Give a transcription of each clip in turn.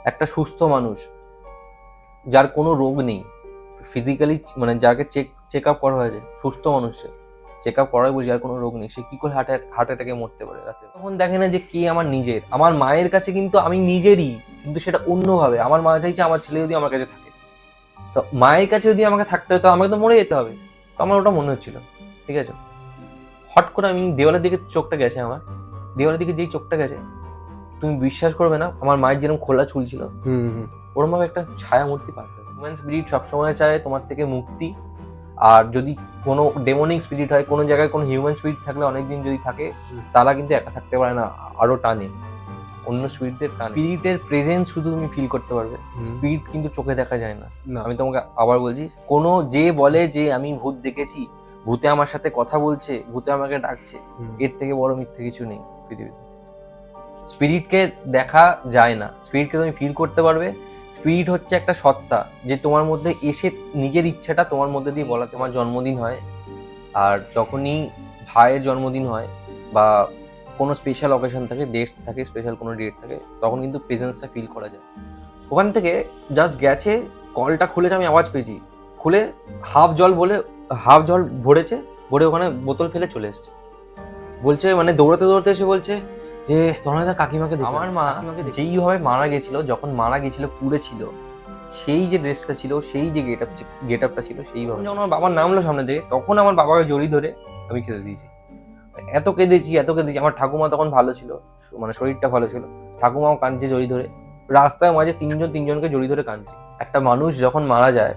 একটা সুস্থ মানুষ যার কোনো রোগ নেই, ফিজিক্যালি মানে যাকে চেক আপ করা হয়েছে, সুস্থ মানুষে চেক আপ করাই বলছি, যার কোনো রোগ নেই, সে কি করে হার্ট অ্যাটাকে মরতে পারে রাতে? তখন দেখে না যে কে আমার নিজের। আমার মায়ের কাছে কিন্তু আমি নিজেরই, কিন্তু সেটা অন্যভাবে। আমার মা চাইছে আমার ছেলে যদি আমার কাছে থাকে, তো মায়ের কাছে যদি আমাকে থাকতে হয় তো আমাকে তো মরে যেতে হবে। তো আমার ওটা মনে হচ্ছিল, ঠিক আছে। হট করে আমি দেওয়ালের দিকে চোখটা গেছে, আমার দেওয়ালের দিকে যেই চোখটা গেছে, তুমি বিশ্বাস করবে না, আমার মায়ের যেরকম খোলা চুল ছিল ওরকম ভাবে একটা ছায়া মূর্তি পার হয়ে। হিউম্যান স্পিরিট সবসময় চায় তোমার থেকে মুক্তি। আর যদি কোনো ডেমনিক স্পিরিট হয়, কোনো জায়গায় কোনো হিউম্যান স্পিরিট থাকলে অনেকদিন যদি থাকে, তারা কিন্তু একা থাকতে পারে না, আরো টানে অন্য স্পিরিটদের টানে। স্পিরিটের প্রেজেন্স শুধু তুমি ফিল করতে পারবে, স্পিরিট কিন্তু চোখে দেখা যায় না। আমি তোমাকে আবার বলছি, কোনো যে বলে যে আমি ভূত দেখেছি, ভূতে আমার সাথে কথা বলছে, ভূতে আমাকে ডাকছে, এর থেকে বড় মিথ্যে কিছু নেই পৃথিবীতে। স্পিরিটকে দেখা যায় না, স্পিরিটকে তুমি ফিল করতে পারবে। স্পিরিট হচ্ছে একটা সত্তা যে তোমার মধ্যে এসে নিজের ইচ্ছাটা তোমার মধ্যে দিয়ে বলা। তোমার জন্মদিন হয়, আর যখনই ভাইয়ের জন্মদিন হয় বা কোনো স্পেশাল অকেশন থাকে, ডেট থাকে, স্পেশাল কোনো ডেট থাকে, তখন কিন্তু প্রেজেন্সটা ফিল করা যায়। ওখান থেকে জাস্ট গেছে, কলটা খুলেছে, আমি আওয়াজ পেয়েছি, খুলে হাফ জল ভরেছে, ভরে ওখানে বোতল ফেলে চলে এসছে। বলছে মানে দৌড়াতে দৌড়াতে এসে বলছে যে তনয়দা কাকিমাকে দেখো। আমার মা যেইভাবে মারা গেছিল, যখন মারা গেছিল পুড়েছিল, সেই যে ড্রেসটা ছিল, সেই যে গেট আপটা ছিল, সেইভাবে যখন আমার বাবার নামলো সামনে দিয়ে, তখন আমার বাবাকে জড়িয়ে ধরে আমি খেতে দিয়েছি। এত কেঁদেছি, আমার ঠাকুমা তখন ভালো ছিল, মানে শরীরটা ভালো ছিল, ঠাকুমাও কাঁদছে জড়িয়ে ধরে। রাস্তায় মাঝে তিনজনকে জড়িয়ে ধরে কাঁদছে। একটা মানুষ যখন মারা যায়,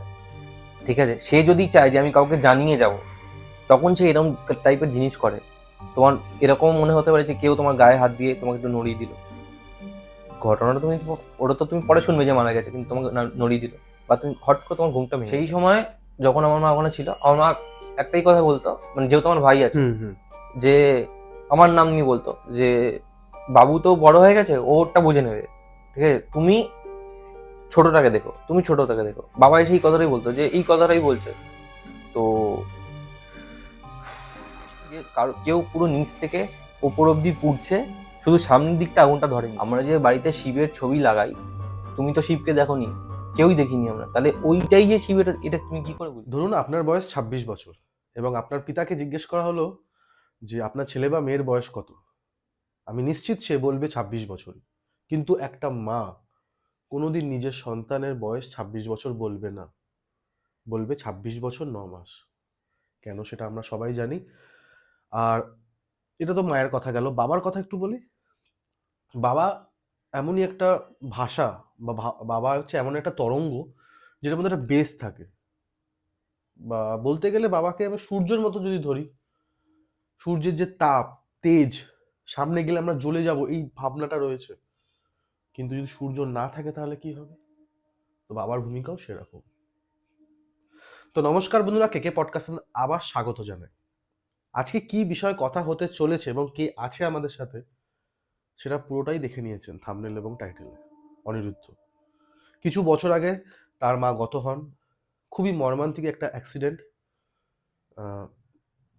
ঠিক আছে, সে যদি চায় যে আমি কাউকে জানিয়ে যাব, তখন সে এরকম টাইপের জিনিস করে। তোমার এরকম মনে হতে পারে যে কেউ তোমার গায়ে হাত দিয়ে তোমাকে একটু নড়িয়ে দিল। ঘটনাটা ওটা তো তুমি পরে শুনবে যে মারা গেছে, কিন্তু তোমাকে নড়িয়ে দিল, বা তুমি হট করে তোমার ঘুমটা ভেঙে। সেই সময় যখন আমার মা ওখানে ছিল, আমার মা একটাই কথা বলতো, মানে যেহেতু আমার ভাই আছে, যে আমার নাম নিয়ে বলতো যে বাবু তো বড় হয়ে গেছে, ওরটা বুঝে নেবে, ঠিক আছে, তুমি ছোটটাকে দেখো, তুমি ছোটটাকে দেখো। বাবা এসে এই কথাটাই বলতো, যে এই কথাটাই বলছে। তো যে কেউ পুরো নিচ থেকে ওপর অব্দি পুড়ছে, শুধু সামনের দিকটা আগুনটা ধরেনি। আমরা যে বাড়িতে শিবের ছবি লাগাই, তুমি তো শিবকে দেখোনি, কেউই দেখিনি আমরা, তাহলে ওইটাই যে শিবের, এটা তুমি কি করে বুঝবে? ধরুন আপনার বয়স 26 বছর এবং আপনার পিতাকে জিজ্ঞেস করা হলো যে আপনার ছেলে বা মেয়ের বয়স কত। আমি নিশ্চিত সে বলবে 26 বছর। কিন্তু একটা মা কোনোদিন নিজের সন্তানের বয়স 26 বছর বলবে না, বলবে 26 বছর 9 মাস। কেন সেটা আমরা সবাই জানি। আর এটা তো মায়ের কথা গেল, বাবার কথা একটু বলি। বাবা এমনই একটা ভাষা, বা বাবা হচ্ছে এমন একটা তরঙ্গ যেটার মধ্যে একটা বেস থাকে। বা বলতে গেলে বাবাকে আমি সূর্যের মতো যদি ধরি, সূর্যের যে তাপ, তেজ, সামনে গেলে আমরা জ্বলে যাব, এই ভাবনাটা রয়েছে। কিন্তু যদি সূর্য না থাকে তাহলে কি হবে? তো বাবার ভূমিকাও সেরকম। তো নমস্কার বন্ধুরা, কেকে পডকাস্টে আবার স্বাগত জানাই। আজকে কি বিষয়ে কথা হতে চলেছে এবং কে আছে আমাদের সাথে, সেটা পুরোটাই দেখে নিয়েছেন থাম্বনেল এবং টাইটেলে। অনিরুদ্ধ কিছু বছর আগে তার মা গত হন। খুবই মর্মান্তিক একটা অ্যাক্সিডেন্ট।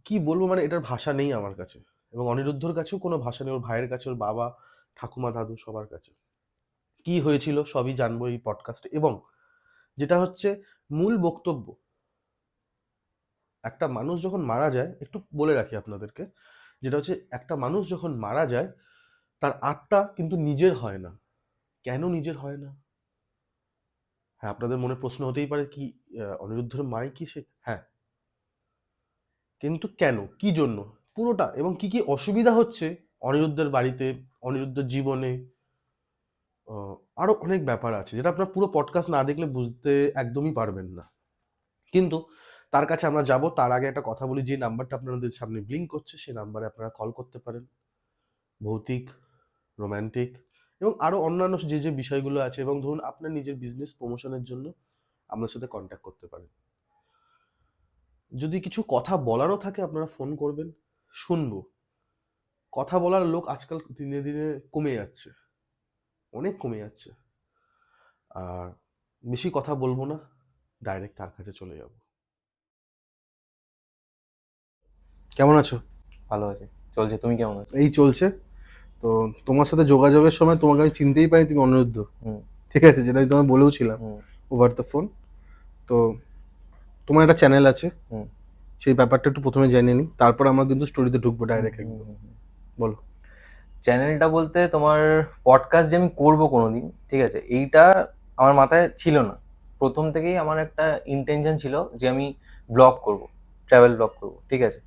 কি বলবো, মানে এটার ভাষা নেই আমার কাছে, এবং অনিরুদ্ধর কাছেও কোনো ভাষা নেই, ওর ভাইয়ের কাছে, ওর বাবা, ঠাকুমা, দাদু, সবার কাছে। কি হয়েছিল সবই জানবো এই পডকাস্টে। এবং যেটা হচ্ছে মূল বক্তব্য, একটা মানুষ যখন মারা যায়, একটু বলে রাখি আপনাদেরকে, যেটা হচ্ছে একটা মানুষ যখন মারা যায় তার আত্মা কিন্তু নিজের হয় না। কেন নিজের হয় না? হ্যাঁ, আপনাদের মনে প্রশ্ন হতেই পারে, কি অনিরুদ্ধর মাই কি সে? হ্যাঁ, কিন্তু কেন, কি জন্য, পুরোটা, এবং কি কি অসুবিধা হচ্ছে অনিরুদ্ধের বাড়িতে, অনিরুদ্ধের জীবনে, আরো অনেক ব্যাপার আছে যেটা আপনার পুরো পডকাস্ট না দেখলে বুঝতে একদমই পারবেন না। কিন্তু তার কাছে আমরা যাব, তার আগে একটা কথা বলি, যে নাম্বারটা আপনাদের সামনে ব্লিঙ্ক করছে সেই নাম্বারে আপনারা কল করতে পারেন। ভৌতিক, রোম্যান্টিক এবং আরো অন্যান্য যে যে বিষয়গুলো আছে, এবং ধরুন আপনার নিজের বিজনেস প্রমোশনের জন্য আমাদের সাথে কন্ট্যাক্ট করতে পারেন। যদি কিছু কথা বলারও থাকে আপনারা ফোন করবেন, শুনবো। কথা বলার লোক আজকাল দিনে দিনে কমে যাচ্ছে, অনেক কমে যাচ্ছে। আর বেশি কথা বলবো না, ডাইরেক্ট তার কাছে চলে যাব। কেমন আছো? ভালো আছে, চলছে। তুমি কেমন আছো? এই চলছে। তো তোমার সাথে যোগাযোগের সময় তোমাকে আমি চিনতেই পারি, তুমি অনিরুদ্ধ। ঠিক আছে, যেটা আমি তোমায় বলেও ছিলাম হুম, ওভার দ্য ফোন। তো তোমার একটা চ্যানেল আছে, হুম, সেই ব্যাপারটা একটু প্রথমে জেনে নিই, তারপর আমরা কিন্তু স্টোরিতে ঢুকবো হুম, ডাইরেক্ট হুম, একদম। হুম। বলো। চ্যানেলটা বলতে তোমার পডকাস্ট যে আমি করবো কোনোদিন, ঠিক আছে, এইটা আমার মাথায় ছিল না। প্রথম থেকেই আমার একটা ইন্টেনশন ছিল যে আমি ব্লগ করব, ট্রাভেল ব্লগ করব, ঠিক আছে।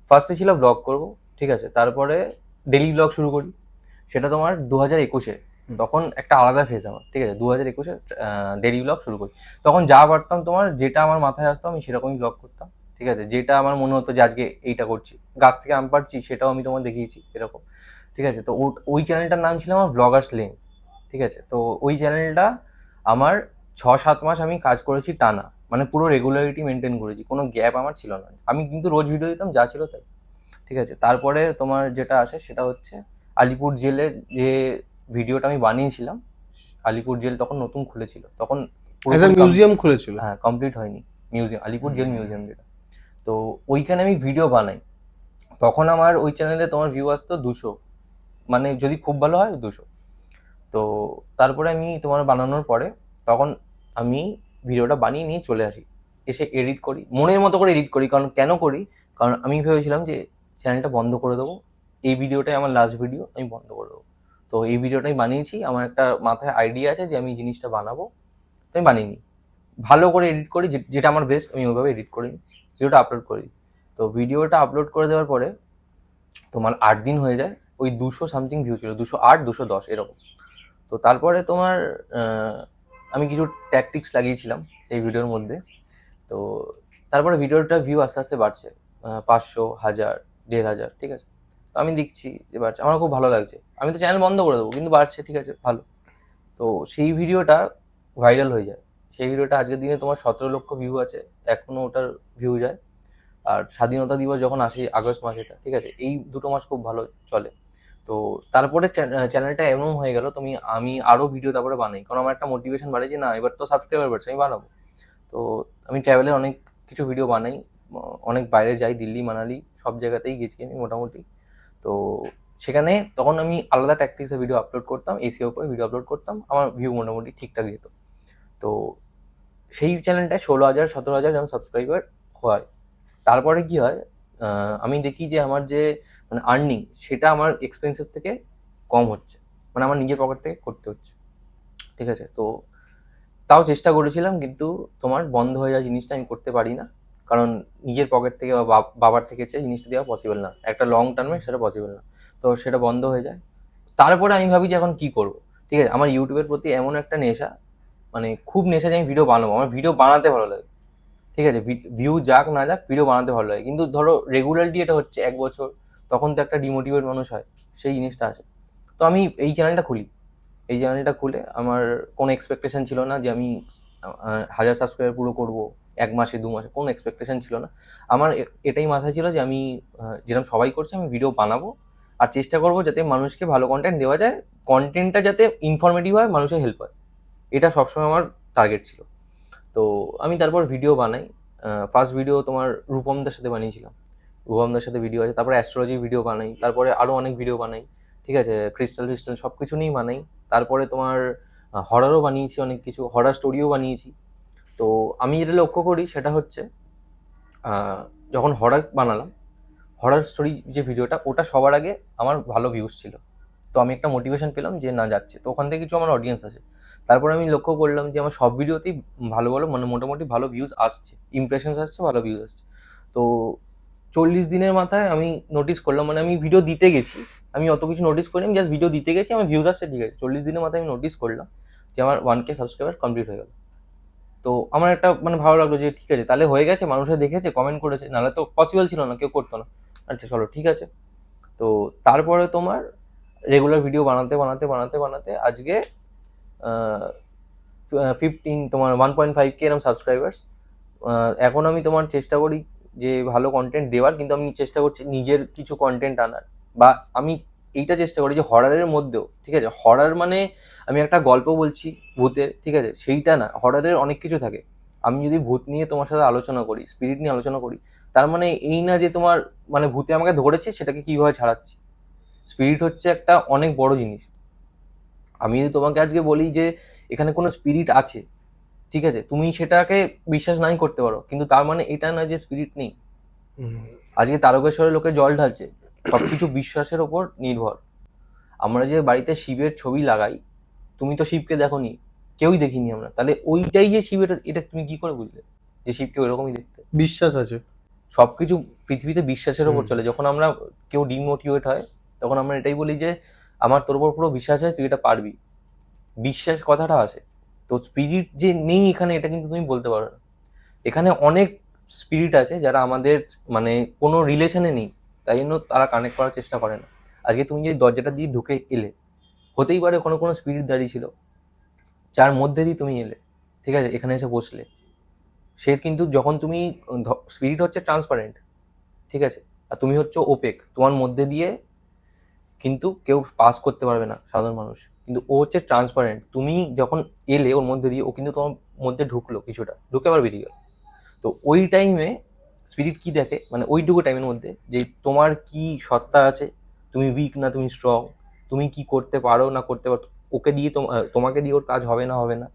ফার্স্টে ছিল ব্লগ করব, ঠিক আছে, তারপরে ডেলি ব্লগ শুরু করি। সেটা তোমার 2021-এ, তখন একটা আলাদা ফেজ আমার, ঠিক আছে। 2021-এ ডেলি ব্লগ শুরু করি। তখন যা পারতাম তোমার, যেটা আমার মাথায় আসতো আমি সেরকমই ব্লগ করতাম, ঠিক আছে। যেটা আমার মনে হতো যে আজকে এইটা করছি, গাছ থেকে আম পাড়ছি, সেটাও আমি তোমার দেখিয়েছি এরকম, ঠিক আছে। তো ওই চ্যানেলটার নাম ছিল আমার ব্লগার্স লেন, ঠিক আছে। তো ওই চ্যানেলটা আমার 6-7 মাস আমি কাজ করেছি টানা, মানে পুরো রেগুলারিটি মেনটেন করেছি, কোনো গ্যাপ আমার ছিল না। আমি কিন্তু রোজ ভিডিও দিতাম, যা ছিল তাই, ঠিক আছে। তারপরে তোমার যেটা আসে সেটা হচ্ছে আলিপুর জেলের যে ভিডিওটা আমি বানিয়েছিলাম। আলিপুর জেল তখন নতুন খুলেছিল, তখন অ্যাজ আ পুরোপুরি মিউজিয়াম খুলেছিল। হ্যাঁ, কমপ্লিট হয়নি। মিউজিয়াম, আলিপুর জেল মিউজিয়াম যেটা। তো ওইখানে আমি ভিডিও বানাই। তখন আমার ওই চ্যানেলে তোমার ভিউ আসতো 200, মানে যদি খুব ভালো হয় 200। তো তারপরে আমি তোমার বানানোর পরে তখন আমি ভিডিওটা বানিয়ে নিয়ে চলে আসি, এসে এডিট করি, মনের মতো করে এডিট করি। কারণ কেন করি, কারণ আমি ভেবেছিলাম যে চ্যানেলটা বন্ধ করে দেবো, এই ভিডিওটাই আমার লাস্ট ভিডিও, আমি বন্ধ করে দেবো। তো এই ভিডিওটাই বানিয়েছি, আমার একটা মাথায় আইডিয়া আছে যে আমি এই জিনিসটা বানাবো, তো আমি বানিয়ে নিই, ভালো করে এডিট করি, যেটা আমার বেস্ট আমি ওইভাবে এডিট করি, ভিডিওটা আপলোড করি। তো ভিডিওটা আপলোড করে দেওয়ার পরে তোমার 8 দিন হয়ে যায়, ওই 200 সামথিং ভিউ ছিল, 208, 210 এরকম। তো তারপরে তোমার আমি কিছু ট্যাকটিক্স লাগিয়েছিলাম সেই ভিডিওর মধ্যে। তো তারপরে ভিডিওটা ভিউ আস্তে আস্তে বাড়ছে, 500, 1000, 1500, ঠিক আছে। তো আমি দেখছি যে বাড়ছে, আমার খুব ভালো লাগছে, আমি তো চ্যানেল বন্ধ করে দেবো, কিন্তু বাড়ছে, ঠিক আছে, ভালো। তো সেই ভিডিওটা ভাইরাল হয়ে যায়। সেই ভিডিওটা আজকের দিনে তোমার 17 লক্ষ ভিউ আছে, এখনো ওটার ভিউ যায়। আর স্বাধীনতা দিবস যখন আসে আগস্ট মাস, এটা ঠিক আছে, এই 2 মাস খুব ভালো চলে। তো তারপরে চ্যানেলটা এমন হয়ে গেল, আমি আরো ভিডিও তারপরে বানাই, কারণ আমার একটা মোটিভেশন বাড়ে যে না, এবার তো সাবস্ক্রাইবার বাড়ছে, আমি বানাবো। তো আমি ট্রাভেলের অনেক কিছু ভিডিও বানাই, অনেক বাইরে যাই, দিল্লি, মানালি, সব জায়গাতেই গেছি আমি মোটামুটি। তো সেখানে তখন আমি আলাদা ট্যাকটিক্সে ভিডিও আপলোড করতাম, এসিও করে ভিডিও আপলোড করতাম, আমার ভিউ মোটামুটি ঠিকঠাক যেত। তো সেই চ্যানেলটায় 16,000, 17,000 যেমন সাবস্ক্রাইবার হয়। তারপরে কি হয়, আমি দেখি যে আমার যে মানে আর্নিং, সেটা আমার এক্সপেন্সের থেকে কম হচ্ছে, মানে আমার নিজের পকেট থেকে করতে হচ্ছে, ঠিক আছে। তো তাও চেষ্টা করেছিলাম, কিন্তু তোমার বন্ধ হয়ে যাওয়া জিনিসটা আমি করতে পারি না, কারণ নিজের পকেট থেকে বা বাবার থেকে চেয়ে জিনিসটা দেওয়া পসিবল না, একটা লং টার্মে সেটা পসিবল না। তো সেটা বন্ধ হয়ে যায়। তারপরে আমি ভাবি যে এখন কি করব, ঠিক আছে। আমার ইউটিউবের প্রতি এমন একটা নেশা, মানে খুব নেশা যে আমি ভিডিও বানাবো, আমার ভিডিও বানাতে ভালো লাগে, ঠিক আছে। ভিউ যাক না যাক, ভিডিও বানাতে ভালো লাগে। কিন্তু ধরো রেগুলারলি এটা হচ্ছে 1 বছর, তখন তো একটা ডিমোটিভেট মানুষ হয়, সেই জিনিসটা আছে। তো আমি এই চ্যানেলটা খুলি। এই চ্যানেলটা খুলে আমার কোনো এক্সপেকটেশন ছিল না যে আমি 1000 সাবস্ক্রাইবার পুরো করবো 1 মাসে, 2 মাসে, কোনো এক্সপেকটেশন ছিল না। আমার এটাই মাথায় ছিল যে আমি যেরকম সবাই করছে আমি ভিডিও বানাবো, আর চেষ্টা করবো যাতে মানুষকে ভালো কন্টেন্ট দেওয়া যায়, কন্টেন্টটা যাতে ইনফরমেটিভ হয়, মানুষের হেল্প হয়, এটা সবসময় আমার টার্গেট ছিল। তো আমি তারপর ভিডিও বানাই। ফার্স্ট ভিডিও তোমার রূপমদার সাথে বানিয়েছিলাম, রূপমদার সাথে ভিডিও আছে। তারপরে অ্যাস্ট্রোলজি ভিডিও বানাই, তারপরে আরও অনেক ভিডিও বানাই, ঠিক আছে, ক্রিস্টাল ফিস্টাল সব কিছু নিয়েই বানাই। তারপরে তোমার হরারও বানিয়েছি, অনেক কিছু হরার স্টোরিও বানিয়েছি। তো আমি যেটা লক্ষ্য করি সেটা হচ্ছে, যখন হরার বানালাম, হরার স্টোরি যে ভিডিওটা, ওটা সবার আগে আমার ভালো ভিউজ ছিল। তো আমি একটা মোটিভেশন পেলাম যে না, যাচ্ছে, তো ওখান থেকে কিছু আমার অডিয়েন্স আছে। তারপর আমি লক্ষ্য করলাম যে আমার সব ভিডিওতেই ভালো ভালো, মানে মোটামুটি ভালো ভিউজ আসছে, ইমপ্রেশনস আসছে, ভালো ভিউজ আসছে। তো 40 দিনের মাথায় আমি নোটিস করলাম, মানে আমি ভিডিও দিতে গেছি, আমি অত কিছু নোটিস করিনি, আমি জাস্ট ভিডিও দিতে গেছি, আমার ভিউজ আসছে, ঠিক আছে। 40 দিনের মাথায় আমি নোটিস করলাম যে আমার 1K সাবস্ক্রাইবার কমপ্লিট হয়ে গেল। তো আমার একটা মানে ভালো লাগলো যে ঠিক আছে, তাহলে হয়ে গেছে, মানুষে দেখেছে, কমেন্ট করেছে, নাহলে তো পসিবল ছিল না, কেউ করতো না। আচ্ছা চলো, ঠিক আছে। তো তারপরে তোমার রেগুলার ভিডিও বানাতে বানাতে বানাতে বানাতে আজকে তোমার 1.5K এরকম সাবস্ক্রাইবার্স। এখন আমি তোমার চেষ্টা করি যে ভালো কন্টেন্ট দেওয়ার, কিন্তু আমি চেষ্টা করছি নিজের কিছু কন্টেন্ট আনার, বা আমি এইটা চেষ্টা করি যে হরারের মধ্যেও, ঠিক আছে, হরার মানে আমি একটা গল্প বলছি ভূতের, ঠিক আছে, সেইটা না, হরারের অনেক কিছু থাকে। আমি যদি ভূত নিয়ে তোমার সাথে আলোচনা করি, স্পিরিট নিয়ে আলোচনা করি, তার মানে এই না যে তোমার মানে ভূতে আমাকে ধরেছে সেটাকে কিভাবে ছাড়াচ্ছি। স্পিরিট হচ্ছে একটা অনেক বড় জিনিস। আমি যদি তোমাকে আজকে বলি যে এখানে কোনো স্পিরিট আছে, ঠিক আছে, তুমি সেটাকে বিশ্বাস নাই করতে পারো, কিন্তু তার মানে এটা না যে স্পিরিট নেই। আজকে তারকেশ্বরে লোকে জল ঢালছে, সবকিছু বিশ্বাসের ওপর নির্ভর। আমরা যে বাড়িতে শিবের ছবি লাগাই, তুমি তো শিবকে দেখোনি, কেউই দেখিনি আমরা, তাহলে ওইটাই যে শিবের, এটা তুমি কি করে বুঝলে যে শিবকে ওইরকমই দেখতে? বিশ্বাস আছে। সবকিছু পৃথিবীতে বিশ্বাসের ওপর হুম। চলে। যখন আমরা কেউ ডিমোটিভেট হয়, তখন আমরা এটাই বলি যে আমার তোর উপর পুরো বিশ্বাস আছে, তুই এটা পারবি। বিশ্বাস কথাটা আসে। তো স্পিরিট যে নেই এখানে, এটা কিন্তু তুমি বলতে পারো না। এখানে অনেক স্পিরিট আছে যারা আমাদের মানে কোনো রিলেশনে নেই, তাই জন্য তারা কানেক্ট করার চেষ্টা করে না। আজকে তুমি যে দরজাটা দিয়ে ঢুকে এলে, হতেই পারে কোনো কোনো স্পিরিট দাঁড়িয়ে ছিল, যার মধ্যে দিয়ে তুমি এলে, ঠিক আছে, এখানে এসে বসলে। সে কিন্তু যখন তুমি, স্পিরিট হচ্ছে ট্রান্সপারেন্ট, ঠিক আছে, আর তুমি হচ্ছে ওপেক, তোমার মধ্যে দিয়ে কিন্তু কেউ পাস করতে পারবে না, সাধারণ মানুষ। কিন্তু ও হচ্ছে ট্রান্সপারেন্ট, তুমি যখন এলে ওর মধ্যে দিয়ে, ও কিন্তু তোমার মধ্যে ঢুকলো, কিছুটা ঢুকে আবার বেরিয়ে গেল। তো ওই টাইমে স্পিরিট কি দেখে, মানে ওইটুকু টাইমের মধ্যে যে তোমার কি সত্তা আছে, তুমি উইক না তুমি স্ট্রং, তুমি কি করতে পারো না করতে পারো, ওকে দিয়ে তোমাকে দিয়ে ওর কাজ হবে না হবে না,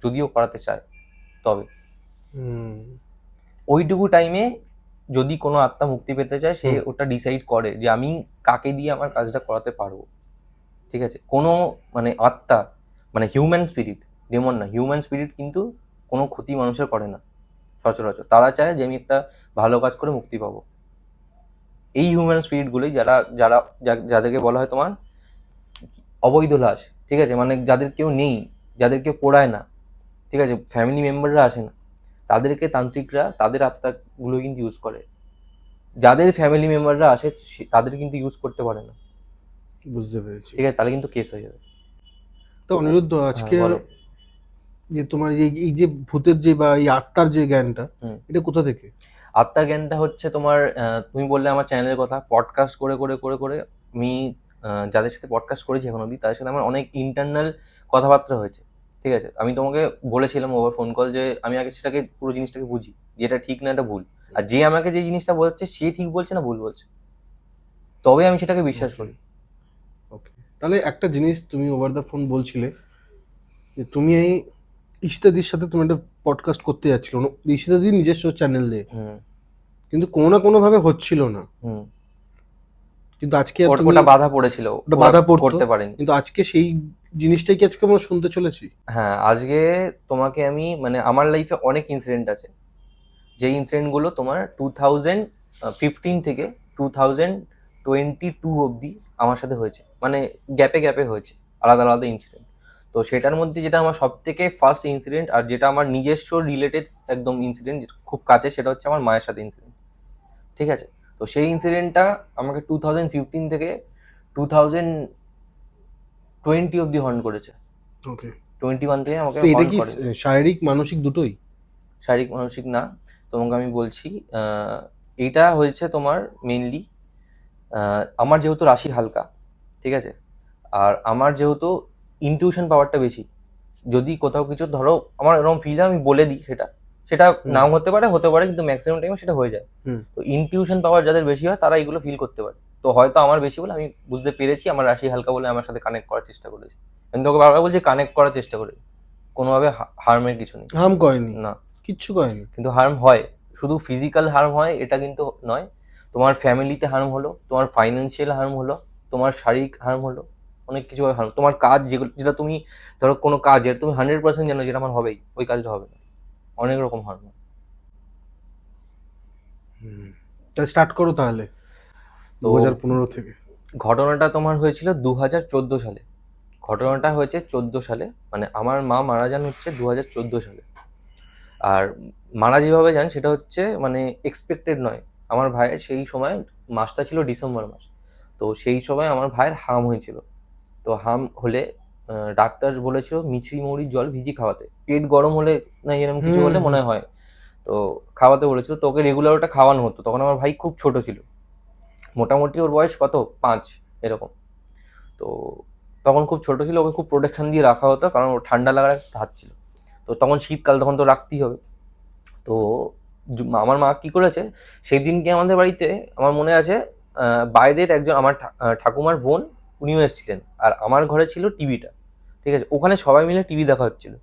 যদিও করাতে চায় তবে। ওইটুকু টাইমে যদি কোনো আত্মা মুক্তি পেতে চায়, সে ওটা ডিসাইড করে যে আমি কাকে দিয়ে আমার কাজটা করাতে পারবো, ঠিক আছে। কোনো মানে আত্মা, মানে হিউম্যান স্পিরিট, ডেমন না, হিউম্যান স্পিরিট কিন্তু কোনো ক্ষতি মানুষের করে না সচরাচর। তারা চায় যে আমি একটা ভালো কাজ করে মুক্তি পাবো। এই হিউম্যান স্পিরিটগুলোই যারা যারা যাদেরকে বলা হয় তোমার অবৈধ লাশ, ঠিক আছে, মানে যাদের কেউ নেই, যাদের কেউ পোড়ায় না, ঠিক আছে, ফ্যামিলি মেম্বাররা আসে না, তাদেরকে তান্ত্রিকরা তাদের আত্মাগুলো কিন্তু ইউজ করে। যাদের ফ্যামিলি মেম্বাররা আসে তাদের কিন্তু ইউজ করতে পারে না, বুঝতে পেরেছি। ঠিক আছে, তাহলে কিন্তু কেস হয়ে যাবে। তো অনিরুদ্ধ, আজকে যে তোমার এই যে ভূতের যে বা এই আত্মার যে জ্ঞানটা, এটা কোথা থেকে? আত্মার জ্ঞানটা হচ্ছে তোমার, তুমি বললে আমার চ্যানেলের কথা, পডকাস্ট করে করে করে করে আমি যাদের সাথে পডকাস্ট করেছি এখন অবধি, তাদের সাথে আমার অনেক ইন্টারনাল কথাবার্তা হয়েছে, ঠিক আছে। আমি তোমাকে বলেছিলাম ওভার ফোন কল যে আমি আগে সেটাকে পুরো জিনিসটাকে বুঝি, যে এটা ঠিক না এটা ভুল, আর যে আমাকে যে জিনিসটা বলছে সে ঠিক বলছে না ভুল বলছে, তবে আমি সেটাকে বিশ্বাস করি। ওকে, তাহলে একটা জিনিস তুমি ওভার দ্য ফোন বলছিলে যে তুমি এই ইশিতাদির সাথে তুমি একটা পডকাস্ট করতে যাচ্ছিল, ইশিতাদি নিজস্ব চ্যানেল দিয়ে, কিন্তু কোনো না কোনো ভাবে হচ্ছিল না, কিন্তু আজকে ওটা বাধা পড়েছিল, ওটা বাধা পড়তো, করতে পারেনি। কিন্তু আজকে সেই জিনিসটাই কি আজকে আমরা শুনতে চলেছি? হ্যাঁ, আজকে তোমাকে আমি মানে আমার লাইফে অনেক ইনসিডেন্ট আছে, যে ইনসিডেন্টগুলো তোমার 2015 থেকে 2022 অবধি আমার সাথে হয়েছে, মানে গ্যাপে গ্যাপে হয়েছে আলাদা আলাদা ইনসিডেন্ট। তো সেটার মধ্যে যেটা আমার সব থেকে ফার্স্ট ইনসিডেন্ট, আর যেটা আমার নিজস্ব রিলেটেড একদম ইনসিডেন্ট, খুব কাছে, সেটা হচ্ছে আমার মায়ের সাথে ইনসিডেন্ট, ঠিক আছে। তো সেই ইনসিডেন্টটা আমাকে 2015 থেকে 2020 অবধি হর্ন করেছে। ওকে, 21 থেকে আমাকে এটা হর্ন কি করে। শারীরিক মানসিক দুটোই? শারীরিক মানসিক না, তোমাকে আমি বলছি, এইটা হয়েছে তোমার মেনলি আমার যেহেতু রাশি হালকা, ঠিক আছে, আর আমার যেহেতু ইনটিউশন পাওয়ারটা বেশি, যদি কোথাও কিছু ধরো আমার এরকম ফিল হয়, আমি বলে দিই, সেটা সেটা নাও হতে পারে, হতে পারে, কিন্তু ম্যাক্সিমাম টাইমে সেটা হয়ে যায়। তো ইনটিউশন পাওয়ার যাদের বেশি হয় তারা এগুলো ফিল করতে পারে। তো হয়তো আমার বেশি বলে আমি বুঝতে পেরেছি, আমার রাশি হালকা বলে আমার সাথে কানেক্ট করার চেষ্টা করেছি। আমি তোকে বারবার বলছি কানেক্ট করার চেষ্টা করি, কোনোভাবে হার্মের কিছু নেই, হার্ম করেনি না, কিচ্ছু করেনি। কিন্তু হার্ম হয়, শুধু ফিজিক্যাল হার্ম হয় এটা কিন্তু নয়, তোমার ফ্যামিলিতে হার্ম হলো, তোমার ফাইন্যান্সিয়াল হার্ম হলো, তোমার শারীরিক হার্ম হলো, অনেক কিছু হার্ম, তোমার কাজ যেগুলো, যেটা তুমি ধরো কোনো কাজ যেটা তুমি 100% জানো যেটা আমার হবেই, ওই কাজটা হবে না, অনেক রকম হার্ম। তাহলে স্টার্ট করো তাহলে 2015 থেকে। ঘটনাটা তোমার হয়েছিল 2014 সালে, ঘটনাটা হয়েছে 14 সালে, মানে আমার মা মারা যান হচ্ছে 2014 সালে। আর মারা যেভাবে যান সেটা হচ্ছে মানে এক্সপেক্টেড নয়। আমার ভাইয়ের সেই সময় মাসটা ছিল ডিসেম্বর মাস, তো সেই সময় আমার ভাইয়ের হাম হয়েছিল। তো হাম হলে ডাক্তার বলেছিল মিছরি মৌরির জল ভিজি খাওয়াতে, পেট গরম হলে না এরকম কিছু হলে মনে হয়, তো খাওয়াতে বলেছিল। তো ওকে রেগুলার ওটা খাওয়ানো হতো। তখন আমার ভাই খুব ছোট ছিল, মোটামুটি ওর বয়স কত 5 এরকম। তো তখন খুব ছোট ছিল, ওকে খুব প্রোটেকশন দিয়ে রাখা হতো, কারণ ওর ঠান্ডা লাগার একটা হাত ছিল। তো তখন শীতকাল, তখন তো রাখতেই হবে। তো আমার মা কি করেছে, সেই দিনকে আমাদের বাড়িতে আমার মনে আছে বাইরের একজন আমার ঠাকুমার বোন, উনিও এসেছিলেন, আর আমার ঘরে ছিল টিভিটা। ঠিক আছে, ওখানে সবাই মিলে টিভি দেখা হচ্ছিল।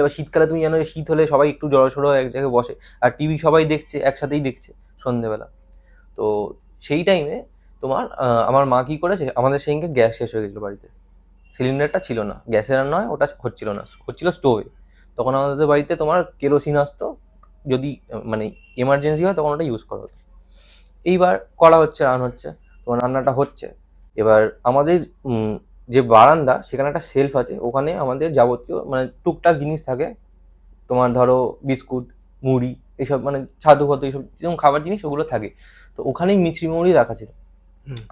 এবার শীতকালে তুমি জানো যে শীত হলে সবাই একটু জড়সড়ো এক জায়গায় বসে, আর টিভি সবাই দেখছে, একসাথেই দেখছে সন্ধেবেলা। তো সেই টাইমে তোমার আমার মা কি করেছে, আমাদের সেদিনকে গ্যাস শেষ হয়ে গেছিলো বাড়িতে, সিলিন্ডারটা ছিল না, গ্যাসে রান্না হয় ওটা হচ্ছিল না, হচ্ছিল স্টোভে। তখন আমাদের বাড়িতে তোমার কেরোসিন আসতো, যদি মানে এমার্জেন্সি হয় তখন ওটা ইউজ করা হতো। এইবার করা হচ্ছে, রান্না হচ্ছে, তোমার রান্নাটা হচ্ছে। এবার আমাদের যে বারান্দা, সেখানে একটা সেলফ আছে, ওখানে আমাদের যাবতীয় মানে টুকটাক জিনিস থাকে, তোমার ধরো বিস্কুট, মুড়ি, এইসব মানে ছাতু ফাতু এইসব যেরকম খাবার জিনিস ওগুলো থাকে। তো ওখানেই মিছরি মুড়ি রাখা ছিল।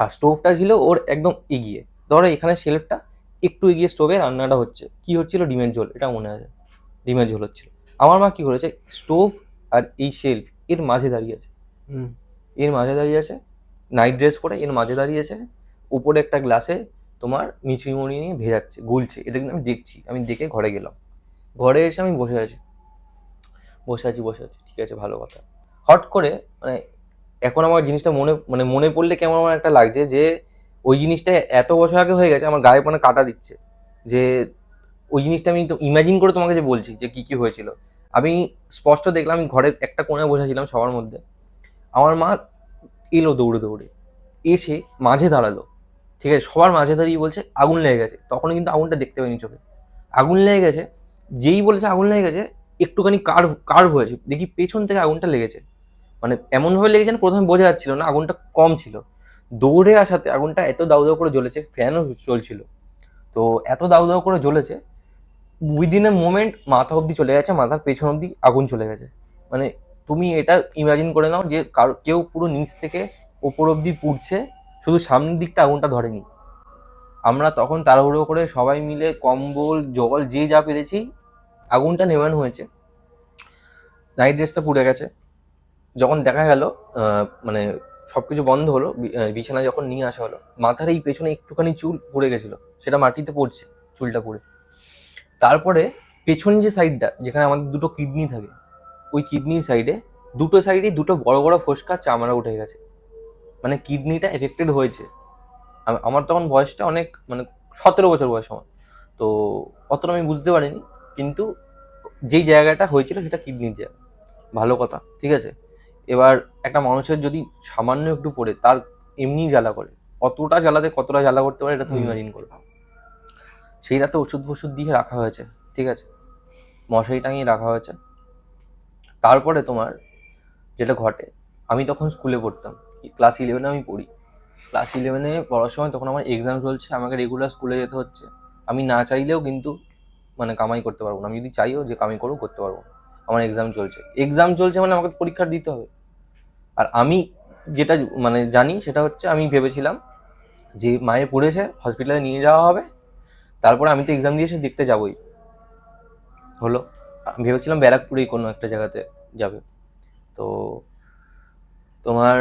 আর স্টোভটা ছিল ওর একদম এগিয়ে, ধরো এখানে শেলফটা একটু এগিয়ে স্টোভে রান্নাটা হচ্ছে। কি হচ্ছিল, ডিমের ঝোল, এটা মনে আছে, ডিমের ঝোল হচ্ছিল। আমার মা কি করেছে, স্টোভ আর এই শেলফ এর মাঝে দাঁড়িয়ে আছে, নাইট ড্রেস পরে এর মাঝে দাঁড়িয়েছে, উপরে একটা গ্লাসে তোমার মিছরি মুড়ি নিয়ে ভেজাচ্ছে, গুলছে। এটা কিন্তু আমি দেখছি, আমি দেখে ঘরে গেলাম। ঘরে এসে আমি বসে আছি, ঠিক আছে, ভালো কথা। হট করে মানে এখন আমার জিনিসটা মনে পড়লে কেমন আমার একটা লাগছে যে ওই জিনিসটা এত বছর আগে হয়ে গেছে, আমার গায়ে মানে কাটা দিচ্ছে। যে ওই জিনিসটা আমি তো ইমাজিন করে তোমাকে যে বলছি যে কি কি হয়েছিল, আমি স্পষ্ট দেখলাম। আমি ঘরের একটা কোণে বসেছিলাম সবার মধ্যে, আমার মা এলো দৌড়ে দৌড়ে, এসে মাঝে দাঁড়ালো, ঠিক আছে, সবার মাঝে দাঁড়িয়ে বলছে আগুন লেগে গেছে। তখন কিন্তু আগুনটা দেখতে পাইনি চোখে, আগুন লেগে গেছে। যেই বলেছে আগুন লেগে গেছে, একটুখানি কার্ভ হয়েছে, দেখি পেছন থেকে আগুনটা লেগেছে। মানে এমনভাবে লেগেছে না, প্রথমে বোঝা যাচ্ছিল না, আগুনটা কম ছিল। দৌড়ে আসাতে আগুনটা এত দাউ দাউ করে জ্বলেছে, ফ্যানও চলছিল, তো এত দাউ দাউ করে জ্বলেছে, উইদিন এ মোমেন্ট মাথা অব্দি চলে গেছে, মাথার পেছন অব্দি আগুন চলে গেছে। মানে তুমি এটা ইমাজিন করে নাও যে কেউ পুরো নিচ থেকে ওপর অব্দি পুড়ছে, শুধু সামনের দিকটা আগুনটা ধরেনি। আমরা তখন তাড়াহুড়ো করে সবাই মিলে কম্বল জল যে যা পেরেছি, আগুনটা নেভানো হয়েছে। নাইট ড্রেসটা পুড়ে গেছে। যখন দেখা গেল মানে সবকিছু বন্ধ হলো, বিছানায় যখন নিয়ে আসা হলো, মাথার এই পেছনে একটুখানি চুল পড়ে গেছিল, সেটা মাটিতে পড়ছে, চুলটা পড়ে। তারপরে পেছন যে সাইডটা, যেখানে আমাদের দুটো কিডনি থাকে, ওই কিডনির সাইডে দুটো সাইডে দুটো বড় বড় ফোসকা চামড়া উঠে গেছে, মানে কিডনিটা এফেক্টেড হয়েছে। আমার তখন বয়সটা অনেক মানে 17 বছর বয়স আমার, তো অতটা আমি বুঝতে পারিনি, কিন্তু যেই জায়গাটা হয়েছিল সেটা কিডনির জায়গা। ভালো কথা, ঠিক আছে। এবার একটা মানুষের যদি সামান্য একটু পড়ে তার এমনি জ্বালা করে, অতটা জ্বালাতে কতটা জ্বালা করতে পারে এটা তুমি ইমাজিন করো। সেই রাতে ওষুধ ফষুধ দিয়ে রাখা হয়েছে, ঠিক আছে, মশারি টাঙিয়ে রাখা হয়েছে। তারপরে তোমার যেটা ঘটে, আমি তখন স্কুলে পড়তাম, ক্লাস 11-এ আমি পড়ি। ক্লাস 11-এ পড়ার সময় তখন আমার এক্সাম চলছে, আমাকে রেগুলার স্কুলে যেতে হচ্ছে। আমি না চাইলেও কিন্তু মানে কামাই করতে পারবো না, আমি যদি চাইও যে কামাই করবো করতে পারবো না। আমার এক্সাম চলছে মানে আমাকে পরীক্ষা দিতে হবে। আর আমি যেটা মানে জানি সেটা হচ্ছে, আমি ভেবেছিলাম যে মায়ের পড়েছে, হসপিটালে নিয়ে যাওয়া হবে, তারপরে আমি তো এক্সাম দিয়ে এসে দেখতে যাবোই। হলো, আমি ভেবেছিলাম ব্যারাকপুরেই কোনো একটা জায়গাতে যাবে। তো তোমার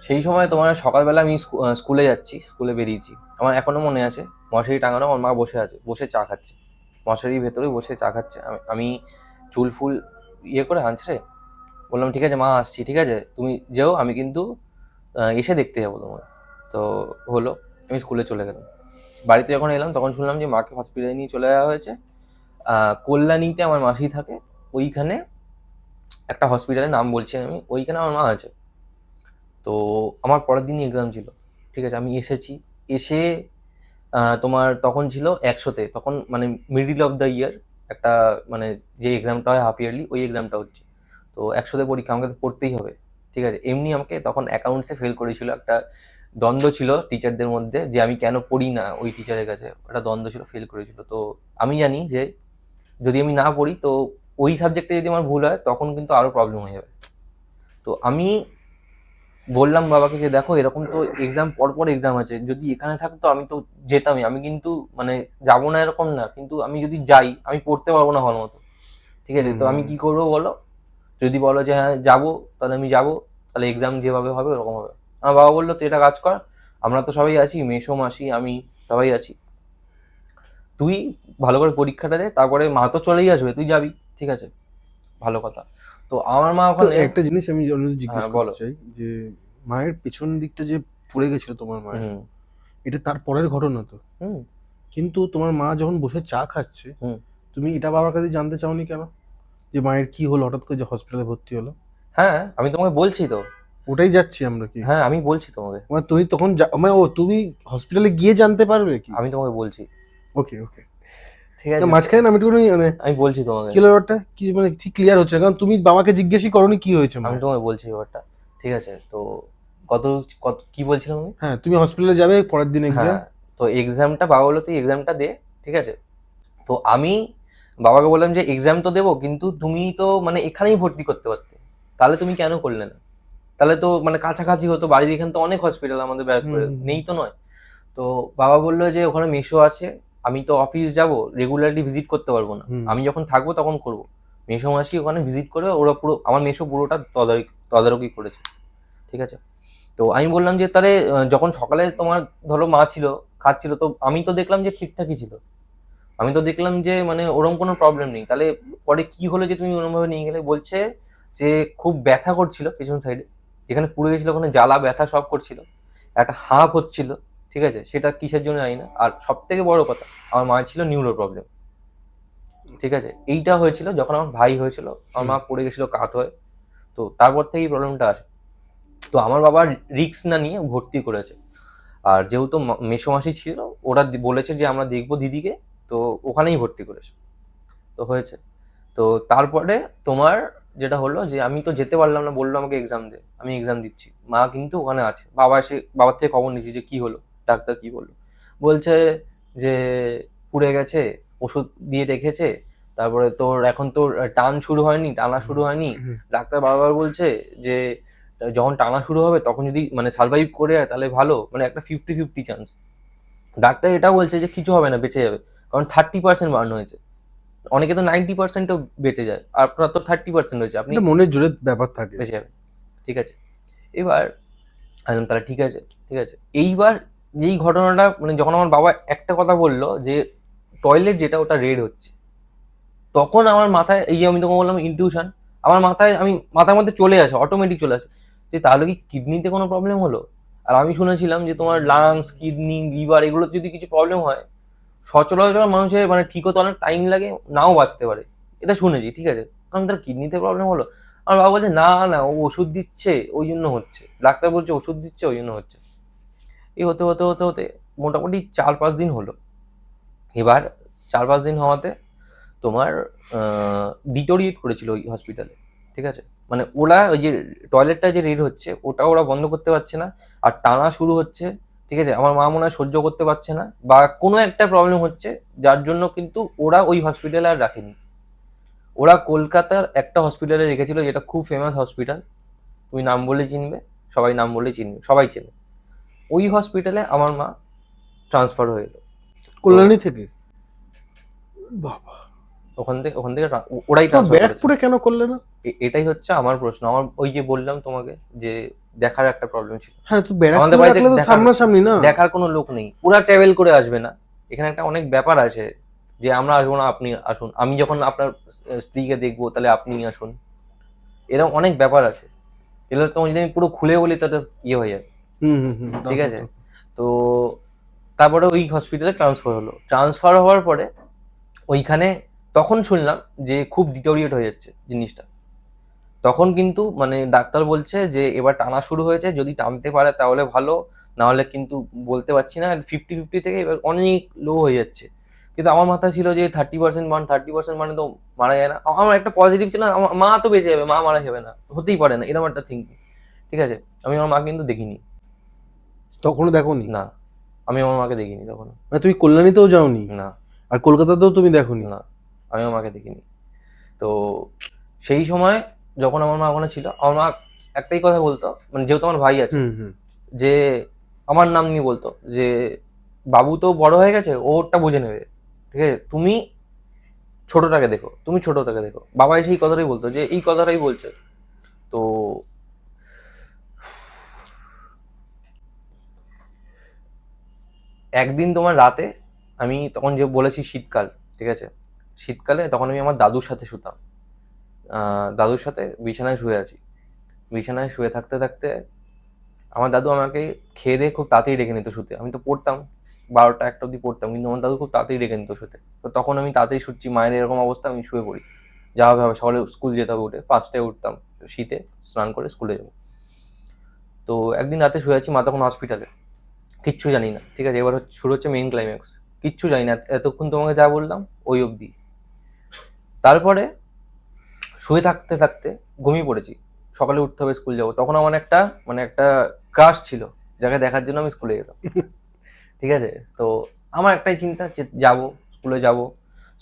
সেই সময় তোমার সকালবেলা আমি স্কুলে যাচ্ছি, স্কুলে বেরিয়েছি, আমার এখনো মনে আছে, মশারি টাঙানো, আমার মা বসে আছে, বসে চা খাচ্ছে, মশারির ভেতরে বসে চা খাচ্ছে। আমি চুল ফুল ইয়ে করে আনছে, বললাম ঠিক আছে মা আসছি, ঠিক আছে তুমি যেও, আমি কিন্তু এসে দেখতে যাবো তোমার। তো হলো, আমি স্কুলে চলে গেলাম। বাড়িতে যখন এলাম তখন শুনলাম যে মাকে হসপিটালে নিয়ে চলে যাওয়া হয়েছে। কল্যাণীতে আমার মাসি থাকে, ওইখানে একটা হসপিটালের নাম বলছি আমি, ওইখানে আমার মা আছে। তো আমার পরের দিনই এক্সাম ছিল, ঠিক আছে, আমি এসেছি। এসে তোমার তখন ছিল 100-তে, তখন মানে মিডিল অফ দ্য ইয়ার একটা মানে যে এক্সামটা হয় হাফ ইয়ারলি, ওই এক্সামটা হচ্ছে। তো 100-তে পরীক্ষা, আমাকে তো পড়তেই হবে, ঠিক আছে। এমনি আমাকে তখন অ্যাকাউন্টসে ফেল করেছিল, একটা দ্বন্দ্ব ছিল টিচারদের মধ্যে যে আমি কেন পড়ি না ওই টিচারের কাছে, একটা দ্বন্দ্ব ছিল, ফেল করেছিল। তো আমি জানি যে যদি আমি না পড়ি, তো ওই সাবজেক্টে যদি আমার ভুল হয় তখন কিন্তু আরও প্রবলেম হয়ে যাবে। তো আমি বললাম বাবাকে যে দেখো এরকম তো এক্সাম পরপর এক্সাম আছে, যদি এখানে থাকতো আমি তো যেতামই, আমি কিন্তু মানে যাবো না এরকম না, কিন্তু আমি যদি যাই আমি পড়তে পারবো না ভালো মতো, ঠিক আছে। তো আমি কি করবো বলো, যদি বলো যে হ্যাঁ যাবো, তাহলে আমি যাবো, তাহলে এক্সাম যেভাবে হবে ওরকম হবে। আমার বাবা বললো তুই এটা কাজ কর, আমরা তো সবাই আছি, মেসো মাসি আমি সবাই আছি, তুই ভালো করে পরীক্ষাটা দে, তারপরে মা তো চলেই আসবে, তুই যাবি, ঠিক আছে, ভালো কথা। তো আমার মা তো ওখানে একটা জিনিস আমি জিজ্ঞেস হ্যাঁ করতে বলো। চাই, যে মায়ের পেছন দিকটা যে পুড়ে গেছিল তোমার মায়ের, এটা তার পরের ঘটনা তো? হুম কিন্তু তোমার মা যখন বসে চা খাচ্ছে, হুম। তুমি এটা বাবার কাছে জানতে চাওনি কেন, যে মায়ের কি হলো হঠাৎ করে যে হসপিটালে ভর্তি হলো? হ্যাঁ, আমি তোমাকে বলছি তো। ওটাই যাচ্ছি আমরা কি, হ্যাঁ, আমি বলছি তোমাকে। মানে তুমি তখন মানে তুমি হসপিটালে গিয়ে জানতে পারবে কি? আমি তোমাকে বলছি। ওকে ওকে। ঠিক না আছে, মাঝখানে না আমি একটু মানে আমি বলছি তোমাকে। কি হলো ব্যাপারটা, কি মানে ঠিক ক্লিয়ার হচ্ছে না, কারণ তুমি বাবাকে জিজ্ঞেসই করোনি কি হয়েছে আমি মায়ের। তোমাকে বলছি ব্যাপারটা। ঠিক আছে, তো কত কত কি বলছিলাম আমি? হ্যাঁ তুমি হসপিটালে যাবে পরের দিন এক্সাম। হ্যাঁ, তো এক্সামটা বাবা বললো তুই এক্সামটা দে। ঠিক আছে, তো আমি বাবাকে বললাম যে এক্সাম তো দেবো, কিন্তু তুমি তো মানে এখানেই ভর্তি করতে পারতে, তাহলে তুমি কেন করলে না? তাহলে তো মানে কাছাকাছি হতো, বাড়ির এখানে তো অনেক হসপিটাল আমাদের ব্যারাকপুরে, নেই তো নয়। তো বাবা বললো যে ওখানে মেসো আছে, আমি তো অফিস যাব, রেগুলারলি ভিজিট করতে পারবো না, হুম। আমি যখন থাকবো তখন করবো। মেসো মাসি ওখানে ভিজিট করবে, ওরা পুরো আমার মেসো পুরোটা তদারকি করেছে। ঠিক আছে, তো আমি বললাম যে তাহলে যখন সকালে তোমার ধরো মা ছিল, খাচ্ছিল, তো আমি তো দেখলাম যে ঠিকঠাকই ছিল, আমি তো দেখলাম যে মানে ওরকম কোনো প্রবলেম নেই, তাহলে পরে কি হলো যে তুমি ওরকম ভাবে নিয়ে গেলে? বলছে যে খুব ব্যথা করছিল পেছন সাইডে, যেখানে পুড়ে গেছিল ওখানে জ্বালা ব্যথা সব করছিল, একটা হাঁপ হচ্ছিল। ঠিক আছে, সেটা কিসের জন্য জানি না। আর সব থেকে বড় কথা, আমার মায়ের ছিল নিউরো প্রবলেম। ঠিক আছে, এইটা হয়েছিল যখন আমার ভাই হয়েছিল, আমার মা পড়ে গেছিল কাত হয়ে, তো তারপর থেকেই প্রবলেমটা আসে। তো আমার বাবা রিস্ক না নিয়ে ভর্তি করেছে। আর যেহেতু মেসোমাসি ছিল, ওরা বলেছে যে আমরা দেখবো দিদিকে, তো ওখানেই ভর্তি করেছে, তো হয়েছে। তো তারপরে তোমার যেটা হলো যে আমি তো যেতে পারলাম না, বললো আমাকে এক্সাম দে, আমি এক্সাম দিচ্ছি, মা কিন্তু ওখানে আছে। বাবা এসে বাবার থেকে খবর নিচ্ছি যে কি হলো, ডাক্তার কি বললো। বলছে যে পুড়ে গেছে, ওষুধ দিয়ে রেখেছে, তারপরে তোর এখন তোর শুরু হয়নি, টানা শুরু হয়নি। ডাক্তার বারবার বলছে যে যখন টানা শুরু হবে তখন যদি মানে সার্ভাইভ করে যায় তাহলে ভালো, মানে একটা 50-50 চান্স। ডাক্তার এটা বলছে যে কিছু হবে না, বেঁচে যাবে, কারণ 30% বার্ন হয়েছে। অনেকে তো 90%ও বেঁচে যায়, আর আপনার তো 30% হয়েছে, আপনি এটা মনের জোরের ব্যাপার থাকে। বেঁচে যাবেন। ঠিক আছে, এবার তাহলে ঠিক আছে। ঠিক আছে, এইবার যেই ঘটনাটা মানে যখন আমার বাবা একটা কথা বললো যে টয়লেট যেটা ওটা রেড হচ্ছে, তখন আমার মাথায় এই যে আমি তোকে বললাম ইনটিউশন, আমার মাথায় আমি মাথার মধ্যে চলে আসে, অটোমেটিক চলে আসে যে তাহলে কি কিডনিতে কোনো প্রবলেম হলো? আর আমি শুনেছিলাম যে তোমার লাংস, কিডনি, লিভার এগুলো যদি কিছু প্রবলেম হয়, সচরাচর মানুষের মানে ঠিক হতে অনেক টাইম লাগে, নাও বাঁচতে পারে, এটা শুনেছি। ঠিক আছে, আমি তার কিডনিতে প্রবলেম হলো? আমার বাবা বলছে না না, ও ওষুধ দিচ্ছে ওই জন্য হচ্ছে, ডাক্তার বলছে ওষুধ দিচ্ছে ওই জন্য হচ্ছে। এই হতে হতে হতে হতে মোটামুটি 4-5 দিন হলো। এবার 4-5 দিন হওয়াতে তোমার ডিটোরিয়েট করেছিল ওই হসপিটালে। ঠিক আছে, মানে ওরা ওই যে টয়লেটটা যে রেড হচ্ছে ওটা ওরা বন্ধ করতে পারছে না, আর টানা শুরু হচ্ছে। ঠিক আছে, আমার মা মনে হয় সহ্য করতে পারছে না, বা কোনো একটা প্রবলেম হচ্ছে, যার জন্য কিন্তু ওরা ওই হসপিটালে আর রাখেনি। ওরা কলকাতার একটা হসপিটালে রেখেছিল, যেটা খুব ফেমাস হসপিটাল, তুমি নাম বলে চিনবে, সবাই নাম বলে চিনবে, সবাই চেনে। ওই হসপিটালে আমার মা ট্রান্সফার হয়ে এলো। কল্যাণী থেকে? বাবা, ওখান থেকে ওরাই তো ট্রান্সফার করেছে। ব্যারাকপুরে কেন করলে না? এটাই হচ্ছে আমার প্রশ্ন। আমার ওই যে বললাম তোমাকে যে দেখার একটা প্রবলেম ছিল, হ্যাঁ তো আমাদের ব্যারাকপুরে বাড়িতে রাখলে তো সামনাসামনি না। দেখার কোনো লোক নেই, ওরা ট্রাভেল করে আসবে না। এখানে একটা অনেক ব্যাপার আছে যে আমরা আসবো না, আপনি আসুন, আমি যখন আপনার স্ত্রীকে দেখবো তাহলে আপনি আসুন, এরকম অনেক ব্যাপার আছে। এগুলো তোমার যদি আমি পুরো খুলে বলি তাহলে ইয়ে হয়ে যাবে। ঠিক আছে, তো তারপরে ওই হসপিটালে ট্রান্সফার হলো। ট্রান্সফার হওয়ার পরে ওইখানে তখন শুনলাম যে খুব ডিটোরিয়েট হয়ে যাচ্ছে জিনিসটা। তখন কিন্তু মানে ডাক্তার বলছে যে এবার টানা শুরু হয়েছে, যদি টানতে পারে তাহলে ভালো, না হলে কিন্তু বলতে পারছি না, 50-50 থেকে এবার অনেক লো হয়ে যাচ্ছে। কিন্তু আমার মাথায় ছিল যে 30% মান, 30% মানে তো মারা যায় না। আমার একটা পজিটিভ ছিল, আমার মা তো বেঁচে যাবে, মা মারা যাবে না, হতেই পারে না, এরকম একটা থিঙ্কিং। ঠিক আছে, আমি আমার মা কিন্তু দেখিনি। তখনও দেখোনি? না, আমি আমার মাকে দেখিনি তখন। মানে তুমি কল্যাণীতেও যাওনি? না আর কলকাতাতেও তুমি দেখোনি? না, আমি আমার মাকে দেখিনি। তো সেই সময় যখন আমার মা ওখানে ছিল, আমার মা একটাই কথা বলতো, মানে যেহেতু আমার ভাই আছে, যে আমার নাম নিয়ে বলতো যে বাবু তো বড় হয়ে গেছে, ওরটা বুঝে নেবে। ঠিক আছে, তুমি ছোটটাকে দেখো, তুমি ছোটটাকে দেখো। বাবা এসে এই কথাটাই বলতো, যে এই কথাটাই বলছে। তো একদিন তোমার রাতে, আমি তখন যে বলেছি শীতকাল, ঠিক আছে, শীতকালে তখন আমি আমার দাদুর সাথে শুতাম। দাদুর সাথে বিছানায় শুয়ে আছি, বিছানায় শুয়ে থাকতে থাকতে আমার দাদু আমাকে খেয়ে দিয়ে খুব তাড়াতাড়ি ডেকে নিত শুতে, আমি তো পড়তাম। 12টা 1টা অবধি পড়তাম, কিন্তু আমার দাদু খুব তাড়াতাড়ি ডেকে নিত শুতে। তো তখন আমি তাড়াতাড়ি শুচ্ছি, মায়ের এরকম অবস্থা, আমি শুয়ে পড়ি। যা হবে হবে, সকালে স্কুল যেতে হবে, উঠে 5টায় উঠতাম, শীতে স্নান করে স্কুলে যাবো। তো একদিন রাতে শুয়ে আছি, মা তখন হসপিটালে, কিচ্ছু জানি না, ঠিক আছে। এবার শুরু হচ্ছে মেইন ক্লাইম্যাক্স। কিচ্ছু জানি না এতক্ষণ তোমাকে যা বললাম ওই অবধি। তারপরে শুয়ে থাকতে থাকতে ঘুমিয়ে পড়েছি। সকালে উঠতে হবে, স্কুল যাবো। তখন আমার একটা একটা ক্রাশ ছিল, যাকে দেখার জন্য আমি স্কুলে যেতাম, ঠিক আছে। তো আমার একটাই চিন্তা যে যাবো, স্কুলে যাব,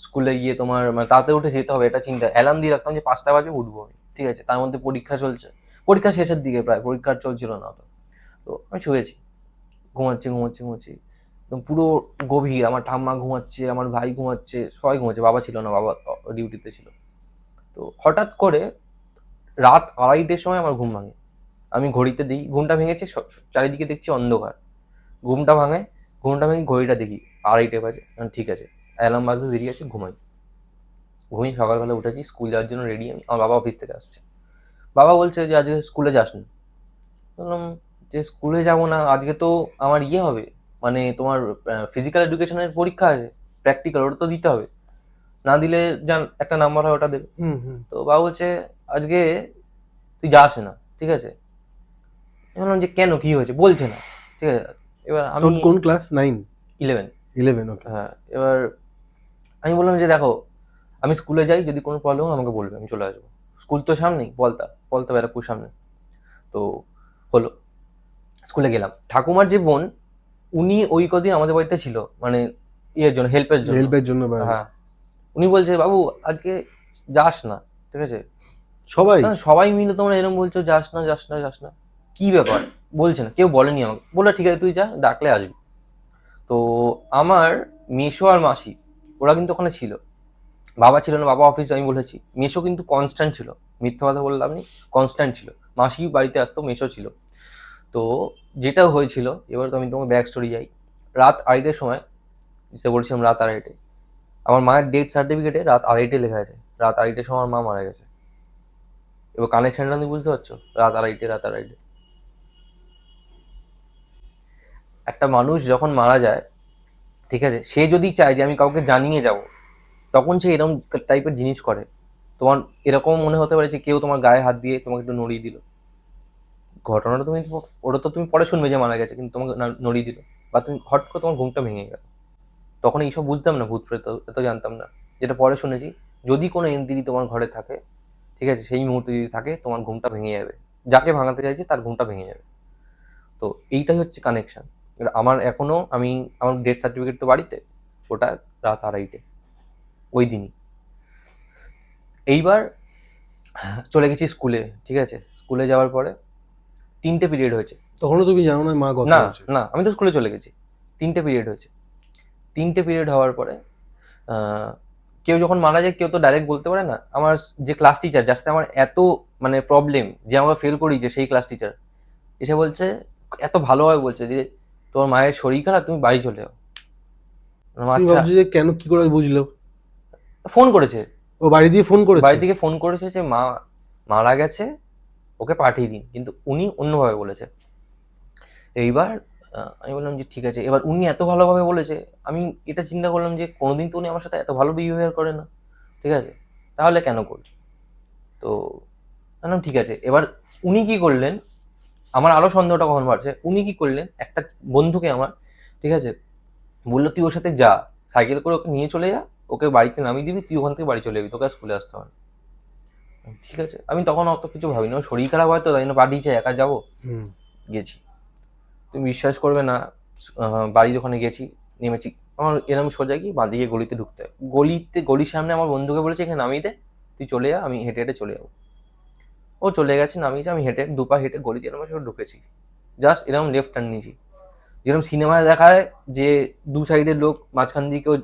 স্কুলে গিয়ে তোমার তাড়াতাড়ি উঠে যেতে হবে, এটা চিন্তা। অ্যালার্ম দিয়ে রাখতাম যে 5টা বাজে উঠবো আমি, ঠিক আছে। তার মধ্যে পরীক্ষা চলছে, পরীক্ষা শেষের দিকে প্রায়, পরীক্ষা চলছিল না অত। তো আমি শুয়েছি, ঘুমাচ্ছি একদম পুরো গভীর। আমার ঠাম্মা ঘুমাচ্ছে, আমার ভাই ঘুমাচ্ছে, সবাই ঘুমাচ্ছে, বাবা ছিল না, বাবা ডিউটিতে ছিল। তো হঠাৎ করে রাত 2:30টার সময় আমার ঘুম ভাঙে। আমি ঘড়িতে দিই, ঘুমটা ভেঙেছে, চারিদিকে দেখছি অন্ধকার। ঘুমটা ভাঙে, ঘড়িটা দেখি 2:30 বাজে। ঠিক আছে, অ্যালার্ম বাজতে দেরি আছে, ঘুমিয়ে সকালবেলা উঠেছি, স্কুল যাওয়ার জন্য রেডি আমি। আমার বাবা অফিস থেকে আসছে, বাবা বলছে যে আজকে স্কুলে যাসনি। বললাম যে স্কুলে যাব না, আজকে তো আমার হবে, তোমার ফিজিক্যাল এডুকেশনের পরীক্ষা আছে, প্র্যাকটিক্যাল, ওটা তো দিতে হবে, না দিলে একটা নাম্বার হয় ওটা দেবে। তো বাবা বলছে আজকে তুই যাস না, ঠিক আছে। আমি বললাম যে কেন, কি হয়েছে, বলছে না, ঠিক আছে। এবার আমি কোন ক্লাস? 9? 11। 11, ওকে। হ্যাঁ, এবার আমি বললাম যে দেখো, আমি স্কুলে যাই, যদি কোনো প্রবলেম হয় আমাকে বলবে, আমি চলে আসবো। স্কুল তো সামনেই, বলতা ব্যারাকপুর সামনে। তো হলো, স্কুলে গেলাম। ঠাকুমার যে বোন, উনি ওই কদিন আমাদের বাড়িতে ছিল, ইয়ের জন্য, হেল্পের জন্য। হ্যাঁ, উনি বলছে বাবু আজকে যাস না, ঠিক আছে। সবাই সবাই মিলে তোমরা এরকম বলছো, যাস না, কি ব্যাপার, বলছে না, কেউ বলেনি আমাকে। বললো ঠিক আছে তুই যা, ডাকলে আসবি। তো আমার মেসো আর মাসি, ওরা কিন্তু ওখানে ছিল, বাবা ছিল না, বাবা অফিস, আমি বলেছি। মেসো কিন্তু কনস্ট্যান্ট ছিল, মিথ্যা কথা বললাম নি, কনস্ট্যান্ট ছিল। মাসি বাড়িতে আসতো, মেসো ছিল। তো যেটা হয়েছিল, এবার তো আমি তোমাকে ব্যাক স্টোরি যাই। রাত 2:30টার সময়, সে বলছিলাম রাত 2:30, আমার মায়ের ডেথ সার্টিফিকেটে রাত 2:30 লেখা আছে। রাত 2:30টার সময় আমার মা মারা গেছে। এবার কানেকশনটা তুমি বুঝতে পারছো, রাত 2:30। একটা মানুষ যখন মারা যায়, ঠিক আছে, সে যদি চায় যে আমি কাউকে জানিয়ে যাব, তখন সে এরকম টাইপের জিনিস করে। তোমার এরকম মনে হতে পারে যে কেউ তোমার গায়ে হাত দিয়ে তোমাকে একটু নড়িয়ে দিল। ঘটনাটা ওটা তো তুমি পরে শুনবে যে মারা গেছে, কিন্তু তোমাকে নড়িয়ে দিল, বা তুমি হট করে তোমার ঘুমটা ভেঙে গেল। তখন এইসব বুঝতাম না, ভূত প্রেত এত জানতাম না। যেটা পরে শুনেছি, যদি কোনো এন্টিটি তোমার ঘরে থাকে, ঠিক আছে, সেই মুহূর্তে যদি থাকে, তোমার ঘুমটা ভেঙে যাবে, যাকে ভাঙাতে চাইছে তার ঘুমটা ভেঙে যাবে। তো এইটাই হচ্ছে কানেকশন। আমার এখনো, আমার ডেথ সার্টিফিকেট তো বাড়িতে, ওটা রাত 2:30 ওই দিনই। এইবার চলে গেছি স্কুলে, ঠিক আছে। স্কুলে যাওয়ার পরে 3টে পিরিয়ড হয়েছে। তখনও তুমি জানো না মা গত না হয়েছে? না, আমি তো স্কুলে চলে গেছি। 3টে পিরিয়ড হয়েছে। 3টে পিরিয়ড হওয়ার পরে আহ, কেউ যখন মারা যায়, কেউ তো ডাইরেক্ট বলতে পারে না। আমার যে ক্লাস টিচার, যার সাথে আমার এত প্রবলেম, যে আমাকে ফেল করিয়েছে, সেই ক্লাস টিচার এসে বলছে, এত ভালোভাবে বলছে যে তোমার মায়ের শরীর খারাপ, তুমি বাড়ি চলে যাও। তুমি আচ্ছা, ভাবছো যে কেন, কি করে বুঝলো? ফোন করেছে, ও বাড়ি দিয়ে ফোন করেছে? বাড়ি থেকে ফোন করেছে যে মা মারা গেছে, ওকে পাঠিয়ে দিন, কিন্তু উনি অন্যভাবে বলেছে। এইবার আমি বললাম যে ঠিক আছে। এবার উনি এত ভালোভাবে বলেছে, আমি এটা চিন্তা করলাম যে কোনোদিন তো উনি আমার সাথে এত ভালো বিহেভিয়ার করে না, ঠিক আছে, তাহলে কেন করল। তো বললাম ঠিক আছে। এবার উনি কি করলেন, আমার আরো সন্দেহটা কখন বাড়ছে, উনি কি করলেন, একটা বন্ধুকে আমার, ঠিক আছে, বললো তুই ওর সাথে যা, সাইকেল করে ওকে নিয়ে চলে যা, ওকে বাড়িতে নামিয়ে দিবি, তুই ওখান থেকে বাড়ি চলে যাবি, তোকে আর স্কুলে আসতে হবে না। ঠিক আছে, আমি তখন অত কিছু ভাবিনি, ওর শরীর খারাপ হয়তো তাই জন্য পাঠিয়েছে, একা যাবো। গেছি, তুমি বিশ্বাস করবে না, বাড়ির ওখানে গেছি, নেমেছি। আমার এরকম সোজা কি বাঁদিকে গলিতে ঢুকতে হয়, গলির সামনে আমার বন্ধুকে বলেছে এখানে নামিয়ে দে, তুই চলে যা, আমি হেঁটে হেঁটে চলে যাবো। ও চলে গেছে, নামিয়েছে, আমি হেঁটে দুপা হেঁটে গলিতে এরকম ঢুকেছি। জাস্ট এরকম লেফট টার্ন নিয়েছি, যেরকম সিনেমায় দেখায় যে দু সাইডের লোক, মাঝখান দিকেও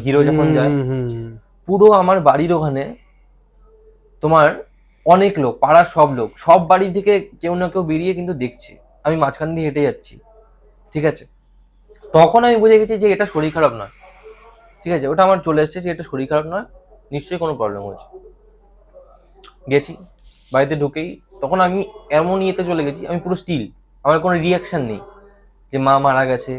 হিরো যখন যায়, পুরো আমার বাড়ির ওখানে তোমার অনেক লোক, পাড়ার সব লোক, সব বাড়ি থেকে কেউ না কেউ বেরিয়ে কিন্তু দেখছে আমি মাঝখান দিয়ে হেঁটে যাচ্ছি, ঠিক আছে। তখন আমি বুঝে গেছি যে এটা শরীর খারাপ নয়, ঠিক আছে, ওটা আমার চলে এসেছে যে এটা শরীর খারাপ নয়, নিশ্চয়ই কোনো প্রবলেম হয়েছে। গেছি, বাড়িতে ঢুকেই তখন আমি এমন ইয়েতে চলে গেছি, আমি পুরো স্টিল, আমার কোনো রিয়াকশন নেই যে মা মারা গেছে,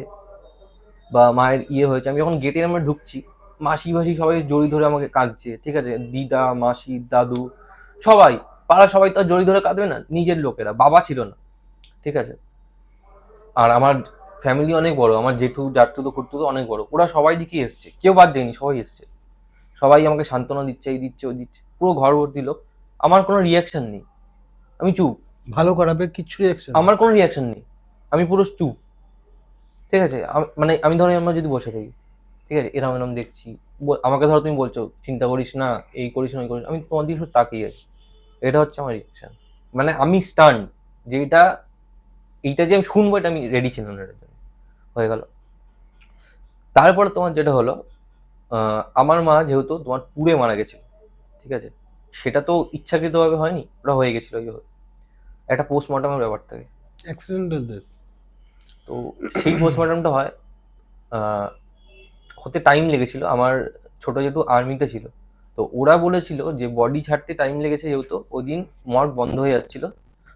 বা মায়ের ইয়ে হয়েছে, আমি যখন গেটে আমরা ঢুকছি, মাসি ফাসি সবাই জড়ি ধরে আমাকে কাঁদছে, ঠিক আছে, দিদা, মাসি, দাদু, সবাই, পাড়া সবাই তো আর জড়ি ধরে কাঁদবে না, নিজের লোকেরা, বাবা ছিল না, ঠিক আছে। আর আমার ফ্যামিলি অনেক বড়, আমার জেঠু জাঠতুতো খুঁড়তুতো অনেক বড়, ওরা সবাই দিকে এসছে, কেউ বাদ যায়নি, সবাই এসছে, সবাই আমাকে সান্ত্বনা দিচ্ছে, এই দিচ্ছে ওই দিচ্ছে, পুরো ঘর ভর্তি লোক। আমার কোনো রিয়াকশন নেই, আমি চুপ, ভালো খারাপের কিচ্ছু রিয়াকশন? আমার কোনো রিয়াকশন নেই, আমি পুরো চুপ, ঠিক আছে। মানে আমি ধরো আমরা যদি বসে থাকি, ঠিক আছে, এরম এরম দেখছি, আমাকে ধরো তুমি বলছো চিন্তা করিস না, এই করিস না ওই করিস না, আমি তোমার দিকে শুধু তাকিয়ে আছি, এটা হচ্ছে আমার রিয়াকশন। মানে আমি স্টান, যে এইটা যে আমি শুনবো এটা আমি রেডি ছিলাম না, এটার জন্য। হয়ে গেল। তারপরে তোমার যেটা হলো, আমার মা যেহেতু তোমার পুড়ে মারা গেছিল, ঠিক আছে, সেটা তো ইচ্ছাকৃতভাবে হয়নি, ওটা হয়ে গেছিল ওইভাবে, একটা পোস্টমর্টমের ব্যাপার থাকে। Accidental death? তো সেই পোস্টমর্টমটা হয়, আহ, হতে টাইম লেগেছিল, আমার ছোট জেঠু আর্মিতে ছিল, তো ওরা বলেছিল যে বডি ছাড়তে টাইম লেগেছে, যেহেতু ওই দিন মর্গ বন্ধ হয়ে যাচ্ছিল,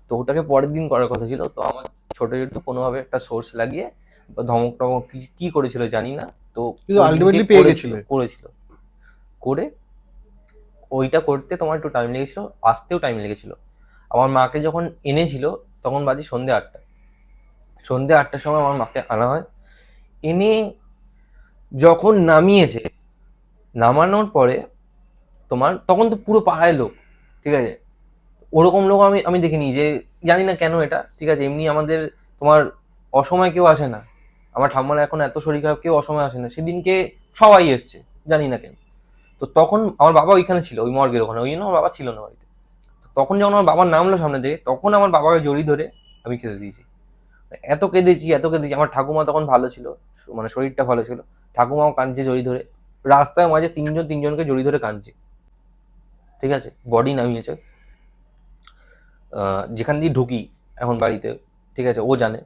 তো ওটাকে পরের দিন করার কথা ছিল। তো আমার ছোট জেঠু কোনোভাবে একটা সোর্স লাগিয়ে বা ধমক টমক কি করেছিল জানি না, তো কিন্তু ওই দিনকে ultimately পেয়ে করেছিল, গেছিলে? করেছিল, করে ওইটা করতে তোমার একটু টাইম লেগেছিল, আসতেও টাইম লেগেছিল। আমার মাকে যখন এনেছিল তখন বাজে সন্ধ্যে 8টা, সন্ধ্যে 8টার সময় আমার মাকে আনা হয়, এনে যখন নামিয়েছে, নামানোর পরে তোমার তখন তো পুরো পাড়ায় লোক, ঠিক আছে, ওরকম লোক আমি আমি দেখিনি, যে জানি না কেন এটা, ঠিক আছে, এমনি আমাদের তোমার অসময় কেউ আসে না, আমার ঠাম্মার এখন এত শরীর খারাপ, কেউ অসময় আসে না, সেদিনকে সবাই এসছে, জানি না কেন। তো তখন আমার বাবা ওইখানে ছিল, ওই মর্গের ওখানে, ওই জন্য আমার বাবা ছিল না বাড়িতে। তখন যখন আমার বাবার নামলো সামনে থেকে, তখন আমার বাবাকে জড়িয়ে ধরে আমি খেতে দিয়েছি, এত কেঁদেছি এত কেঁদেছি। আমার ঠাকুমা তখন ভালো ছিল, মানে শরীরটা ভালো ছিল, ঠাকুমাও কাঁদছে জড়িয়ে ধরে, রাস্তায় মাঝে তিনজনকে জড়িয়ে ধরে কাঁদছে, ঠিক আছে, বডি নামিয়েছে, যেখান দিয়ে ঢুকি এখন বাড়িতে, ঠিক আছে, ও জানে,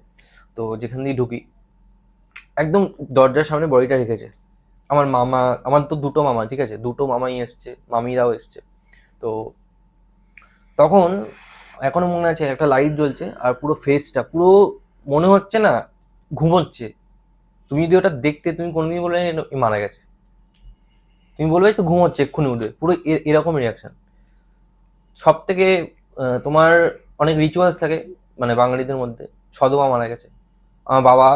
তো যেখান দিয়ে ঢুকি একদম দরজার সামনে বডিটা রেখেছে। আমার মামা, আমার তো দুটো মামা, ঠিক আছে, দুটো মামাই এসছে, মামিরাও এসছে। তো তখন এখনো মনে আছে, একটা লাইট জ্বলছে আর পুরো ফেসটা পুরো মনে হচ্ছে না ঘুমোচ্ছে, তুমি যদি ওটা দেখতে তুমি কোনোদিন বলবে না এ মারা গেছে, তুমি বলবে তো ঘুমোচ্ছে এক্ষুনি উঠবে, পুরো এরকম রিয়াকশন। সব থেকে তোমার অনেক রিচুয়ালস থাকে মানে বাঙালিদের মধ্যে, সদমা মারা গেছে, আমার বাবা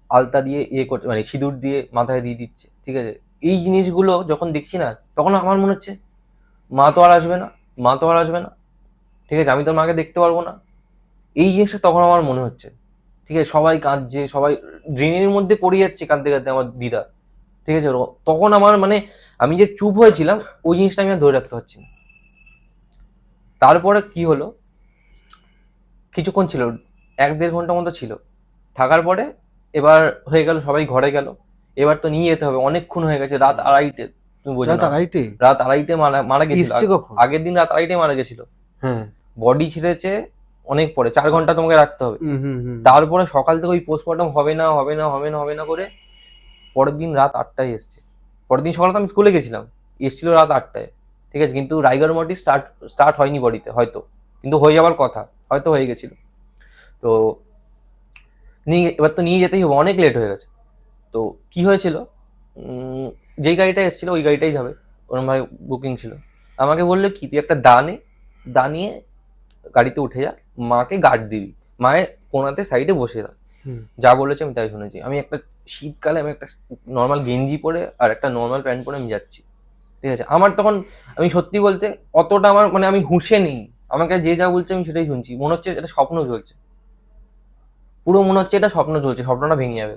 আলতা দিয়ে ইয়ে করছে, মানে সিঁদুর দিয়ে মাথায় দিয়ে দিচ্ছে, ঠিক আছে। এই জিনিসগুলো যখন দেখছি না, তখন আমার মনে হচ্ছে মা তো আর আসবে না, মা তো আর আসবে না, ঠিক আছে, আমি তোর মাকে দেখতে পারবো না, এই জিনিসটা তখন আমার মনে হচ্ছে, ঠিক আছে। সবাই কাঁদছে, সবাই ড্রেনের মধ্যে পড়ে যাচ্ছে কাঁদতে কাঁদতে, আমার দিদা, ঠিক আছে। তখন আমার মানে আমি যে চুপ হয়েছিলাম, ওই জিনিসটা আমি আর ধরে রাখতে পারছি না। তারপরে কি হলো, কিছুক্ষণ ছিল, 1-1.5 ঘন্টা মতো ছিল, থাকার পরে এবার হয়ে গেল, সবাই ঘরে গেল, এবার তো নিয়ে যেতে হবে, অনেকক্ষণ হয়ে গেছে, রাত 2:30, তুমি বোঝো রাত না, 2:30? রাত 2:30 মারা মারা গেছিল, এসছে কখন? আগের দিন রাত 2:30 মারা গেছিল, হ্যাঁ। বডি ছিঁড়েছে অনেক পরে, 4 ঘন্টা তোমাকে রাখতে হবে। হুম হুম হুম। তারপরে সকাল থেকে ওই পোস্টমর্টম হবে না হবে না হবে না হবে না করে পরের দিন রাত 8টায় এসছে। পরের দিন সকালে তো আমি স্কুলে গেছিলাম, এসছিল রাত 8টায়, ঠিক আছে, কিন্তু রাইগার মটি স্টার্ট হয়নি বডিতে হয়তো, কিন্তু হয়ে যাওয়ার কথা, হয়তো হয়ে গেছিল। তো এবার তো নিয়ে যেতেই হবে, অনেক লেট হয়ে গেছে। তো কি হয়েছিল, যেই গাড়িটা এসেছিল ওই গাড়িটাই যাবে, ওরম ভাবে বুকিং ছিল। আমাকে বললো কি তুই একটা দা নিয়ে গাড়িতে উঠে যা, মাকে গার্ড দিবি, মায়ের কোনাতে সাইডে বসে যা, হুম। যা বলেছে আমি তাই শুনেছি। আমি একটা শীতকালে আমি একটা নর্মাল গেঞ্জি পরে আর একটা নর্মাল প্যান্ট পরে আমি যাচ্ছি, ঠিক আছে। আমার তখন আমি সত্যি বলতে অতটা আমার মানে আমি হুঁশে নেই, আমাকে যে যা বলছে আমি সেটাই শুনছি, মনে হচ্ছে এটা স্বপ্ন চলছে, পুরো মনে হচ্ছে এটা স্বপ্ন চলছে, স্বপ্নটা ভেঙে যাবে।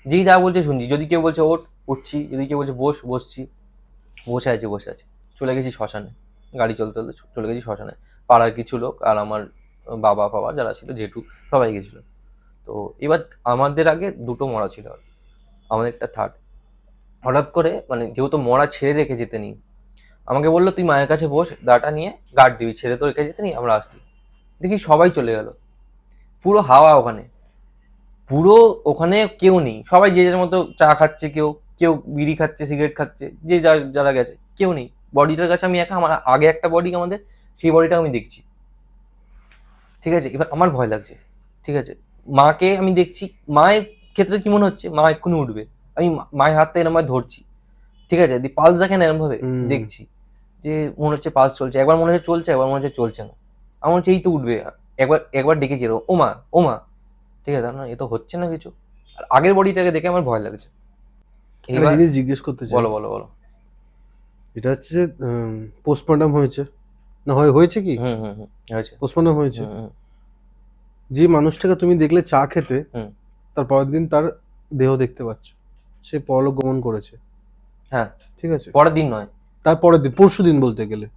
যেই যা বলছে শুনছি, যদি কেউ বলছে ওঠ, উঠছি, যদি কেউ বলছে বস, বসছি, বসে আছি। চলে গেছি শ্মশানে, গাড়ি চলতে চলতে চলে গেছি শ্মশানে, পাড়ার কিছু লোক আর আমার বাবা ফাবা যারা ছিল, জেঠু, সবাই গেছিল। তো এবার আমাদের আগে দুটো মরা ছিল, আমাদের একটা থার্ড। হঠাৎ করে মানে যেহেতু মরা ছেড়ে রেখে যেতে নেই, আমাকে বললো তুই মায়ের কাছে বস, দাটা নিয়ে গার্ড দিবি, ছেড়ে তো রেখে যেতে নেই, আমরা আসছি। দেখি সবাই চলে গেল, পুরো হাওয়া ওখানে, পুরো ওখানে কেউ নেই, সবাই যে যার মতো চা খাচ্ছে, কেউ কেউ বিড়ি খাচ্ছে, সিগারেট খাচ্ছে, যে যারা গেছে, কেউ নেই। বডিটার কাছে আমি একা, আমার আগে একটা বডি আমাদের, সেই বডিটা আমি দেখছি, ঠিক আছে। এবার আমার ভয় লাগছে, ঠিক আছে, মাকে আমি দেখছি, মায়ের ক্ষেত্রে কি মনে হচ্ছে মা এক্ষুনি উঠবে, আমি মায়ের হাত থেকে এরকম ভাবে ধরছি, ঠিক আছে, দি পালস দেখে না এরকম ভাবে দেখছি যে মনে হচ্ছে পালস চলছে, একবার মনে হচ্ছে চলছে, একবার মনে হচ্ছে চলছে না, আমার মনে হচ্ছে এই তো উঠবে, একবার একবার ডেকেছি এরকম, ও মা, ঠিক আছে, না এ তো হচ্ছে না কিছু। আর আগের বডিটাকে দেখে আমার ভয় লাগছে। একটা এইবার জিনিস জিজ্ঞেস করতে চাই। বলো বলো বলো। এটা হচ্ছে যে পোস্টমর্টম হয়েছে না, হয়েছে কি হুম হুম হুম হয়েছে। পোস্টমর্টম হয়েছে, হুম হুম যে মানুষটাকে তুমি দেখলে চা খেতে, হুম। তার পরের দিন তার দেহ দেখতে পাচ্ছ, সে পরলোক গমন করেছে, হ্যাঁ, ঠিক আছে? পরের দিন নয়, তার পরের দিন, পরশু দিন বলতে গেলে।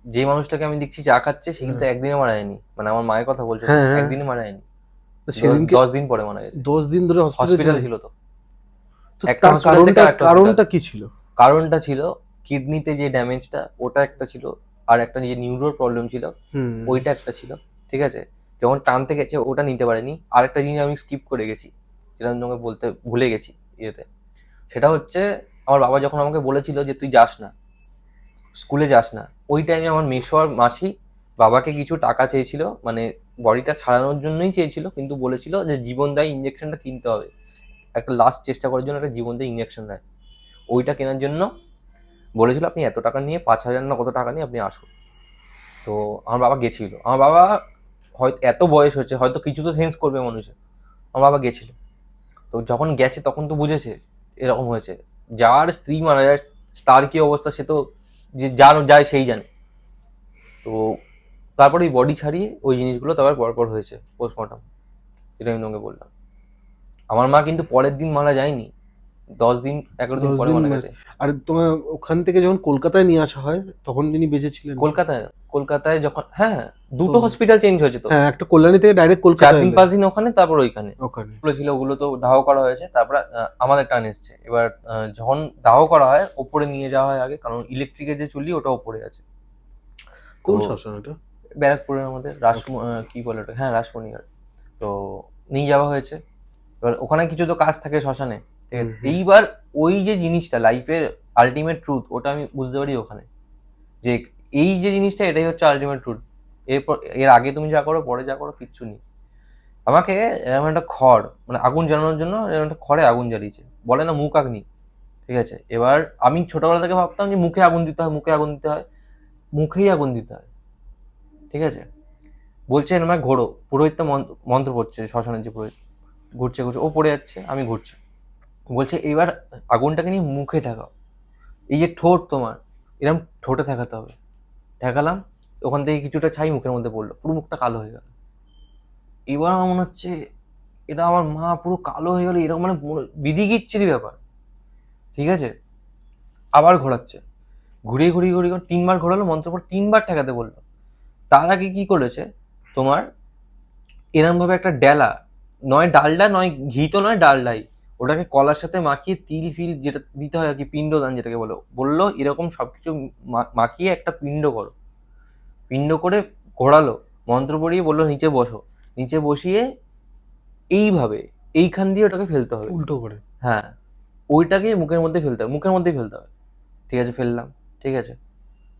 যে মানুষটাকে আমি দেখছি চা খাচ্ছে সে কিন্তু হ্যাঁ। একদিনে মারা যায়নি, মানে আমার মায়ের কথা বলছো তো, হ্যাঁ, হ্যাঁ। একদিনে মারা যায়নি, সেদিনকে 10 দিন পরে মারা গেছে, 10 দিন ধরে হসপিটালে হসপিটালে ছিল তো। তো একটা তার hospital থেকে আরেকটা কারণটা কি ছিল? কারণটা ছিল কিডনিতে যে ড্যামেজটা ওটা একটা ছিল, আর একটা যে নিউরোর প্রবলেম ছিল হুম। ওইটা একটা ছিল, ঠিক আছে। যখন টানতে গেছে ওটা নিতে পারেনি, আরেকটা জিনিস আমি স্কিপ করে গেছি, যেটা আমি তোমাকে বলতে ভুলে গেছি ইয়েতে, সেটা হচ্ছে আমার বাবা যখন আমাকে বলেছিল যে তুই যাস না, স্কুলে যাস না, ওই টাইমে আমার মেসো আর মাসি বাবাকে কিছু টাকা চেয়েছিল, মানে বডিটা ছাড়ানোর জন্যই চেয়েছিল, কিন্তু বলেছিল যে জীবনদায়ী ইঞ্জেকশনটা কিনতে হবে, একটা লাস্ট চেষ্টা করার জন্য একটা জীবনদায়ী ইঞ্জেকশন দেয়, ওইটা কেনার জন্য বলেছিল আপনি এত টাকা নিয়ে 5,000 না কত টাকা নিয়ে আপনি আসুন। তো আমার বাবা গেছিল, আমার বাবা হয়তো এত বয়স হচ্ছে হয়তো কিছু তো সেন্স করবে মানুষের, আমার বাবা গেছিল। তো যখন গেছে তখন তো বুঝেছে এরকম হয়েছে, যার স্ত্রী মারা যায় তার কি অবস্থা সে তো, যে যার যায় সেই জানে। তো তারপরে ওই বডি ছাড়িয়ে ওই জিনিসগুলো তারপর পরপর হয়েছে পোস্টমর্টম, যেটা আমি তোমাকে বললাম। আমার মা কিন্তু পরের দিন মারা যায়নি, 10 দিন 11 দিন 10 পরে দিন মারা গেছে। আর তোমার ওখান থেকে যখন কলকাতায় নিয়ে আসা হয় তখন তিনি বেঁচে ছিলেন? কলকাতায়, কলকাতায় যখন, হ্যাঁ দুটো তো- হসপিটাল চেঞ্জ হয়েছে তো, হ্যাঁ, একটা কল্যাণী থেকে ডাইরেক্ট 4 কলকাতায় দিন এলেন। 5 দিন ওখানে, তারপর ওইখানে ওখানে ওগুলো ছিল, ওগুলো তো দাহ করা হয়েছে, তারপর আমাদের টার্ন এসছে। এবার যখন দাহ করা হয় ওপরে নিয়ে যাওয়া হয় আগে, কারণ ইলেকট্রিকের যে চুল্লি ওটা ওপরে আছে। কোন তো শ্মশান ওটা? ব্যারাকপুরের আমাদের কি বলে ওটা, হ্যাঁ রাসমণিহার। তো নিয়ে যাওয়া হয়েছে, এবার ওখানে কিছু তো কাজ থাকে শ্মশানে, ঠিক আছে। হুম। এইবার ওই যে জিনিসটা লাইফের আলটিমেট ট্রুথ ওটা আমি বুঝতে পারি ওখানে, যে এই যে জিনিসটা এটাই হচ্ছে আলটিমেট ট্রুথ। এরপর এর আগে তুমি যা করো পরে যা করো কিচ্ছু নেই। আমাকে এরকম একটা খড়, মানে আগুন জ্বালানোর জন্য এরকম একটা খড়ে আগুন জ্বালিয়েছে, বলে না মুখ আগ্নি, ঠিক আছে। এবার আমি ছোটবেলা থেকে ভাবতাম যে মুখে আগুন দিতে হয়, মুখে আগুন দিতে হয়, মুখেই আগুন দিতে হয়, ঠিক আছে। বলছে এরকম ঘোরো, পুরোহিত তো মন্ত্র পড়ছে, শ্মশানের যে পুরোহিত ঘুরছে ঘুরছে, ও পড়ে যাচ্ছে আমি ঘুরছি, বলছে এবার আগুনটাকে নিয়ে মুখে ঠেকাও, এই যে ঠোঁট তোমার এরকম ঠোঁটে ঠেকাতে হবে। ঠেকালাম, ওখান থেকে কিছুটা ছাই মুখের মধ্যে পড়লো, পুরো মুখটা কালো হয়ে গেল। এবার আমার মনে হচ্ছে এটা আমার মা পুরো কালো হয়ে গেল, এরকম মানে বিধি গিচ্ছিরি ব্যাপার, ঠিক আছে। আবার ঘোরাচ্ছে, ঘুরিয়ে ঘুরিয়ে ঘুরিয়ে 3বার ঘোরালো, মন্ত্র পর 3বার ঠেকাতে বললো। তার আগে কি করেছে তোমার, এরম ভাবে একটা ডেলা, নয় ডালডা নয় ঘি তো নয় ডালডাই, ওটাকে কলার সাথে মাখিয়ে তিল ফিল যেটা দিতে হয় আর কি, পিণ্ডদান যেটাকে বলো, বললো এরকম সবকিছু মাখিয়ে একটা পিণ্ড করো, পিণ্ড করে ঘোরালো, মন্ত্র পড়িয়ে বললো নিচে বসো, নিচে বসিয়ে এইভাবে এইখান দিয়ে ওটাকে ফেলতে হবে, উল্টো করে? হ্যাঁ ওইটাকে মুখের মধ্যে ফেলতে হবে, মুখের মধ্যেই ফেলতে হবে, ঠিক আছে ফেললাম, ঠিক আছে।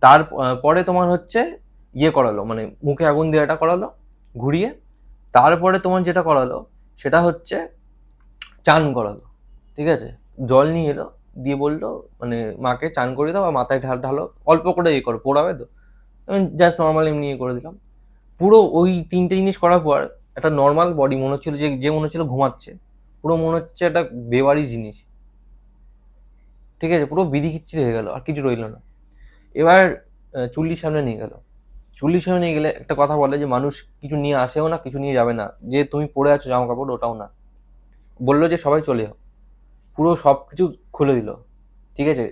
তার পরে তোমার হচ্ছে ইয়ে করালো, মানে মুখে আগুন দেওয়াটা করালো ঘুরিয়ে, তারপরে তোমার যেটা করালো সেটা হচ্ছে চান করালো, ঠিক আছে। জল নিয়ে এলো, দিয়ে বললো মানে মাকে চান করে দাও বা মাথায় ঢালো, অল্প করে ইয়ে করো, পোড়াবে তো, আমি জাস্ট নর্মাল এমনি ইয়ে করে দিলাম। পুরো ওই 3টে জিনিস করার পর একটা নর্মাল বডি মনে হচ্ছিল যে যে মনে হচ্ছিল ঘুমাচ্ছে, পুরো মনে হচ্ছে একটা বেবারি জিনিস, ঠিক আছে, পুরো বিধি খিচ্ছিরি হয়ে গেল, আর কিছু রইলো না। এবার চুল্লির সামনে নিয়ে গেল, চুল্লির সামনে নিয়ে গেলে একটা কথা বলে যে মানুষ কিছু নিয়ে আসেও না, কিছু নিয়ে যাবে না, যে তুমি পরে আছো জামা কাপড় ওটাও না, বললো যে সবাই চলে যাও, পুরো সব কিছু খুলে দিল, ঠিক আছে।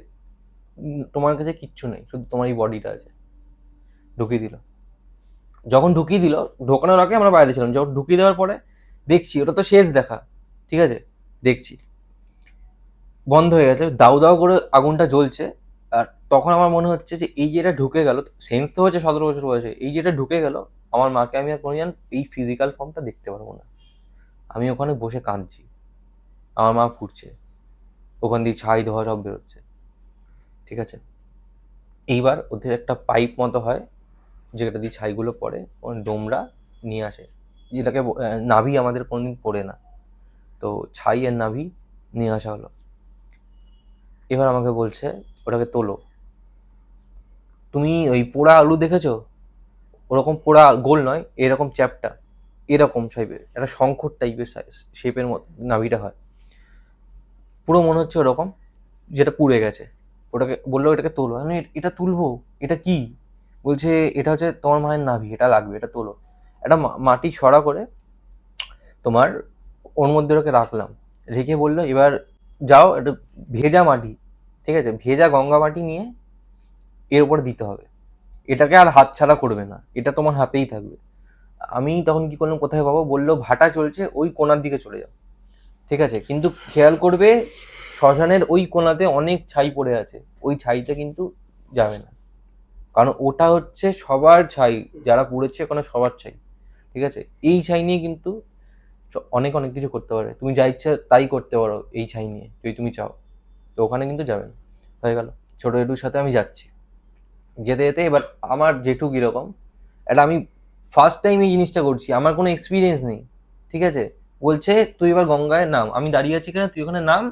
তোমার কাছে কিচ্ছু নেই, শুধু তোমার এই বডিটা আছে, ঢুকিয়ে দিল। যখন ঢুকিয়ে দিল, ঢোকানোর আগে আমরা বাইরে ছিলাম, যখন ঢুকিয়ে দেওয়ার পরে দেখছি ওটা তো শেষ দেখা, ঠিক আছে, দেখছি বন্ধ হয়ে গেছে, দাউ দাউ করে আগুনটা জ্বলছে। আর তখন আমার মনে হচ্ছে যে এই যেটা ঢুকে গেল, সেন্স তো হচ্ছে 17 বছর বয়সে, এই যেটা ঢুকে গেল আমার মাকে আমি আর কোনোদিন এই ফিজিক্যাল ফর্মটা দেখতে পারবো না। আমি ওখানে বসে কাঁদছি, আমার মা ফুটছে, ওখান দিয়ে ছাই ধোয়া সব বেরোচ্ছে, ঠিক আছে। এইবার ওদের একটা পাইপ মতো হয় যেটা দিয়ে ছাইগুলো পড়ে, ওই ডোমরা নিয়ে আসে, যেটাকে নাভি আমাদের কোনোদিন পড়ে না, তো ছাই আর নাভি নিয়ে আসা হলো। এবার আমাকে বলছে ওটাকে তোলো। তুমি ওই পোড়া আলু দেখেছো? ওরকম পোড়া গোল নয়, এরকম চ্যাপটা, এরকম টাইপের একটা শঙ্কর টাইপের শেপের মতো নাভিটা হয়, পুরো মনে হচ্ছে ওরকম, যেটা পুড়ে গেছে। ওটাকে বললো এটাকে তোলো। আমি এটা তুলবো? এটা কি? বলছে এটা হচ্ছে তোমার মায়ের নাভি, এটা লাগবে, এটা তোলো। একটা মাটি ছড়া করে তোমার ওর মধ্যে ওকে রাখলাম, রেখে বললো এবার যাও এটা ভেজা মাটি, ঠিক আছে, ভেজা গঙ্গা মাটি নিয়ে এর উপর দিতে হবে, এটাকে আর হাতছাড়া করবে না, এটা তোমার হাতেই থাকবে। আমি তখন কি করলাম, কোথায় পাবো? বললো ভাটা চলছে, ওই কোণার দিকে চলে যাও, ঠিক আছে, কিন্তু খেয়াল করবে শ্মশানের ওই কোণাতে অনেক ছাই পড়ে আছে, ওই ছাইতে কিন্তু যাবে না, কারণ ওটা হচ্ছে সবার ছাই, যারা পুড়েছে ওখানে সবার ছাই, ঠিক আছে। এই ছাই নিয়ে কিন্তু অনেক অনেক কিছু করতে পারে, তুমি যা ইচ্ছা তাই করতে পারো এই ছাই নিয়ে যদি তুমি চাও। তো ওখানে কিন্তু যাবে না। হয়ে গেল, ছোট জেঠুর সাথে আমি যাচ্ছি, যেতে যেতে এবার আমার জেঠু কিরকম, এটা আমি ফার্স্ট টাইম এই জিনিসটা করছি, আমার কোনো এক্সপিরিয়েন্স নেই, ঠিক আছে। বলছে তুই এবার গঙ্গায় নাম, আমি দাঁড়িয়ে আছি কেন, তুই ওখানে নাম,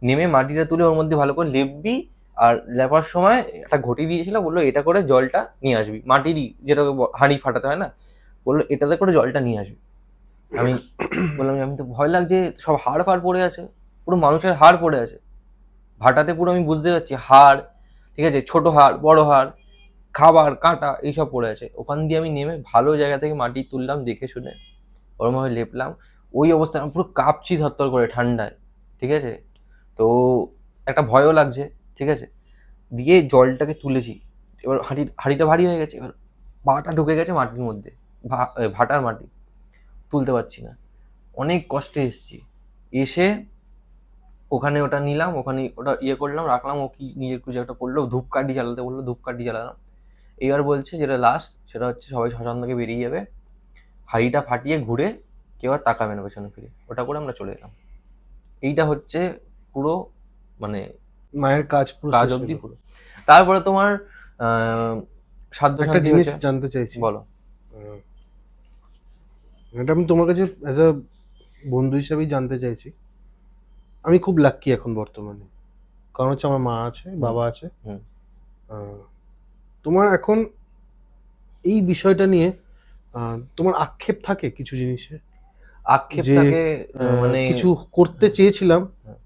নেমে মাটিটা তুলে ওর মধ্যে ভালো করে লেপবি, আর লেপার সময় একটা ঘটি দিয়েছিল, বললো এটা করে জলটা নিয়ে আসবি, মাটিরই যেটাকে হাঁড়ি ফাটাতে হয় না, বললো এটাতে করে জলটা নিয়ে আসবি। আমি বললাম যে আমি তো ভয় লাগছে, সব হাড় ফাড় পড়ে আছে, পুরো মানুষের হাড় পড়ে আছে ভাটাতে, পুরো আমি বুঝতে পারছি হাড়, ঠিক আছে, ছোট হাড় বড় হাড়, খাবার কাঁটা এইসব পড়ে আছে। ওখান দিয়ে আমি নেমে ভালো জায়গা থেকে মাটি তুললাম দেখে শুনে, ওরমভাবে লেপলাম। ওই অবস্থায় আমি পুরো কাঁপছি থরথর করে ঠান্ডায়, ঠিক আছে। তো একটা ভয়ও লাগছে, ঠিক আছে। দিয়ে জলটাকে তুলেছি, এবার হাঁড়িটা ভারী হয়ে গেছে, এবার পাটা ঢুকে গেছে মাটির মধ্যে, ভাটার মাটি, তুলতে পারছি না, অনেক কষ্টে এসেছি। এসে ওখানে ওটা নিলাম, ওখানে ওটা ইয়ে করলাম, রাখলাম, ও কি নিজের কিছু একটা করলো, ধূপকাঠি জ্বালাতে বললো, ধূপকাঠি জ্বালালাম। এবার বলছে যেটা লাস্ট, সেটা হচ্ছে সবাই শ্মশান থেকে বেরিয়ে যাবে, হাঁড়িটা ফাটিয়ে ঘুরে কেউ আর তাকাবে না পেছনে ফিরে, ওটা করে আমরা চলে এলাম। এইটা হচ্ছে পুরো, মানে মায়ের কাজ পুরো কাজ শেষ অবধি হলো। পুরো। তারপরে তোমার আহ সাধ্য একটা শান্তি জিনিস হয়েছে। জানতে চাইছি, বলো। আহ, এটা আমি তোমার কাছে অ্যাজ আ বন্ধু হিসেবেই জানতে চাইছি। আমি খুব লাক্কি এখন বর্তমানে, কারণ হচ্ছে আমার মা আছে, বাবা আছে। হুম। আহ, তোমার এখন এই বিষয়টা নিয়ে তোমার আক্ষেপ থাকে কিছু জিনিসে, যে আক্ষেপটাকে মানে কিছু করতে চেয়েছিলাম হ্যাঁ।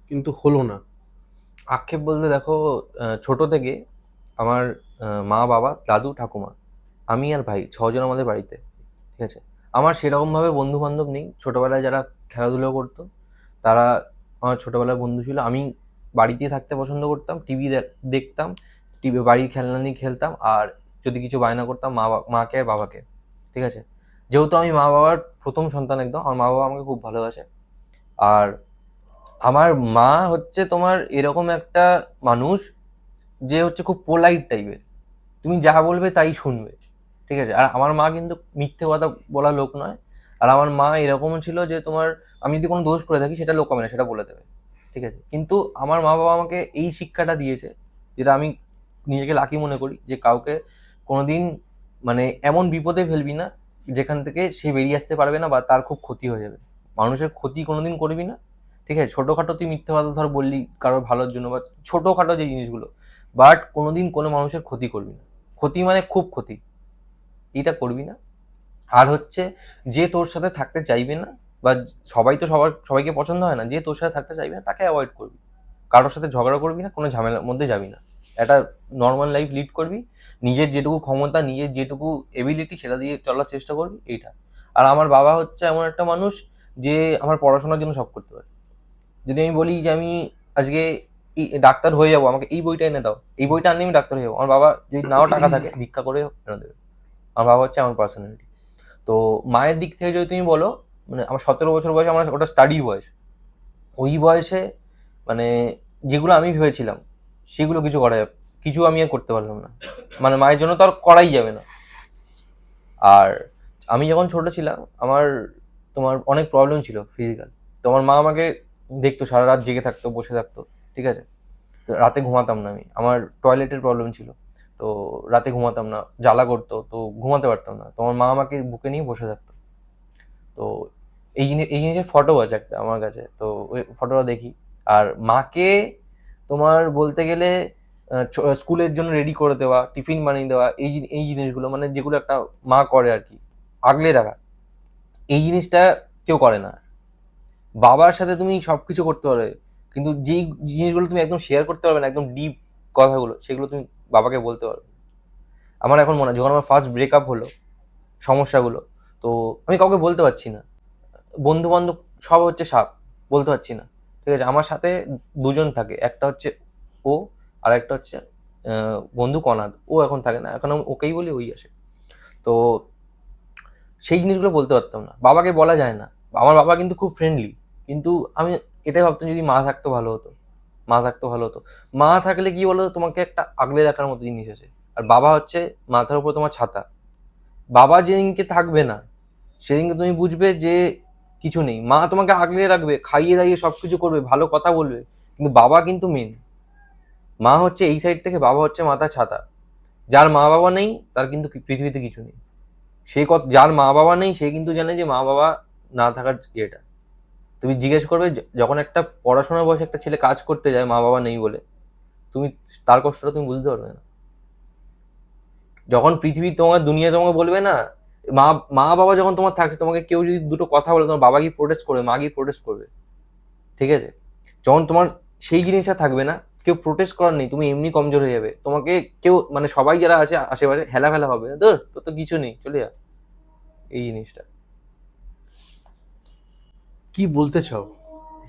কিন্তু হলো না? আক্ষেপ বলতে দেখো, ছোট থেকে আমার মা বাবা দাদু ঠাকুমা, আমি আর ভাই, ছজন আমাদের বাড়িতে, ঠিক আছে। আমার সেরকমভাবে বন্ধু বান্ধব নেই। ছোটবেলায় যারা খেলাধুলো করতো তারা আমার ছোটবেলার বন্ধু ছিল। আমি বাড়িতেই থাকতে পছন্দ করতাম, টিভি দেখতাম, টিভি বাড়ির খেলনা নিয়ে খেলতাম, আর যদি কিছু বায়না করতাম মাকে আর বাবাকে, ঠিক আছে। যেহেতু আমি মা বাবার প্রথম সন্তান একদম, আমার মা বাবা আমাকে খুব ভালোবাসে। আর আমার মা হচ্ছে তোমার এরকম একটা মানুষ যে হচ্ছে খুব পোলাইট টাইপের, তুমি যা বলবে তাই শুনবে, ঠিক আছে। আর আমার মা কিন্তু মিথ্যে কথা বলা লোক নয়। আর আমার মা এরকমও ছিল যে তোমার আমি যদি কোনো দোষ করে থাকি সেটা লোকাবে না, সেটা বলে দেবে, ঠিক আছে। কিন্তু আমার মা বাবা আমাকে এই শিক্ষাটা দিয়েছে, যেটা আমি নিজেকে লাকি মনে করি, যে কাউকে কোনোদিন মানে এমন বিপদে ফেলবি না যেখান থেকে সে বেরিয়ে আসতে পারবে না, বা তার খুব ক্ষতি হয়ে যাবে। মানুষের ক্ষতি কোনোদিন করবি না, ঠিক আছে। ছোটোখাটো তুই মিথ্যে কথা ধর বললি কারোর ভালোর জন্য, বা ছোটোখাটো যে জিনিসগুলো, বাট কোনোদিন কোনো মানুষের ক্ষতি করবি না। ক্ষতি মানে খুব ক্ষতি, এটা করবি না। আর হচ্ছে যে তোর সাথে থাকতে চাইবে না, বা সবাই তো সবাইকে পছন্দ হয় না, যে তোর সাথে থাকতে চাইবে না তাকে অ্যাভয়েড করবি। কারোর সাথে ঝগড়া করবি না, কোনো ঝামেলার মধ্যে যাবি না, একটা নর্মাল লাইফ লিড করবি, নিজের যেটুকু ক্ষমতা, নিজের যেটুকু এবিলিটি সেটা দিয়ে চলার চেষ্টা করবি, এইটা। আর আমার বাবা হচ্ছে এমন একটা মানুষ যে আমার পড়াশোনার জন্য সব করতে পারে। যদি আমি বলি যে আমি আজকে ডাক্তার হয়ে যাবো, আমাকে এই বইটা এনে দাও, এই বইটা আনলে আমি ডাক্তার হয়ে যাবো, আমার বাবা যদি নাও টাকা থাকে ভিক্ষা করে এনে দেবে। আমার বাবা হচ্ছে আমার পার্সোনালিটি। তো মায়ের দিক থেকে যদি তুমি বলো, মানে আমার 17 বছর বয়সে আমার ওটা স্টাডি বয়স, ওই বয়সে মানে যেগুলো আমি ভেবেছিলাম সেগুলো কিছু আমি আর করতে পারলাম না, মানে মায়ের জন্য তো আর করাই যাবে না। আর আমি যখন ছোট ছিলাম আমার তোমার অনেক প্রবলেম ছিল ফিজিক্যাল। তো আমার মা আমাকে দেখতো, সারা রাত জেগে থাকতো, বসে থাকতো, ঠিক আছে। তো রাতে ঘুমাতাম না আমি, আমার টয়লেটের প্রবলেম ছিল, তো রাতে ঘুমাতাম না, জ্বালা করতো, তো ঘুমাতে পারতাম না। তো আমার মা আমাকে বুকে নিয়ে বসে থাকতো। তো এই জিনিসের ফটো আছে একটা আমার কাছে, তো ওই ফটোটা দেখি। আর মাকে তোমার বলতে গেলে স্কুলের জন্য রেডি করে দেওয়া, টিফিন বানিয়ে দেওয়া, এই জিনিসগুলো মানে যেগুলো একটা মা করে আর কি, আগলে রাখা, এই জিনিসটা কেউ করে না। বাবার সাথে তুমি সবকিছু করতে পারবে, কিন্তু যেই জিনিসগুলো তুমি একদম শেয়ার করতে পারবে না, একদম ডিপ কথাগুলো, সেগুলো তুমি বাবাকে বলতে পারবে। আমার এখন মনে হয় যখন আমার ফার্স্ট ব্রেকআপ হলো, সমস্যাগুলো, তো আমি কাউকে বলতে পারছি না। বন্ধু বান্ধব সব হচ্ছে সাপ, বলতে পারছি না। ঠিক আছে, আমার সাথে দুজন থাকে, একটা হচ্ছে ও, আর একটা হচ্ছে বন্ধু কনাদ, ও এখন থাকে না, এখন আমি ওকেই বলি, ওই আসে। তো সেই জিনিসগুলো বলতে পারতাম না, বাবাকে বলা যায় না। আমার বাবা কিন্তু খুব ফ্রেন্ডলি, কিন্তু আমি এটাই ভাবতাম যদি মা থাকতো ভালো হতো, মা থাকতো ভালো হতো। মা থাকলে কি বলো, তোমাকে একটা আগলে রাখার মতো জিনিস আছে। আর বাবা হচ্ছে মাথার উপর তোমার ছাতা। বাবা যেদিনকে থাকবে না, সেদিনকে তুমি বুঝবে যে কিছু নেই। মা তোমাকে আগলে রাখবে, খাইয়ে দাইয়ে সবকিছু করবে, ভালো কথা বলবে, কিন্তু বাবা কিন্তু মেন। মা হচ্ছে এই সাইড থেকে, বাবা হচ্ছে মাথা ছাতা। যার মা বাবা নেই তার কিন্তু পৃথিবীতে কিছু নেই। যার মা বাবা নেই সে কিন্তু জানে যে মা বাবা না থাকার ইয়েটা। তুমি জিজ্ঞেস করবে, যখন একটা পড়াশোনার বয়সে একটা ছেলে কাজ করতে যায় মা বাবা নেই বলে, তুমি তার কষ্টটা তুমি বুঝতে পারবে না। যখন পৃথিবী তোমার দুনিয়া তোমাকে বলবে না, মা মা বাবা যখন তোমার থাকছে, তোমাকে কেউ যদি দুটো কথা বলে, তোমার বাবা গিয়ে প্রোটেস্ট করবে, মা গিয়ে প্রোটেস্ট করবে। ঠিক আছে, যখন তোমার সেই জিনিসটা থাকবে না, কেউ প্রোটেস্ট করার নেই, তুমি এমনি কমজোর হয়ে যাবে। তোমাকে কেউ মানে সবাই যারা আছে আশেপাশে হেলা ফেলা হবে, ধর তোর তো কিছু নেই, চলে যা, এই জিনিসটা। কি বলতে চাও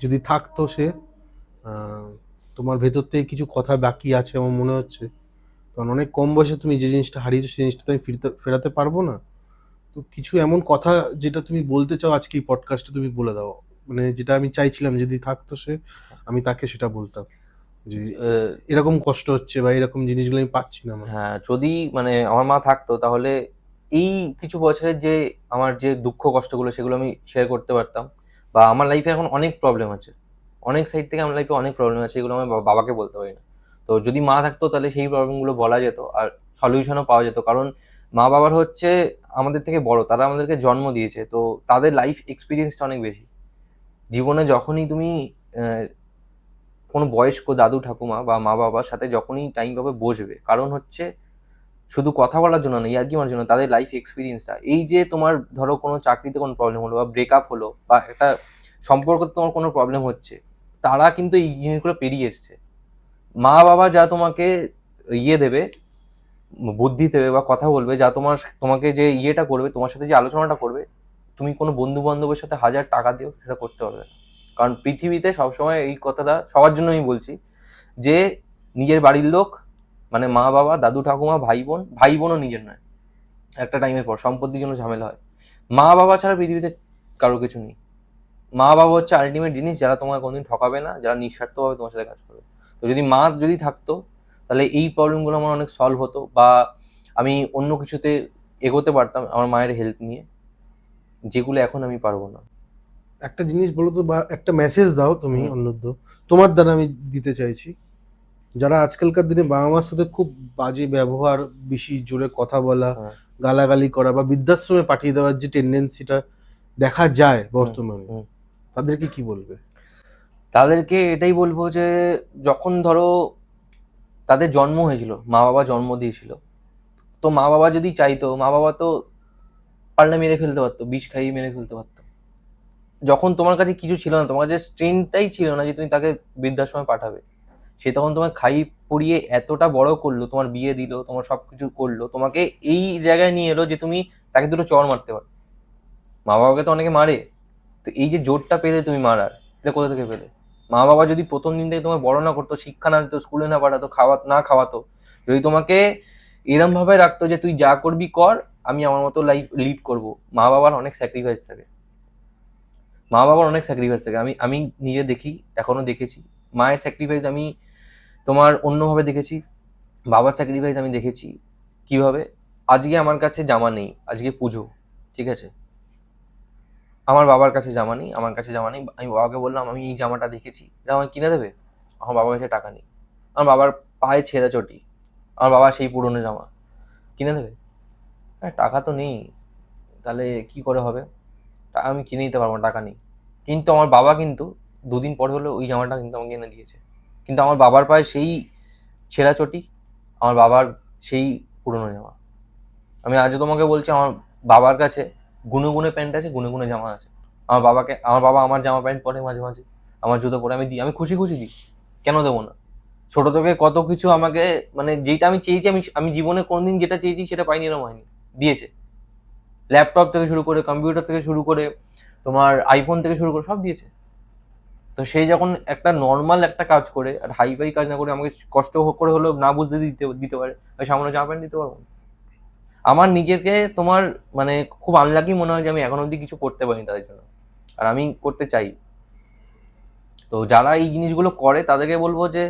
যদি থাকতো সে? আহ, তোমার ভেতর থেকে কিছু কথা বাকি আছে আমার মনে হচ্ছে, কারণ অনেক কম বয়সে তুমি যে জিনিসটা হারিয়েছো সেই জিনিসটা তুমি ফেরাতে পারবো না। তো কিছু এমন কথা যেটা তুমি বলতে চাও আজকে এই পডকাস্টে তুমি বলে দাও, মানে যেটা আমি চাইছিলাম যদি থাকতো সে, আমি তাকে সেটা বলতাম যে এরকম কষ্ট হচ্ছে বা এরকম জিনিসগুলো আমি পাচ্ছি না আমার। হ্যাঁ, যদি মানে আমার মা থাকতো তাহলে এই কিছু বছরের যে আমার যে দুঃখ কষ্টগুলো সেগুলো আমি শেয়ার করতে পারতাম। বা আমার লাইফে এখন অনেক প্রবলেম আছে, অনেক সাইড থেকে আমার লাইফে অনেক প্রবলেম আছে, এগুলো আমি বাবাকে বলতে পারি না। তো যদি মা থাকতো তাহলে সেই প্রবলেমগুলো বলা যেত, আর সলিউশনও পাওয়া যেত। কারণ মা বাবার হচ্ছে আমাদের থেকে বড়, তারা আমাদেরকে জন্ম দিয়েছে, তো তাদের লাইফ এক্সপিরিয়েন্সটা অনেক বেশি। জীবনে যখনই তুমি আহ, কোনো বয়স্ক দাদু ঠাকুমা বা মা বাবার সাথে যখনই টাইম পাবে বসবে, কারণ হচ্ছে শুধু কথা বলার জন্য না, ইয়ার্কি মারার জন্য, তাদের লাইফ এক্সপিরিয়েন্সটা। এই যে তোমার ধরো কোনো চাকরিতে কোনো প্রবলেম হলো, বা ব্রেকআপ হলো, বা একটা সম্পর্কতে তোমার কোনো প্রবলেম হচ্ছে, তারা কিন্তু এই জিনিসগুলো পেরিয়ে এসছে। মা বাবা যা তোমাকে ইয়ে দেবে, বুদ্ধি দেবে বা কথা বলবে, যা তোমাকে যে ইয়েটা করবে, তোমার সাথে যে আলোচনাটা করবে, তুমি কোনো বন্ধু বান্ধবের সাথে 1000 টাকা দিও সেটা করতে পারবে না। কারণ পৃথিবীতে সবসময় এই কথাটা সবার জন্য আমি বলছি, যে নিজের বাড়ির লোক মানে মা বাবা দাদু ঠাকুমা ভাই বোন, ভাই বোনও নিজের নয়, একটা টাইমের পর সম্পত্তির জন্য ঝামেলা হয়। মা বাবা ছাড়া পৃথিবীতে কারো কিছু নেই। মা বাবা হচ্ছে আলটিমেট জিনিস, যারা তোমাকে কোনোদিন ঠকাবে না, যারা নিঃস্বার্থভাবে তোমার সাথে কাজ করবে। তো যদি থাকতো, তাহলে এই প্রবলেমগুলো আমার অনেক সলভ হতো, বা আমি অন্য কিছুতে এগোতে পারতাম আমার মায়ের হেল্প নিয়ে, যেগুলো এখন আমি পারবো না। একটা জিনিস বলো তো, বা একটা মেসেজ দাও তুমি হুম। অন্যদের, তোমার দ্বারা আমি দিতে চাইছি, যারা আজকালকার দিনে বাবা মার সাথে খুব বাজে ব্যবহার, বেশি জোরে কথা বলা, হ্যাঁ। গালাগালি করা বা বৃদ্ধাশ্রমে পাঠিয়ে দেওয়ার যে টেন্ডেন্সিটা দেখা যায় হুম। বর্তমানে, হুম। তাদেরকে কি বলবে? তাদেরকে এটাই বলবো যে, যখন ধরো তাদের জন্ম হয়েছিল, মা বাবা জন্ম দিয়েছিল, তো মা বাবা যদি চাইতো, মা বাবা তো পারলে মেরে ফেলতে পারতো, বিষ খাইয়ে মেরে ফেলতে পারতো। যখন তোমার কাছে কিছু ছিল না, তোমার কাছে স্ট্রেংথটাই ছিল না যে তুমি তাকে বৃদ্ধাশ্রমে পাঠাবে, সে তখন তোমায় খাইয়ে পড়িয়ে এতটা বড় করলো, তোমার বিয়ে দিল, তোমার সবকিছু করলো, তোমাকে এই জায়গায় নিয়ে এলো যে তুমি তাকে দুটো চড় মারতে পারো। মা বাবাকে তো অনেকে মারে, তো এই যে জোরটা পেলে তুমি মারার, এটা কোথা থেকে পেলে? মা বাবা যদি প্রথম দিন থেকে তোমায় বড় না করতো, শিক্ষা না দিত, স্কুলে না পাঠাতো, খাওয়াতো, যদি তোমাকে এরম ভাবে রাখতো যে তুই যা করবি কর, আমি আমার মতো লাইফ লিড করব, মা বাবার অনেক স্যাক্রিফাইস থাকে। মা বাবার অনেক স্যাক্রিফাইস থাকে, আমি আমি নিজে দেখি, এখনো দেখেছি। মায়ের স্যাক্রিফাইস আমি তোমার অন্যভাবে দেখেছি, বাবার স্যাক্রিফাইস আমি দেখেছি কিভাবে। আজকে আমার কাছে জামা নেই, আজকে পুজো, ঠিক আছে, আমার বাবার কাছে জামা নেই, আমার কাছে জামা নেই, আমি বাবাকে বললাম আমি এই জামাটা দেখেছি, এটা আমাকে কিনে দেবে? আমার বাবার কাছে টাকা নেই। আমার বাবার পায়ে ছেঁড়া চটি, আমার বাবা সেই পুরনো জামা কিনে দেবে? হ্যাঁ, টাকা তো নেই, তাহলে কি করে হবে? আমি কিনে দিতে পারবো না, টাকা নেই। কিন্তু আমার বাবা কিন্তু 2 দিন পরে হলো ওই জামাটা কিন্তু আমাকে এনে দিয়েছে। কিন্তু আমার বাবার পায়ে সেই ছেঁড়া চটি, আমার বাবার সেই পুরনো জামা। আমি আজও তোমাকে বলছি, আমার বাবার কাছে গুনে গুনে প্যান্ট আছে, গুনে গুনে জামা আছে। আমার বাবা আমার জামা প্যান্ট পরে মাঝে মাঝে, আমার জুতো পরে আমি দিই, আমি খুশি খুশি দিই, কেন দেবো না? ছোট থেকে কত কিছু আমাকে, মানে যেটা আমি চেয়েছি, আমি আমি জীবনে কোনোদিন যেটা চেয়েছি সেটা পাইনি, এরকম হয়নি, দিয়েছে। ল্যাপটপ থেকে শুরু করে, কম্পিউটার থেকে শুরু করে, তোমার আইফোন থেকে শুরু করে সব দিয়েছে। তো সেই যখন একটা নর্মাল একটা কাজ করে, আর হাইফাই কাজ না করে আমাকে কষ্ট করে হলেও না বুঝতে দিতে দিতে পারে, আমি সামান্য জামা প্যান্ট দিতে পারবো না? আমার নিজেকে তোমার মানে খুব আনলাকি মনে হয় যে আমি এখন অবধি কিছু করতে পারিনি তাদের জন্য, আর আমি করতে চাই। তো যারা এই জিনিসগুলো করে তাদেরকে বলবো যে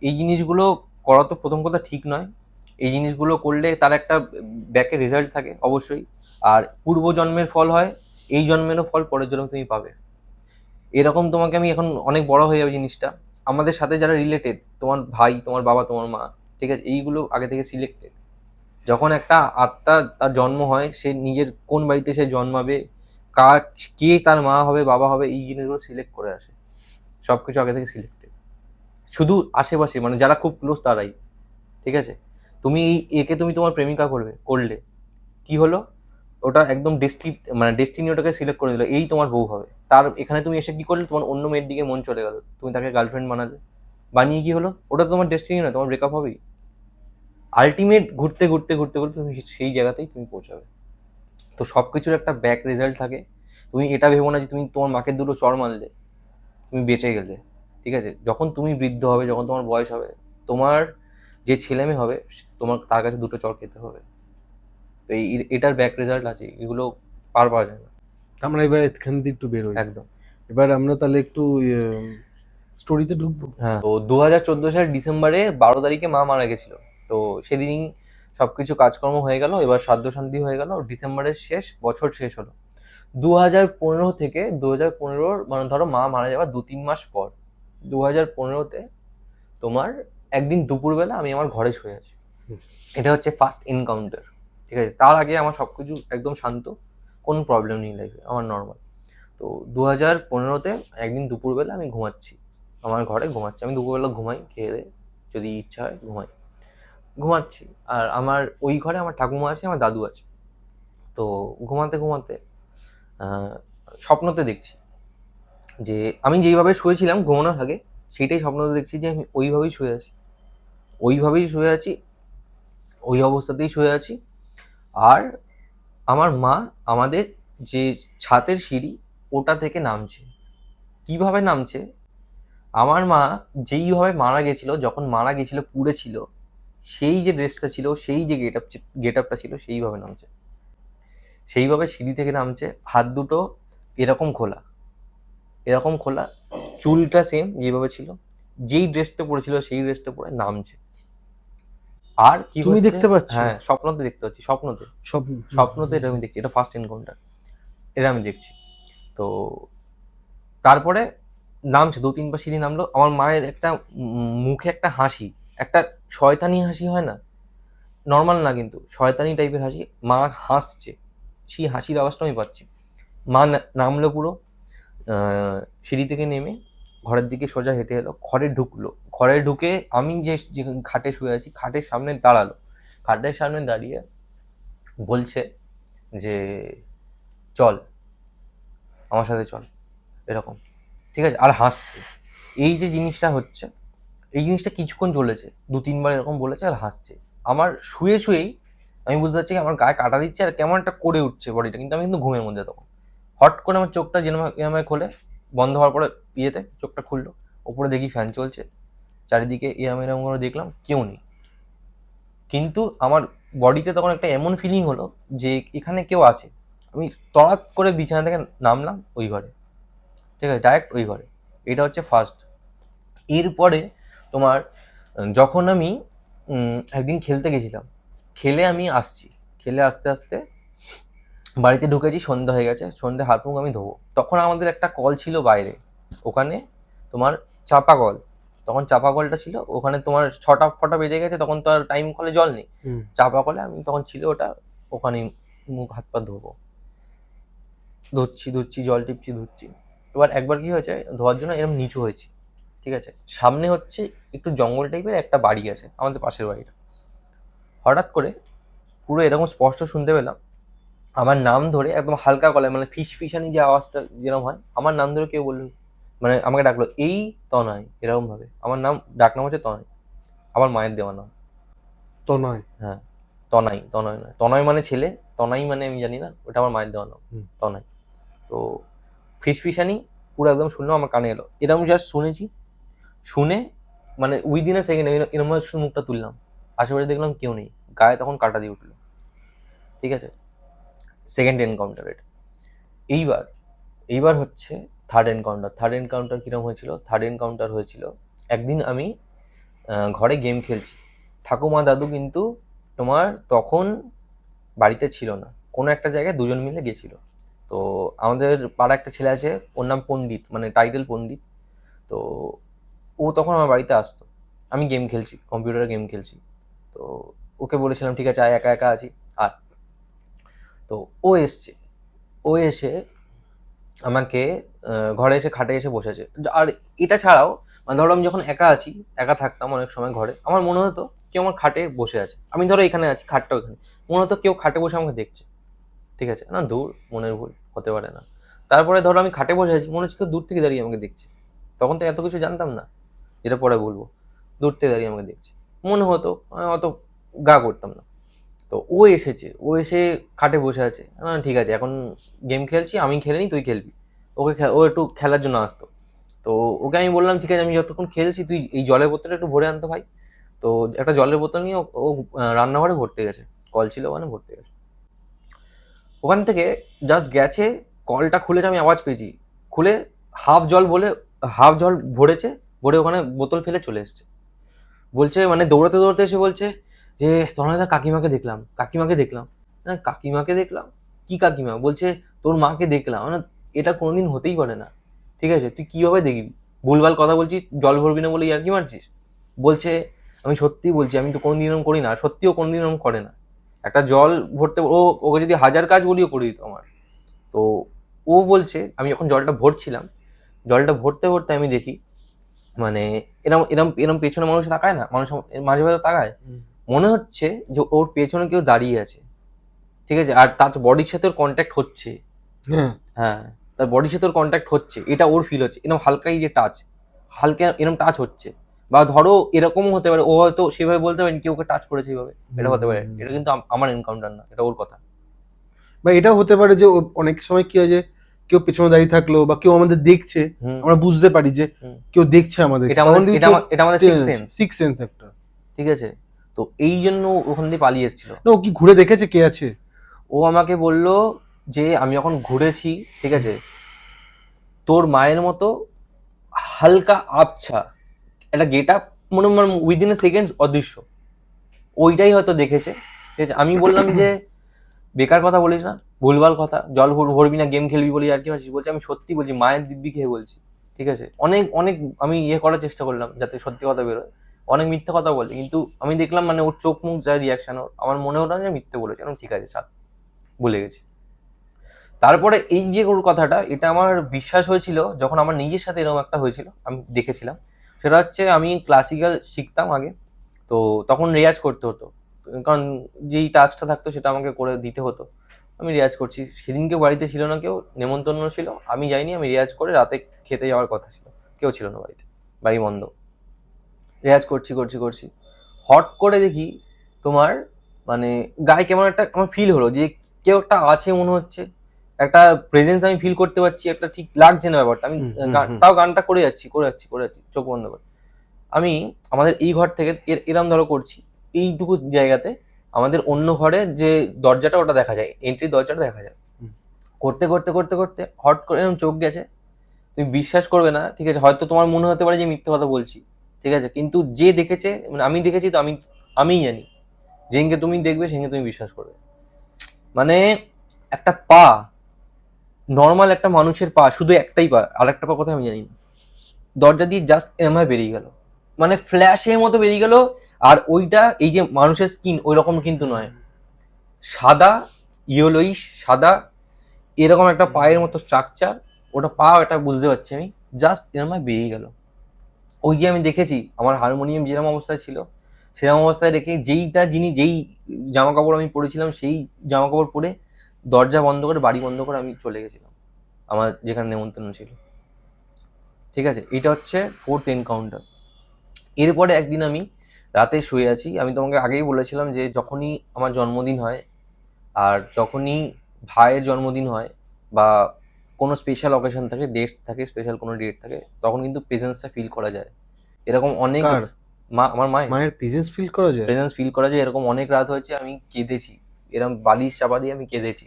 এই জিনিসগুলো করা তো প্রথম কথা ঠিক নয়। এই জিনিসগুলো করলে তার একটা ব্যাকে রেজাল্ট থাকে অবশ্যই, আর পূর্ব জন্মের ফল হয়, এই জন্মেরও ফল পরের জন্মে তুমি পাবে। এরকম তোমাকে আমি এখন অনেক বড় হয়ে যাবে জিনিসটা, আমাদের সাথে যারা রিলেটেড, তোমার ভাই, তোমার বাবা, তোমার মা, ঠিক আছে, এইগুলো আগে থেকে সিলেক্টেড। যখন একটা আত্মা তার জন্ম হয়, সে নিজের কোন বাড়িতে সে জন্মাবে, কার কে তার মা হবে, বাবা হবে, এই জিনিসগুলো সিলেক্ট করে আসে, সবকিছু আগে থেকে সিলেক্টেড। শুধু আশেপাশে মানে যারা খুব ক্লোজ তারাই, ঠিক আছে। তুমি একে তুমি তোমার প্রেমিকা করলে কি হলো, ওটা একদম মানে ডেস্টিনি ওটাকে সিলেক্ট করে দিল, এই তোমার বউ হবে। তার এখানে তুমি এসে কি করলে, তোমার অন্য মেয়ের দিকে মন চলে গেল, তুমি তাকে গার্লফ্রেন্ড বানালে, বানিয়ে কি হলো, ওটা তোমার ডেস্টিনি না, তোমার ব্রেকআপ হবেই। আলটিমেট ঘুরতে ঘুরতে ঘুরতে ঘুরতে তুমি সেই জায়গাতেই তুমি পৌঁছাবে। তো সবকিছুর একটা ব্যাক রেজাল্ট থাকে। তুমি এটা ভেবো না যে তুমি তোমার মাকে দুটো চড় মারলে তুমি বেঁচে গেলে, ঠিক আছে। যখন তুমি বৃদ্ধ হবে, যখন তোমার বয়স হবে, তোমার যে ছেলে মেয়ে হবে, তোমার তার কাছে দুটো চড় খেতে হবে। তো এটার ব্যাক রেজাল্ট আছে, এগুলো পার পাওয়া যায় না। আমরা এবার এখান থেকে একটু বেরোই। একদম। এবার আমরা তাহলে একটু স্টোরিতে ঢুকবো। হ্যাঁ, তো 2014 সালের ডিসেম্বরে 12 তারিখে মা মারা গেছিল। তো সেদিনই সবকিছু কাজকর্ম হয়ে গেল, এবার শ্রাদ্ধ শান্তি হয়ে গেল, ডিসেম্বরের শেষ, বছর শেষ হলো। 2015 থেকে 2015 মানে ধরো মা মারা যাওয়ার 2-3 মাস পর, 2015-তে তোমার একদিন দুপুরবেলা আমি আমার ঘরে শুয়ে আছি। এটা হচ্ছে ফার্স্ট এনকাউন্টার, ঠিক আছে। তার আগে আমার সবকিছু একদম শান্ত, কোনো প্রবলেম নেই লাইফে, আমার নর্মাল। তো 2015-তে একদিন দুপুরবেলা আমি ঘুমাচ্ছি, আমার ঘরে ঘুমাচ্ছি, আমি দুপুরবেলা ঘুমাই, খেয়ে দেয়ে যদি ইচ্ছা হয় ঘুমাচ্ছি। আর আমার ওই ঘরে আমার ঠাকুমা আছে, আমার দাদু আছে। তো ঘুমাতে ঘুমাতে স্বপ্নতে দেখছি যে আমি যেইভাবে শুয়েছিলাম ঘুমানোর আগে, সেইটাই স্বপ্নতে দেখছি যে আমি ওইভাবেই শুয়ে আছি, ওইভাবেই শুয়ে আছি, ওই অবস্থাতেই শুয়ে আছি। আর আমার মা আমাদের যে ছাদের সিঁড়ি ওটা থেকে নামছে। কিভাবে নামছে, আমার মা যেইভাবে মারা গেছিল, যখন মারা গেছিল পুড়ে ছিল, সেই যে ড্রেসটা ছিল, সেই যে গেট আপটা ছিল, সেইভাবে নামছে, সেইভাবে সিঁড়ি থেকে নামছে, হাত দুটো এরকম খোলা, এরকম খোলা, চুলটা সেম যেভাবে ছিল, যেই ড্রেসটা পরেছিল সেই ড্রেসটা পরে নামছে। আর কি তুমি হচ্ছে, দেখতে পাচ্ছ? হ্যাঁ স্বপ্নতে দেখতে পাচ্ছি, স্বপ্নতে এটা আমি দেখছি, এটা ফার্স্ট এনকাউন্টার, এটা আমি দেখছি। তো তারপরে নামছে, 2-3 বার সিঁড়ি নামলো, আমার মায়ের একটা মুখে একটা হাসি, একটা শয়তানি হাসি হয় না, নর্মাল না কিন্তু শয়তানি টাইপের হাসি, মা হাসছে, সেই হাসির আওয়াজটা আমি পাচ্ছি। মা নামলো পুরো, সিঁড়ি থেকে নেমে ঘরের দিকে সোজা হেঁটে এলো, ঘরে ঢুকলো, ঘরে ঢুকে আমি যে খাটে শুয়ে আছি খাটের সামনে দাঁড়ালো, খাটের সামনে দাঁড়িয়ে বলছে যে চল আমার সাথে চল, এরকম, ঠিক আছে, আর হাসছে। এই যে জিনিসটা হচ্ছে, এই জিনিসটা কিছুক্ষণ চলেছে, 2-3 বার এরকম বলেছে আর হাসছে। আমার শুয়ে শুয়েই আমি বুঝতে পারছি আমার গায়ে কাটা দিচ্ছে আর কেমন একটা করে উঠছে বডিটা, কিন্তু আমি কিন্তু ঘুমের মধ্যে তখন। হট করে আমার চোখটা যেরকম খোলে, বন্ধ হওয়ার পরে ইয়েতে চোখটা খুললো, ওপরে দেখি ফ্যান চলছে, চারিদিকে এরম করে দেখলাম কেউ নেই। কিন্তু আমার বডিতে তখন একটা এমন ফিলিং হলো যে এখানে কেউ আছে। আমি তড়াৎ করে বিছানা থেকে নামলাম ওই ঘরে, ঠিক আছে, ডাইরেক্ট ওই ঘরে। এটা হচ্ছে ফার্স্ট। এরপরে তোমার যখন আমি একদিন খেলতে গেছিলাম, খেলে আমি আসছি, খেলে আস্তে আস্তে বাড়িতে ঢুকেছি, সন্ধ্যা হয়ে গেছে, সন্ধ্যে হাত মুখ আমি ধোবো, তখন আমাদের একটা কল ছিল বাইরে, ওখানে তোমার চাপা কল, তখন চাপা কলটা ছিল ওখানে, তোমার 6টা বেজে গেছে, তখন তো আর টাইম কলে জল নেই, চাপা কলে আমি তখন ছিল ওটা, ওখানে মুখ হাত পা ধোবো। ধুচ্ছি জল টিপছি ধুচ্ছি। এবার একবার কি হয়েছে, ধোয়ার জন্য এরকম নিচু হয়েছি, ঠিক আছে, সামনে হচ্ছে একটু জঙ্গল টাইপের একটা বাড়ি আছে, আমাদের পাশের বাড়িটা। হঠাৎ করে পুরো এরকম স্পষ্ট শুনতে পেলাম আমার নাম ধরে, একদম হালকা গলায়, মানে ফিসফিসানি যে আওয়াজটা যেরকম হয়, আমার নাম ধরে কেউ বললো, মানে আমাকে ডাকলো, এই তনয়, এরকম ভাবে। আমার নাম, ডাক নাম হচ্ছে তনয়, আমার মায়ের দেওয়া নাম। তো নয়। হ্যাঁ, তনয় নয়, তনয় মানে ছেলে, তনয় মানে আমি জানি না, ওটা আমার মায়ের দেওয়া নাম, তনয়। তো ফিসফিসানি পুরো একদম শুনলাম, আমার কানে এলো, এরকম জাস্ট শুনেছি, শুনে মানে উইদিন এ সেকেন্ড এরকম মুখটা তুললাম, আশেপাশে দেখলাম কেউ নেই, গায়ে তখন কাটা দিয়ে উঠলো, ঠিক আছে। সেকেন্ড এনকাউন্টার এটা। এইবার এইবার হচ্ছে থার্ড এনকাউন্টার কিরকম হয়েছিল, থার্ড এনকাউন্টার হয়েছিল একদিন আমি ঘরে গেম খেলছি, ঠাকুমা দাদু কিন্তু তোমার তখন বাড়িতে ছিল না, কোনো একটা জায়গায় দুজন মিলে গেছিল। তো আমাদের পাড়া একটা ছেলে আছে, ওর নাম পণ্ডিত, মানে টাইটেল পণ্ডিত। তো ও তখন আমার বাড়িতে আসতো, আমি গেম খেলছি, কম্পিউটারে গেম খেলছি। তো ওকে বলেছিলাম ঠিক আছে আয়, একা একা আছি আর। তো ও এসছে, ও এসে আমাকে ঘরে এসে খাটে এসে বসেছে। আর এটা ছাড়াও মানে ধরো আমি যখন একা আছি, একা থাকতাম অনেক সময় ঘরে, আমার মনে হতো কেউ আমার খাটে বসে আছে, আমি ধরো এখানে আছি, খাটটা ওখানে, মনে হতো কেউ খাটে বসে আমাকে দেখছে, ঠিক আছে না, দূর, মনের ভুল, হতে পারে না। তারপরে ধরো আমি খাটে বসে আছি, মনে হচ্ছে কেউ দূর থেকে দাঁড়িয়ে আমাকে দেখছে, তখন তো এত কিছু জানতাম না, যেটা পরে বলবো। দূর থেকে দাঁড়িয়ে আমাকে দেখছে মনে হতো, আমি অত গা করতাম না। তো ও এসেছে, ও এসে খাটে বসে আছে, ঠিক আছে এখন গেম খেলছি, আমি খেলে নি, তুই খেলবি। ও একটু খেলার জন্য আসতো। তো ওকে আমি বললাম ঠিক আছে, আমি যতক্ষণ খেলছি তুই এই জলের বোতলটা একটু ভরে আনতো ভাই। তো একটা জলের বোতল নিয়ে ও রান্নাঘরে ভরতে গেছে, কল ছিল ওখানে ভরতে গেছে। ওখান থেকে জাস্ট গেছে, কলটা খুলেছে, আমি আওয়াজ পেয়েছি, খুলে হাফ জল ভরেছে, ভরে ওখানে বোতল ফেলে চলে এসছে। বলছে মানে দৌড়াতে দৌড়াতে এসে বলছে যে তনয়দা কাকিমাকে দেখলাম। কাকিমাকে দেখলাম, কি কাকিমা? বলছে তোর মাকে দেখলাম। মানে এটা কোনোদিন হতেই পারে না, ঠিক আছে, তুই কিভাবে দেখবি, ভুলভাল কথা বলছিস, জল ভরবি না বলে ইয়ার্কি মারছিস। বলছে আমি সত্যি বলছি, আমি তো কোনোদিন এরকম করি না, সত্যিও কোনোদিন এরকম করে না। একটা জল ভরতে ওকে যদি 1000 কাজ বলিও করে দিত আমার। তো ও বলছে আমি যখন জলটা ভরছিলাম, জলটা ভরতে ভরতে আমি দেখি মানে এরম এরম এরম পেছনে মানুষ তাকায় না, মানুষ মাঝে মাঝে তাকায়, মনে হচ্ছে যে ওর পেছনে কেউ দাঁড়িয়ে আছে, ঠিক আছে, আর তার বডির সাথে ওর কন্ট্যাক্ট হচ্ছে। হ্যাঁ, হ্যাঁ, তার বডির সাথে ওর কন্ট্যাক্ট হচ্ছে, এটা ওর ফিল হচ্ছে, এরকম হালকা এই যে টাচ, হালকা এরকম টাচ হচ্ছে। বা ধরো এরকমও হতে পারে ও হয়তো সেভাবে বলতে পারেন কেউ ওকে টাচ করেছে এইভাবে, এটা হতে পারে। এটা কিন্তু আমার এনকাউন্টার না, এটা ওর কথা। বা এটাও হতে পারে যে অনেক সময় কি হয় যে কেউ পেছনে দাঁড়িয়ে থাকলো বা কেউ আমাদের দেখছে, হুম, আমরা বুঝতে পারি যে হুম। কেউ দেখছে আমাদের, এটা আমাদের সিক্স সেন্স, সিক্স সেন্স একটা। ঠিক আছে। তো এই জন্য ওখান দিয়ে পালিয়ে এসেছিল। না, ও কি ঘুরে দেখেছে কে আছে? ও আমাকে বলল যে আমি যখন ঘুরেছি, ঠিক আছে, তোর মায়ের মতো হালকা আবছা একটা গেট আপ, মনে মনে উইদিন এ সেকেন্ডস অদৃশ্য, ওইটাই হয়তো দেখেছে, ঠিক আছে। আমি বললাম যে বেকার কথা বলিস না, ভুলভাল কথা, জল ভরবি না, গেম খেলবি বলি আর কি আছিস। বলছে আমি সত্যি বলছি, মায়ের দিব্যি খেয়ে বলছি, ঠিক আছে। অনেক অনেক আমি করার চেষ্টা করলাম যাতে সত্যি কথা বেরোয়, অনেক মিথ্যে কথা বলে, কিন্তু আমি দেখলাম মানে ওর চোখ মুখ যা রিয়াকশন, ওর আমার মনে হলো না যে মিথ্যে বলেছে, ঠিক আছে ছাড়, ভুলে গেছি। তারপরে এই যে ওর কথাটা, এটা আমার বিশ্বাস হয়েছিল যখন আমার নিজের সাথে এরকম একটা হয়েছিল, আমি দেখেছিলাম। সেটা হচ্ছে আমি ক্লাসিক্যাল শিখতাম আগে, তো তখন রেয়াজ করতে হতো, কারণ যেই টাচটা থাকতো সেটা আমাকে করে দিতে হতো। আমি রেয়াজ করছি, সেদিনকে বাড়িতে ছিল না কেউ, নেমন্তন্ন ছিল, আমি যাইনি, আমি রেয়াজ করে রাতে খেতে যাওয়ার কথা ছিল, কেউ ছিল না বাড়িতে, বাড়ি বন্ধ। রেয়াজ করছি করছি করছি, হট করে দেখি তোমার মানে গায়ে কেমন একটা আমার ফিল হলো যে কেউ একটা আছে মনে হচ্ছে, একটা প্রেজেন্স আমি ফিল করতে পারছি, একটা ঠিক লাগছে না ব্যাপারটা। আমি তাও গানটা করে যাচ্ছি চোখ বন্ধ করে। আমি আমাদের এই ঘর থেকে এরম ধরো করছি, এইটুকু জায়গাতে আমাদের অন্য ঘরের যে দরজাটা ওটা দেখা যায়, এন্ট্রি দরজাটা দেখা যায়। করতে করতে করতে করতে হট করে এরকম চোখ গেছে, তুমি বিশ্বাস করবে না, ঠিক আছে, হয়তো তোমার মনে হতে পারে যে মিথ্যে কথা বলছি, ঠিক আছে, কিন্তু যে দেখেছে, মানে আমি দেখেছি তো, আমিই জানি, যেদিনকে তুমি দেখবে সেদিনকে তুমি বিশ্বাস করবে। মানে একটা পা, নর্মাল একটা মানুষের পা, শুধু একটাই পা, আর একটা পা কোথায় আমি জানি না, দরজা দিয়ে জাস্ট এমআই বেরিয়ে গেল, মানে ফ্ল্যাশের মতো বেরিয়ে গেল। আর ওইটা এই যে মানুষের স্কিন ওই রকম কিন্তু নয়, সাদা, ইয়েলোইশ সাদা, এরকম একটা পায়ের মতো স্ট্রাকচার, ওটা পা, এটা বুঝতে পারছি আমি, জাস্ট এরকম বেরিয়ে গেল। ওই যে আমি দেখেছি আমার হারমোনিয়াম যেরকম অবস্থায় ছিল সেরকম অবস্থায় রেখে যেই জামা কাপড় আমি পরেছিলাম সেই জামা কাপড় পরে দরজা বন্ধ করে বাড়ি বন্ধ করে আমি চলে গেছিলাম আমার যেখানে নেমন্তন্ন ছিল। ঠিক আছে, এটা হচ্ছে 4th এনকাউন্টার। এরপরে একদিন আমি রাতে শুয়ে আছি, আমি তোমাকে আগেই বলেছিলাম যে যখনই আমার জন্মদিন হয় আর যখনই ভাইয়ের জন্মদিন হয় বা কোনো স্পেশাল অকেশন থাকে, ডেট থাকে, স্পেশাল কোনো ডেট থাকে, তখন কিন্তু প্রেজেন্সটা ফিল করা যায়। এরকম অনেক কার? আমার মায়ের মায়ের প্রেজেন্স ফিল করা যায়? প্রেজেন্স ফিল করা যায়। এরকম অনেক রাত হয়েছে আমি কেঁদেছি, এরকম বালিশ চাপা দিয়ে আমি কেঁদেছি।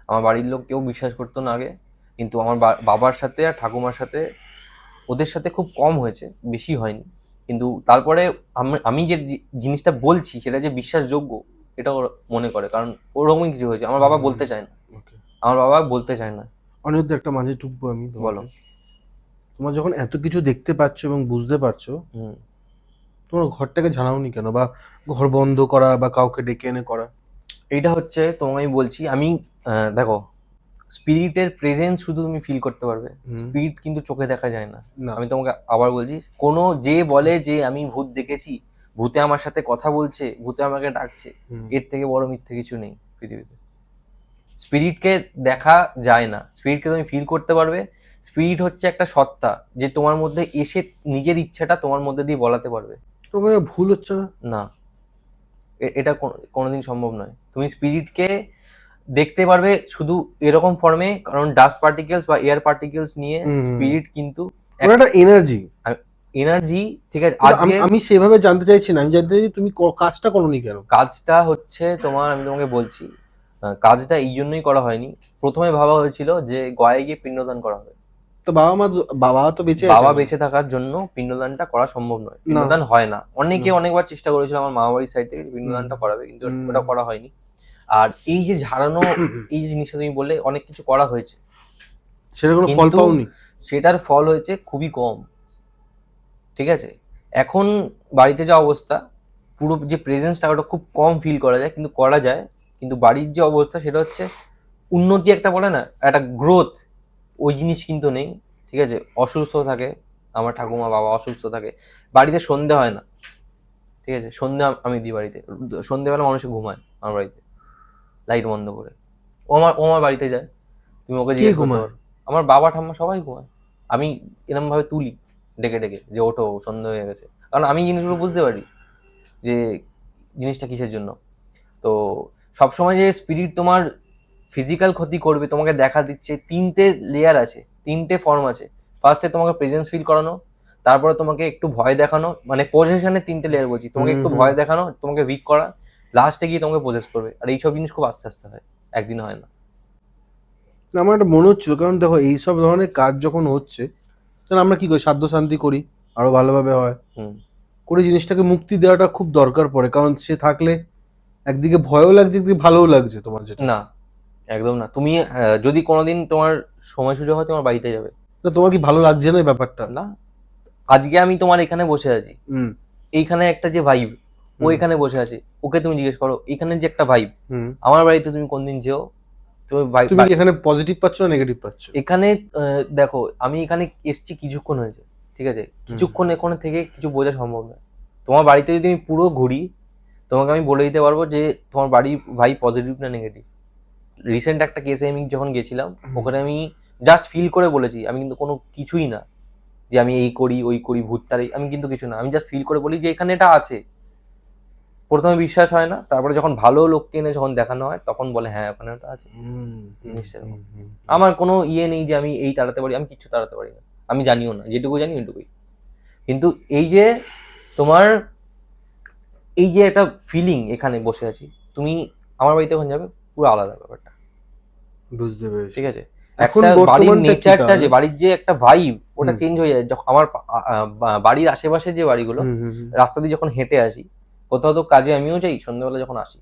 আমার বাড়ির লোক কেউ বিশ্বাস করতো না আগে, কিন্তু আমার বাবার সাথে আর ঠাকুমার সাথে, ওদের সাথে খুব কম হয়েছে, বেশি হয়নি। কিন্তু তারপরে আমি যে জিনিসটা বলছি সেটা যে বিশ্বাসযোগ্য এটা ওরা মনে করে, কারণ ওরকমই কিছু হয়েছে। আমার বাবা বলতে চায় না, ওকে, আমার বাবা বলতে চায় না। অনিরুদ্ধ, একটা মাঝে টুকবো আমি তোমাকে। বলো। তোমরা যখন এত কিছু দেখতে পাচ্ছ এবং বুঝতে পারছো, হুম। তোমরা ঘরটাকে ঝাড়াওনি কেন, বা ঘর বন্ধ করা বা কাউকে ডেকে এনে করা? এইটা হচ্ছে তোমায় আমি বলছি, আমি দেখো, স্পিরিটের প্রেজেন্স শুধু তুমি ফিল করতে পারবে, হুম। স্পিরিট কিন্তু চোখে দেখা যায় না। না। আমি তোমাকে আবার বলছি, কোনো যে বলে যে আমি ভূত দেখেছি, ভূতে আমার সাথে কথা বলছে, ভূতে আমাকে ডাকছে, হুম। এর থেকে বড় মিথ্যে কিছু নেই পৃথিবীতে। স্পিরিটকে দেখা যায় না, স্পিরিটকে তুমি ফিল করতে পারবে। স্পিরিট হচ্ছে একটা সত্তা যে তোমার মধ্যে এসে নিজের ইচ্ছাটা তোমার মধ্যে দিয়ে বলাতে পারবে। তোমার ভুল হচ্ছে না? না, এটা কোনোদিন সম্ভব নয়। তুমি স্পিরিটকে দেখতে পারবে শুধু এরকম ফর্মে, কারণ ডাস্ট পার্টিকেলস বা এয়ার পার্টিকেলস নিয়ে স্পিরিট কিন্তু ওটা একটা এনার্জি। এনার্জি। ঠিক আছে, আমি আজকে আমি সেভাবে জানতে চাইছি না, আমি জানতে চাইছি তুমি কাজটা করোনি কেন? কাজটা হচ্ছে তোমার, আমি তোমাকে বলছি, কাজটা এই জন্যই করা হয়নি। প্রথমে ভাবা হয়েছিল যে গয়ায় গিয়ে পিণ্ডদান করা হবে। তো বাবা তো বেঁচে আছে বাবা এখন। বেঁচে থাকার জন্য পিণ্ডদানটা করা সম্ভব নয়, না। পিণ্ডদান হয় না। অনেকে না। অনেকবার চেষ্টা করেছিল আমার মামা বাড়ির সাইড থেকে পিণ্ডদানটা করাবে, কিন্তু হুম। ওটা করা হয়নি। আর এই যে ঝাড়ানো, এই যে জিনিসটা তুমি বললে অনেক কিছু করা হয়েছে, সেটা কোনো ফল কিন্তু পাওনি? সেটার ফল হয়েছে খুবই কম। ঠিক আছে, এখন বাড়িতে যা অবস্থা, পুরো যে প্রেজেন্সটা ওটা খুব কম ফিল করা যায়, কিন্তু করা যায়। কিন্তু বাড়ির যে অবস্থা সেটা হচ্ছে উন্নতি, একটা বলে না, একটা গ্রোথ, ওই জিনিস কিন্তু নেই। ঠিক আছে, অসুস্থ থাকে আমার ঠাকুমা, বাবা অসুস্থ থাকে, বাড়িতে সন্ধে হয় না। ঠিক আছে, সন্ধে আমি দিই বাড়িতে, সন্ধেবেলা মানুষ ঘুমায় আমার বাড়িতে লাইট বন্ধ করে। ও আমার বাড়িতে যায়, তুমি ওকে কে জিজ্ঞেস করতে ঘুমায়? পারো। আমার বাবা ঠাম্মা সবাই ঘুমায়, আমি এরকম ভাবে তুলি ডেকে ডেকে যে ওঠো সন্ধ্যা হয়ে গেছে, কারণ আমি জিনিসগুলো বুঝতে পারি যে জিনিসটা কিসের জন্য। তো সবসময় যে স্পিরিট তোমার ফিজিক্যাল ক্ষতি করবে, তোমাকে দেখা দিচ্ছে, 3টে লেয়ার আছে, 3টে ফর্ম আছে। ফার্স্টে তোমাকে প্রেজেন্স ফিল করানো, তারপরে তোমাকে একটু ভয় দেখানো, মানে পজেশনের 3টে লেয়ার বলছি, তোমাকে একটু ভয় দেখানো, তোমাকে উইক করা, লাস্টে গিয়ে তোমাকে পজেস করবে। আর এইসব জিনিস খুব আস্তে আস্তে হয়, একদিন হয় না। না, আমার একটা মনে হচ্ছিল, কারণ দেখো এইসব ধরনের কাজ যখন হচ্ছে, তখন আমরা কি করি, সাধ্য শান্তি করি, আরো ভালোভাবে হয় হুম। করে জিনিসটাকে মুক্তি দেওয়াটা খুব দরকার পড়ে, কারণ সে থাকলে একদিকে ভয়ও লাগছে, একদিকে ভালোও লাগছে তোমার, যেটা না, একদম না। তুমি যদি কোনোদিন তোমার সময় সুযোগ হয় তোমার বাড়িতে যাবে। না, তোমার কি ভালো লাগছে না এই ব্যাপারটা? না, আজকে আমি তোমার এখানে বসে আছি, হুম। এইখানে একটা যে ভাইব, ও হুম। এখানে বসে আছে, ওকে তুমি জিজ্ঞেস করো এখানে যে একটা ভাইব, হুম। আমার বাড়িতে তুমি কোনদিন যেও, তুমি তুমি কি এখানে পজিটিভ পাচ্ছ না নেগেটিভ পাচ্ছ? এখানে দেখো, আমি এখানে এসছি কিছুক্ষণ হয়েছে, ঠিক আছে, কিছুক্ষণ এখানে থেকে কিছু বোঝা সম্ভব নয়। তোমার বাড়িতে যদি আমি পুরো ঘুরি, তোমাকে আমি বলে দিতে পারবো যে তোমার বাড়ি ভাই পজিটিভ না নেগেটিভ। রিসেন্ট একটা কেসে আমি যখন গেছিলাম, ওখানে আমি জাস্ট ফিল করে বলেছি, আমি কিন্তু কোনো কিছুই না যে আমি এই করি ওই করি ভূত তাড়াই, আমি কিন্তু কিছু না, আমি জাস্ট ফিল করে বলি যে এখানে এটা আছে। প্রথমে বিশ্বাস হয় না, তারপরে যখন ভালো লোককে এনে যখন দেখানো হয় তখন বলে হ্যাঁ ওখানে ওটা আছে। জিনিসটা এরকম। আমার কোনো ইয়ে নেই যে আমি এই তাড়াতে পারি, আমি কিচ্ছু তাড়াতে পারি না, আমি জানিও না, যেটুকু জানি ওইটুকুই। কিন্তু এই যে তোমার এই যে একটা ফিলিং, এখানে বসে আছি, তুমি আমার বাড়িতে যখন যাবে পুরো আলাদা ব্যাপারটা। বুঝতে পেরেছি। ঠিক আছে, এখন একটা বাড়ির বর্তমানটা কি নেচারটা, তাহলে? যে বাড়ির যে একটা ভাইব, ওটা হুম। চেঞ্জ হয়ে যায় যখন আমার বাড়ির আশেপাশে যে বাড়িগুলো, রাস্তা দিয়ে যখন হেঁটে আসি, কোথাও তো কাজে আমিও যাই, সন্ধ্যাবেলা যখন আসি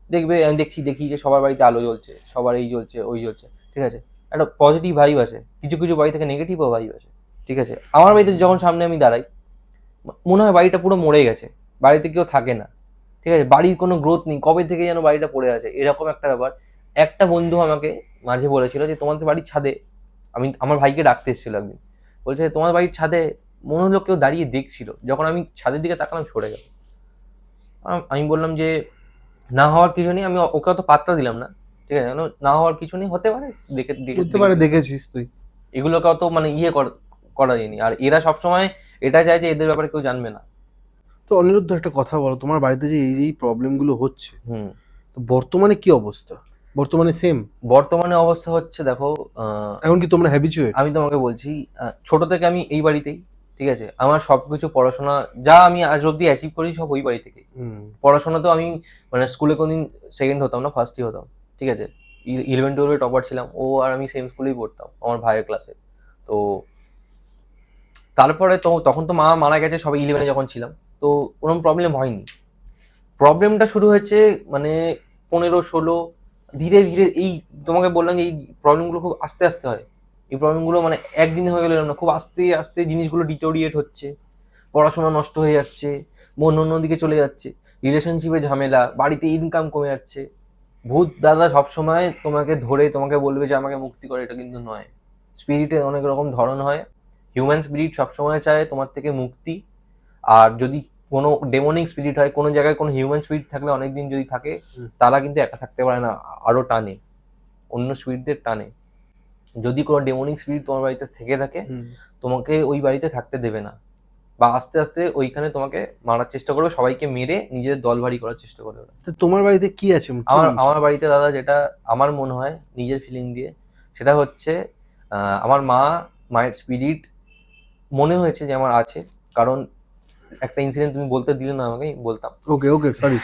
দেখবে, আমি দেখি যে সবার বাড়িতে আলো জ্বলছে, সবার এই জ্বলছে ওই জ্বলছে। ঠিক আছে, একটা পজিটিভ ভাইব আছে, কিছু কিছু বাড়ি থেকে নেগেটিভও ভাইব আছে। ঠিক আছে, আমার বাড়িতে যখন সামনে আমি দাঁড়াই, মনে হয় বাড়িটা পুরো মরে গেছে, বাড়িতে কেউ থাকে না। ঠিক আছে, বাড়ির কোনো গ্রোথ নেই, কবে থেকে যেন বাড়িটা পড়ে আছে, এরকম একটা ব্যাপার। একটা বন্ধু আমাকে মাঝে বলেছিল যে তোমাদের বাড়ির ছাদে, আমার ভাইকে ডাকতে এসেছিল একদিন, বলছে তোমার বাড়ির ছাদে মনে হলো কেউ দাঁড়িয়ে দেখছিল। যখন আমি ছাদের দিকে তাকালাম সরে গেল। আমি বললাম যে না হওয়ার কিছু নেই, আমি ওকে অত পাত্তা দিলাম না, ঠিক আছে, না হওয়ার কিছু নেই, হতে পারে, হতে পারে, দেখেছিস তুই। এগুলোকে অত মানে করা যায়নি। আর এরা সবসময় এটা চায় যে এদের ব্যাপারে কেউ জানবে না। তো অনিরুদ্ধ, একটা কথা বলো, তোমার বাড়িতে যে এই প্রবলেম গুলো হচ্ছে, হুম। তো বর্তমানে কি অবস্থা? বর্তমানে সেম? বর্তমানে অবস্থা হচ্ছে দেখো, এখন কি তোমরা হ্যাবিচুয়েট? আমি তোমাকে বলছি, ছোট থেকে আমি এই বাড়িতেই, ঠিক আছে, আমার সবকিছু পড়াশোনা যা আমি আজ অব্দি অ্যাচিভ করি সব ওই বাড়ি থেকেই। পড়াশোনাতেও আমি মানে স্কুলে কোনদিন সেকেন্ড হতাম না, ফার্স্টই হতাম, ঠিক আছে। 11-12 টপার ছিলাম, ও আর আমি সেম স্কুলেই পড়তাম আমার ভাইয়ের ক্লাসে। তো তারপরে তো তখন তো মা মারা গেছে সবাই 11-এ যখন ছিলাম, তো কোনো প্রবলেম হয়নি। প্রবলেমটা শুরু হয়েছে মানে 15-16, ধীরে ধীরে। এই তোমাকে বললাম যে এই প্রবলেমগুলো খুব আস্তে আস্তে হয়। এই প্রবলেমগুলো মানে একদিনে হয়ে গেল না, খুব আস্তে আস্তে জিনিসগুলো ডিটোরিয়েট হচ্ছে, পড়াশোনা নষ্ট হয়ে যাচ্ছে, মন অন্যদিকে চলে যাচ্ছে, রিলেশনশিপে ঝামেলা, বাড়িতে ইনকাম কমে যাচ্ছে। ভূত দাদা সবসময় তোমাকে ধরে তোমাকে বলবে যে আমাকে মুক্তি করে, এটা কিন্তু নয়। স্পিরিটের অনেক রকম ধরন হয়। হিউম্যান স্পিরিট সবসময় চায় তোমার থেকে মুক্তি। আর যদি কোনো ডেমনিক স্পিরিট হয়, কোনো জায়গায় কোনো হিউম্যান স্পিরিট থাকলে অনেকদিন যদি থাকে, তারা কিন্তু একা থাকতে পারে না, আরো টানে, অন্য স্পিরিটদের টানে। যদি কোনো ডেমনিক স্পিরিট তোমার বাড়িতে থেকে থাকে, তোমাকে ওই বাড়িতে থাকতে দেবে না, বা আস্তে আস্তে ওইখানে তোমাকে মারার চেষ্টা করবে, সবাইকে মেরে নিজেদের দল ভারী করার চেষ্টা করবে। তো তোমার বাড়িতে কি আছে? আমার বাড়িতে দাদা, যেটা আমার মনে হয় নিজের ফিলিং দিয়ে, সেটা হচ্ছে আমার মায়ের স্পিরিট মনে হয়েছে যে আমার আছে। কারণ একটা ইনসিডেন্ট তুমি বলতে দিলে না আমাকে, বলতাম। ওকে ওকে, সরি,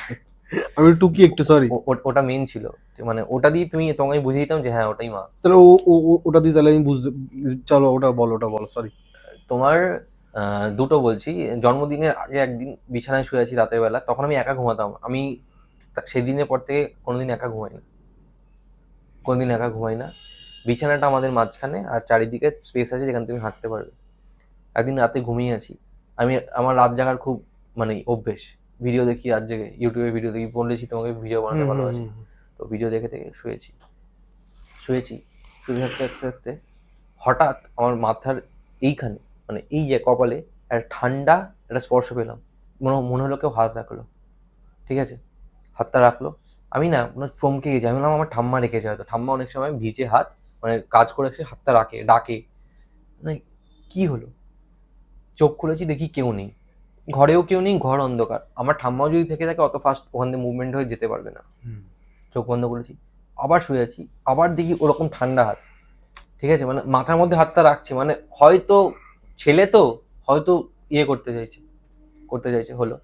আমি টুকি একটু, সরি। ওটা মেন ছিল, মানে ওটা দিয়ে তোমাকে আমি বুঝিয়ে দিতাম যে হ্যাঁ ওটাই মা। তাহলে ওটা দিয়ে তাহলে আমি বুঝতে, চলো ওটা বলো, সরি। তোমার দুটো বলছি। জন্মদিনের আগে একদিন বিছানায় শুয়ে আছি রাতের বেলা, তখন আমি একা ঘুমাতাম। আমি সেদিনের পর থেকে কোনোদিন একা ঘুমাই না। বিছানাটা আমাদের মাঝখানে, আর চারিদিকে স্পেস আছে যেখানে তুমি হাঁটতে পারবে। একদিন রাতে ঘুমিয়ে আছি আমি, আমার রাত জাগার খুব মানে অভ্যেস। ভিডিও দেখি রাত জেগে, ইউটিউবে ভিডিও দেখি, বলেছি তোমাকে ভিডিও বানাতে ভালোবাসি। তো ভিডিও দেখে শুয়েছি। শুয়ে থাকতে হঠাৎ আমার মাথার এইখানে, মানে এই যে কপালে একটা ঠান্ডা একটা স্পর্শ পেলাম। মনে হলো কেউ হাত রাখলো, ঠিক আছে, হাতটা রাখলো। আমি না চমকে গেছি। আমি বললাম আমার ঠাম্মা রেখেছে হয়তো। ঠাম্মা অনেক সময় ভিজে হাত, মানে কাজ করে এসে হাতটা ডাকে। মানে কি হলো, চোখ খুলেছি, দেখি কেউ নেই, ঘরেও কেউ নেই, ঘর অন্ধকার। আমার ঠাম্মাও যদি থেকে থাকে অত ফাস্ট ওখান থেকে মুভমেন্ট হয়ে যেতে পারবে না। চোখ বন্ধ করেছি, আবার শুয়ে আছি, আবার দেখি ওরকম ঠান্ডা হাত, ঠিক আছে, মানে মাথার মধ্যে হাতটা রাখছে, মানে হয়তো ছেলে তো হয়তো করতে চাইছে। হলো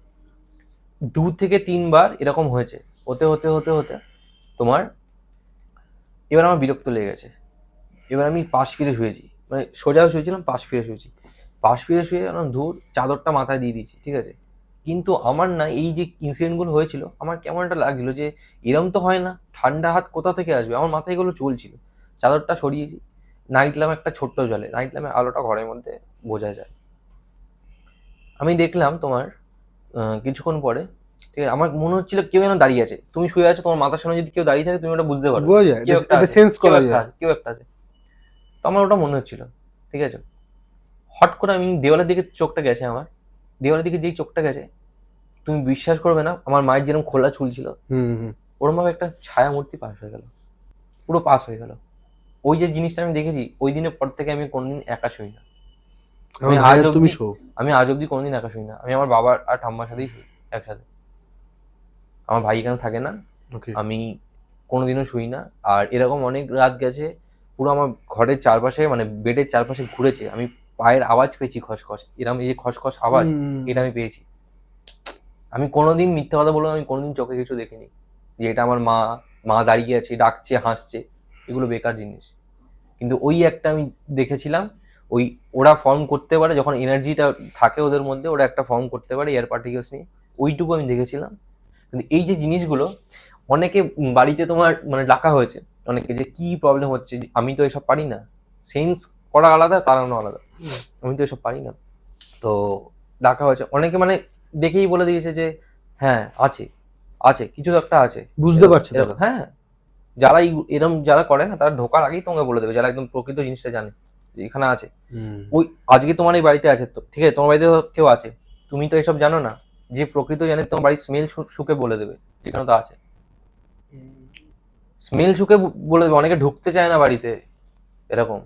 2 থেকে 3 বার এরকম হয়েছে। হতে হতে হতে হতে তোমার এবার আমার বিরক্ত লেগে গেছে। এবার আমি পাশ ফিরে শুয়েছি, মানে সোজাও শুয়েছিলাম, পাশ ফিরে শুয়ে ধূর চাদরটা মাথায় দিয়ে দিয়েছি, ঠিক আছে। কিন্তু আমার না এই যে ইনসিডেন্টগুলো হয়েছিল, আমার কেমন একটা লাগছিল যে এরম তো হয় না, ঠান্ডা হাত কোথা থেকে আসবে। আমার মাথায় এগুলো চলছিল। চাদরটা সরিয়েছি, নাইট ল্যাম্প একটা ছোট্ট জ্বলে, নাইট ল্যাম্পের আলোটা ঘরের মধ্যে বোঝা যায়। আমি দেখলাম তোমার কিছুক্ষণ পরে, ঠিক আছে, আমার মনে হচ্ছিল কেউ যেন দাঁড়িয়ে আছে। তুমি শুয়ে আছো, তোমার মাথার সামনে যদি কেউ দাঁড়িয়ে থাকে তুমি ওটা বুঝতে পারো, বোঝা যায়, কেউ একটা এটা আছে, সেন্স করা যায়। কেউ একটা আছে। তো আমার ওটা মনে হচ্ছিল, ঠিক আছে। হট করে আমি দেওয়ালের দিকে চোখটা গেছে আমার, দেওয়ালের দিকে যেই চোখটা গেছে, তুমি বিশ্বাস করবে না, আমার মায়ের যেরকম খোলা চুল ছিল ওরকম ভাবে একটা ছায়া মূর্তি পাস হয়ে গেল, পুরো পাস হয়ে গেল। ওই যে জিনিসটা আমি দেখেছি, ওই দিনের পর থেকে আমি কোনোদিন একা শুই না। আমি আজ অব্দি কোনোদিন একা শুই না। আমি আমার বাবার আর ঠাম্মার সাথেই শুই একসাথে। আমার ভাই এখানে থাকে না, আমি কোনোদিনও শুই না। আর এরকম অনেক রাত গেছে, পুরো আমার ঘরের চারপাশে, মানে বেডের চারপাশে ঘুরেছে, আমি পায়ের আওয়াজ পেয়েছি, খসখস, এরকম এই যে খসখস আওয়াজ, এটা আমি পেয়েছি। আমি কোনোদিন মিথ্যা কথা বলবো, আমি কোনোদিন চোখে কিছু দেখিনি যে এটা আমার মা দাঁড়িয়ে আছে, ডাকছে, হাসছে, এগুলো বেকার জিনিস। কিন্তু ওই একটা আমি দেখেছিলাম, ওই ওরা ফর্ম করতে পারে যখন এনার্জিটা থাকে ওদের মধ্যে, ওরা একটা ফর্ম করতে পারে এয়ার পার্টিকেলস নিয়ে, ওইটুকু আমি দেখেছিলাম। কিন্তু এই যে জিনিসগুলো অনেকে বাড়িতে তোমার মানে ডাকা হয়েছে, অনেকে যে কি প্রবলেম হচ্ছে, আমি তো এসব পারি না, সেন্স করা আলাদা, তাড়ানো আলাদা, আমি তো এসব পারি না। তো ডাকা হয়েছে অনেকে, মানে দেখেই বলে দিয়েছে যে হ্যাঁ আছে কিছু একটা আছে, বুঝতে পারছে তারা। হ্যাঁ, যারা এরকম যারা করে না, তারা ঢোকার আগেই তোমাকে বলে দেবে, যারা একদম প্রকৃত জিনিসটা জানে যে এখানে আছে। ওই আজকে তোমার এই বাড়িতে আছে, তো ঠিক আছে, তোমার বাড়িতে কেউ আছে, তুমি তো এসব জানো না, যে প্রকৃত জানে তোমার বাড়ির স্মেল শুকে বলে দেবে যেখানে তো আছে, স্মেল শুকে বলে দেবে। অনেকে ঢুকতে চায় না বাড়িতে, এরকম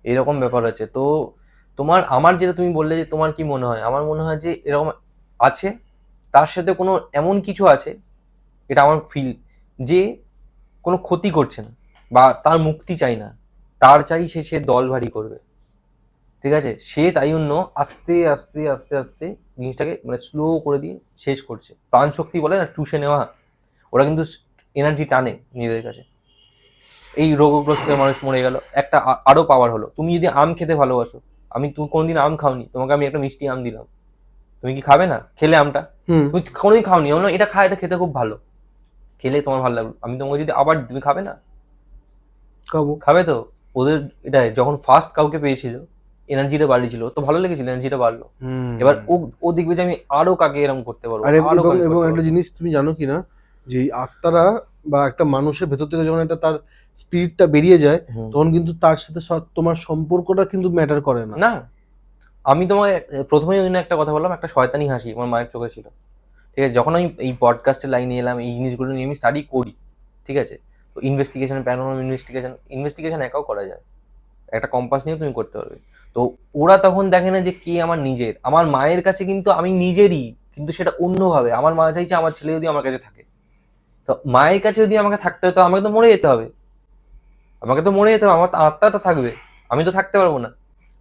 এরকম ব্যাপার আছে। তো তোমার, আমার যেটা তুমি বললে যে তোমার কি মনে হয়, আমার মনে হয় যে এরকম আছে, তার সাথে কোনো এমন কিছু আছে, এটা আমার ফিল, যে কোনো ক্ষতি করছে না বা তার মুক্তি চাই না, তার চাই সে দল ভারী করবে, ঠিক আছে, সে তাই জন্য আস্তে আস্তে আস্তে আস্তে জিনিসটাকে মানে স্লো করে দিয়ে শেষ করছে। প্রাণ শক্তি বলে না, চুষে নেওয়া, ওরা কিন্তু এনার্জি টানে নিজেদের কাছে। এই রোগগ্রস্ত মানুষ মরে গেল, একটা আরো পাওয়ার হলো। তুমি যদি আম খেতে ভালোবাসো, তুমি কোনোদিন আম খাওনি, তোমাকে আমি একটা মিষ্টি আম দিলাম, তুমি কি খাবে না? খেলে আমটা, তুমি কোনোদিন খাওনি, আমি বললাম এটা খা, এটা খেতে খুব ভালো, খেলে তোমার ভালো লাগলো, আমি তোমাকে যদি আবার, তুমি খাবে না? খাবো। খাবে তো। ওদের এটা যখন ফার্স্ট কাউকে পেয়েছিল, এনার্জিটা বাড়িয়েছিল, তো ভালো লেগেছিল, এনার্জিটা বাড়লো। এবার ও দেখবে যে আমি আরো কাকে এরকম করতে পারবো, আর আরো এবং কাকে এবং করতে একটা পারবো। জিনিস তুমি জানো কি না, যে এই আত্মারা বা একটা মানুষের ভেতর থেকে যখন একটা তার স্পিরিটটা বেরিয়ে যায়, হুম। তখন কিন্তু তার সাথে তোমার সম্পর্কটা কিন্তু ম্যাটার করে না। না, আমি তোমায় প্রথমেই ওই জন্য একটা কথা বললাম, একটা শয়তানি হাসি আমার মায়ের চোখে ছিল, ঠিক আছে। যখন আমি এই পডকাস্টের লাইনে এলাম, এই জিনিসগুলো নিয়ে আমি স্টাডি করি, ঠিক আছে, তো ইনভেস্টিগেশন, প্যারানর্মাল ইনভেস্টিগেশন একাও করা যায়, একটা কম্পাস নিয়েও তুমি করতে পারবে। তো ওরা তখন দেখে না যে কে আমার নিজের। আমার মায়ের কাছে কিন্তু আমি নিজেরই, কিন্তু সেটা অন্যভাবে। আমার মা চাইছে আমার ছেলে যদি আমার কাছে থাকে, তো মায়ের কাছে যদি আমাকে থাকতে হয়, তো আমাকে তো মরে যেতে হবে, আমাকে তো মরে যেতে হবে, আমার তো আত্মাটা থাকবে, আমি তো থাকতে পারবো না।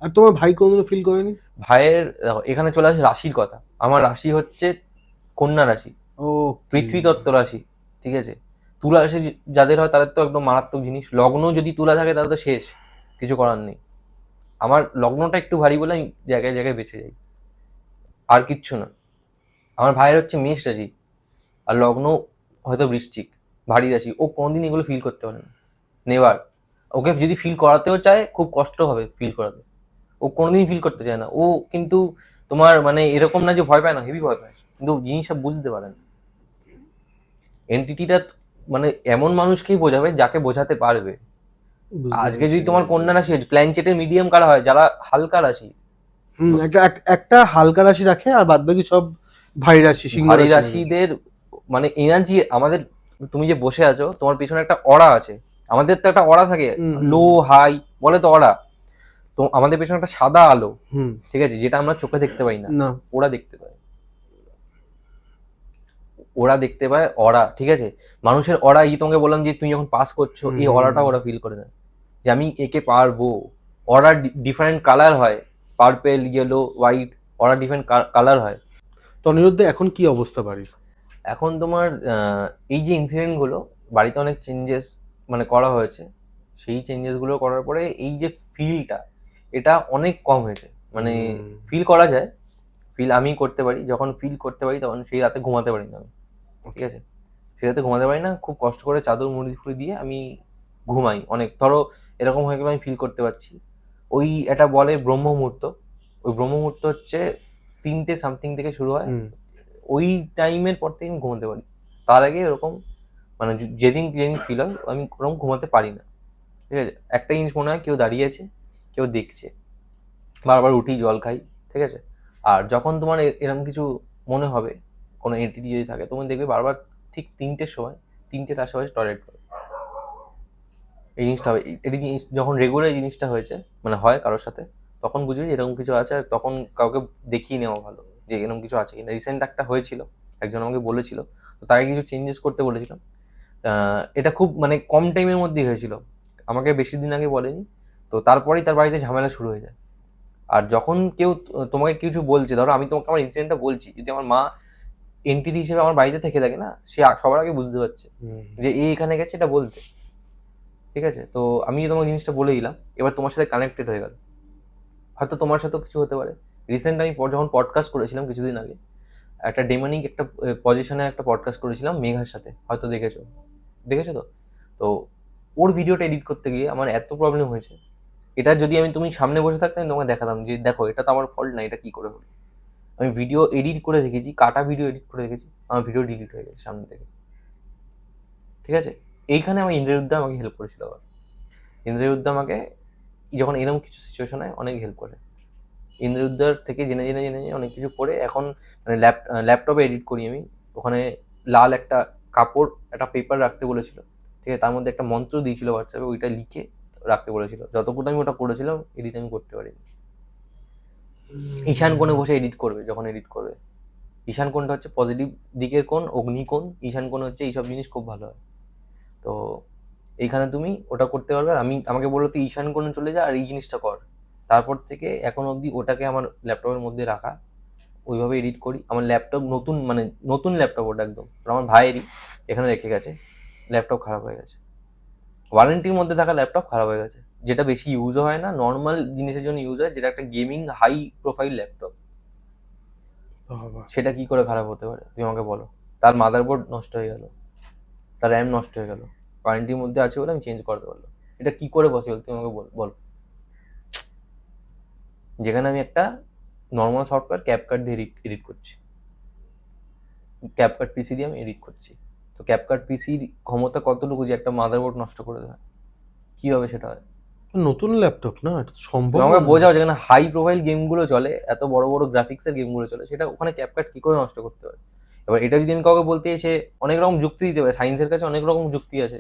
আর তোমার ভাই কোনোদিনও ফিল করেনি? ভাইয়ের এখানে চলে আসে রাশির কথা। আমার রাশি হচ্ছে কন্যা রাশি, ও, পৃথ্বী তত্ত্ব রাশি, ঠিক আছে। তুলা রাশি যাদের হয় তাদের তো একদম মারাত্মক জিনিস। লগ্ন যদি তুলা থাকে তাহলে তো শেষ, কিছু করার নেই। আমার লগ্নটা একটু ভারী বলে আমি জায়গায় জায়গায় বেঁচে যাই, আর কিচ্ছু না। আমার ভাইয়ের হচ্ছে মেষ রাশি, আর লগ্ন হয়তো বৃশ্চিক, ভারী রাশি। ও কোনোদিন এগুলো ফিল করতে পারে না, নেভার। ওকে যদি ফিল করাতেও চায়, খুব কষ্ট হবে ফিল করাতে, ও কোনোদিন ফিল করতে চায় না। ও কিন্তু তোমার মানে এরকম না যে ভয় পায় না, হেভি ভয় পায়, কিন্তু জিনিসটা বুঝতে পারে না। এন্টিটিটা মানে এমন মানুষকেই বোঝাবে যাকে বোঝাতে পারবে। বুঝতে আজকে পেরেছি। যদি তোমার কন্যা রাশি আছে, প্ল্যানচেটের মিডিয়াম কারা হয়? যারা হালকা রাশি। একটা হালকা রাশি রাখে, আর বাদ বাকি সব ভারী রাশি, সিংহ ভারী রাশি রাখে। রাশিদের মানে এনার্জি আমাদের, তুমি যে বসে আছো তোমার পিছনে একটা অরা আছে, আমাদের তো একটা অরা থাকে, লো হাই বলে তো অরা। তো আমাদের পেছনে একটা সাদা আলো, হুম। ঠিক আছে, যেটা আমরা চোখে দেখতে পাই না, না। ওরা দেখতে পায়। ওরা দেখতে পায় অরা, ঠিক আছে। মানুষের অরা, এই তোমাকে বললাম যে তুমি যখন পাস করছো, এই অরাটা ওরা ফিল করে নেয় যে আমি একে পারবো। অরা ডিফারেন্ট কালার হয়, পার্পেল, ইয়েলো, হোয়াইট, অরা ডিফারেন্ট কালার হয়। তো অনিরুদ্ধ, এখন কি অবস্থা বাড়ির? এখন তোমার এই যে ইনসিডেন্টগুলো, বাড়িতে অনেক চেঞ্জেস মানে করা হয়েছে। সেই চেঞ্জেসগুলো করার পরে এই যে ফিলটা, এটা অনেক কম হয়েছে। মানে ফিল করা যায়, ফিল আমি করতে পারি। যখন ফিল করতে পারি তখন সেই রাতে ঘুমাতে পারি না আমি, ঠিক আছে। সেই রাতে ঘুমাতে পারি না, খুব কষ্ট করে চাদর মুড়ি ফুড়ি দিয়ে আমি ঘুমাই। অনেক ধরো এরকম হয়ে গেলে আমি ফিল করতে পারছি। ওই এটা বলে ব্রহ্ম মুহূর্ত। ওই ব্রহ্ম মুহূর্ত হচ্ছে 3টে সামথিং থেকে শুরু হয়, ওই টাইমের পর থেকে আমি ঘুমাতে পারি। তার আগে এরকম মানে যেদিন যেদিন ফিল হয় আমি ওরকম ঘুমাতে পারি না, ঠিক আছে। একটা জিনিস মনে হয় কেউ দাঁড়িয়ে আছে, কেউ দেখছে, বারবার উঠি জল খাই, ঠিক আছে। আর যখন তোমার এরকম কিছু মনে হবে, কোনো এন্টিটি যদি থাকে, তখন দেখবে বারবার ঠিক 3টের সময়, 3টের আশেপাশে টয়লেট করে। এই জিনিসটা হবে, এটি জিনিস যখন রেগুলার জিনিসটা হয়েছে মানে হয় কারোর সাথে, তখন বুঝবি যে এরকম কিছু আছে। আর তখন কাউকে দেখিয়ে নেওয়া ভালো যে এরকম কিছু আছে কিনা। রিসেন্ট একটা হয়েছিল, একজন আমাকে বলেছিল, তো তাকে কিছু চেঞ্জেস করতে বলেছিলাম। এটা খুব মানে কম টাইমের মধ্যেই হয়েছিল, আমাকে বেশি দিন আগে বলেনি। তো তারপরেই তার বাড়িতে ঝামেলা শুরু হয়ে যায়। আর যখন কেউ তোমাকে কিছু বলছে, ধরো আমি তোমাকে আমার ইনসিডেন্টটা বলছি, যদি আমার মা এন্টিটি হিসেবে আমার বাড়িতে থেকে থাকে না, সে সবার আগে বুঝতে পারছে যে এখানে গেছে এটা বলতে, ঠিক আছে। তো আমি তোমাকে জিনিসটা বলে দিলাম, এবার তোমার সাথে কানেক্টেড হয়ে গেল, হয়তো তোমার সাথেও কিছু হতে পারে। রিসেন্ট আমি যখন পডকাস্ট করেছিলাম কিছুদিন আগে, একটা ডেমনিক একটা পজিশনে একটা পডকাস্ট করেছিলাম মেঘার সাথে, হয়তো দেখেছো, দেখেছো তো। তো ওর ভিডিওটা এডিট করতে গিয়ে আমার এত প্রবলেম হয়েছে। এটা যদি তুমি সামনে বসে থাকতে আমি তোমাকে দেখাতাম যে দেখো এটা তো আমার ফল্ট না, এটা কি করে হলো। আমি ভিডিও এডিট করে রেখেছি, কাটা ভিডিও এডিট করে রেখেছি, আমার ভিডিও ডিলিট হয়ে গেছে সামনে থেকে, ঠিক আছে। এইখানে আমার ইন্দ্রযুদ্ধ আমাকে হেল্প করেছিল আবার। ইন্দ্রযুদ্ধ আমাকে যখন এরকম কিছু সিচুয়েশন হয় অনেক হেল্প করে। ইন্দ্রযুদ্ধের থেকে জেনে জেনে জেনে জেনে অনেক কিছু করে এখন মানে ল্যাপটপে এডিট করি আমি। ওখানে লাল একটা কাপড় একটা পেপার রাখতে বলেছিল, ঠিক আছে, তার মধ্যে একটা মন্ত্র দিয়েছিল হোয়াটসঅ্যাপে, ওইটা লিখে রাখতে বলেছিল। যতক্ষণ আমি ওটা করেছিলাম এডিট আমি করতে পারিনি। ঈশান কোণে বসে এডিট করবে, যখন এডিট করবে ঈশান কোণটা হচ্ছে পজিটিভ দিকের কোণ, অগ্নিকোণ। ঈশান কোণ হচ্ছে এইসব জিনিস খুব ভালো হয়। তো এইখানে তুমি ওটা করতে পারবে। আর আমাকে বললো তুই ঈশান কোণে চলে যা আর এই জিনিসটা কর। তারপর থেকে এখন অবধি ওটাকে আমার ল্যাপটপের মধ্যে রাখা, ওইভাবে এডিট করি। আমার ল্যাপটপ নতুন, মানে নতুন ল্যাপটপ ওটা একদম, আর আমার ভাইয়েরই এখানে রেখে গেছে। ল্যাপটপ খারাপ হয়ে গেছে, ওয়ারেন্টির মধ্যে থাকা ল্যাপটপ খারাপ হয়ে গেছে, যেটা বেশি ইউজও হয় না, নর্মাল জিনিসের জন্য ইউজ হয়, যেটা একটা গেমিং হাই প্রোফাইল ল্যাপটপ। বাবা, সেটা কি করে খারাপ হতে পারে তুমি আমাকে বলো? তার মাদারবোর্ড নষ্ট হয়ে গেল, তার র্যাম নষ্ট হয়ে গেল, ওয়ারেন্টির মধ্যে আছে বলে আমি চেঞ্জ করতে পারলাম। এটা কি করে পসিবল তুমি আমাকে বলো? যেখানে আমি একটা নর্মাল সফটওয়্যার ক্যাপকাট দিয়ে এডিট করছি, ক্যাপকাট পিসি দিয়ে আমি এডিট করছি। তো ক্যাপকাট পিসির ক্ষমতা কতটুকু যে একটা মাদারবোর্ড নষ্ট করে দেয়? কিভাবে সেটা হয়? নতুন ল্যাপটপ না, এটা তো সম্ভব তুমি আমাকে না। বোঝাও, যেখানে হাই প্রোফাইল গেমগুলো চলে, এত বড় বড় গ্রাফিক্সের গেমগুলো চলে, সেটা ওখানে ক্যাপকাট কি করে নষ্ট করতে পারে? এবার এটা যদি আমি কাউকে বলতে এসে অনেক রকম যুক্তি দিতে পারে, সায়েন্সের কাছে অনেক রকম যুক্তি আছে।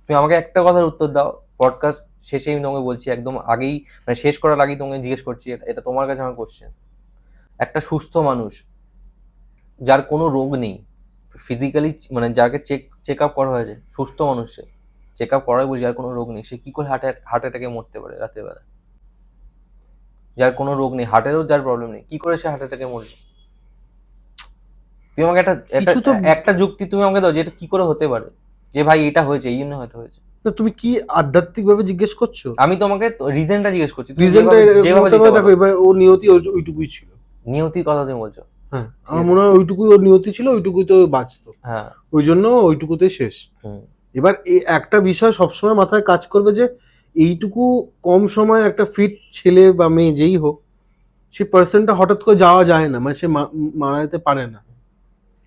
তুমি আমাকে একটা কথার উত্তর দাও, পডকাস্ট শেষে আমি তোমাকে বলছি, একদম আগেই মানে শেষ করার আগেই তোমাকে জিজ্ঞেস করছি, এটা তোমার কাছে আমার কোশ্চেন। একটা সুস্থ মানুষ যার কোনো রোগ নেই, ফিজিক্যালি মানে যাকে চেক আপ করা হয়েছে, সুস্থ মানুষে চেক আপ করাই বলছি, যার কোনো রোগ নেই, সে কি করে হার্ট অ্যাটাকে মরতে পারে রাতের বেলা? যার কোনো রোগ নেই, হার্টেরও যার প্রবলেম নেই, কি করে সে হার্ট অ্যাটাকে মরবে? তুমি আমাকে একটা একটা কিছু তো একটা যুক্তি তুমি আমাকে দাও যে এটা কি করে হতে পারে, যে ভাই এটা হয়েছে এই জন্য হয়তো হয়েছে। না, তুমি কি আধ্যাত্মিক ভাবে জিজ্ঞেস করছো? আমি তোমাকে রিজনটা জিজ্ঞেস করছি, তুমি রিজনটা যেভাবে দিতে দেখো, পারো। এবার ও নিয়তি ওইটুকুই ছিল। নিয়তির কথা তুমি বলছো? হ্যাঁ, আমার মনে হয় ওইটুকুই ওর নিয়তি ছিল, ওইটুকুই তো বাঁচতো, হ্যাঁ। ওই জন্য ওইটুকুতে শেষ। হুম। এবার এই একটা বিষয় সবসময় মাথায় কাজ করবে যে এইটুকু কম সময় একটা ফিট ছেলে বা মেয়ে যেই হোক, সেই পার্সনটা হঠাৎ করে যাওয়া যায় না, মানে সে মারা যেতে পারে না।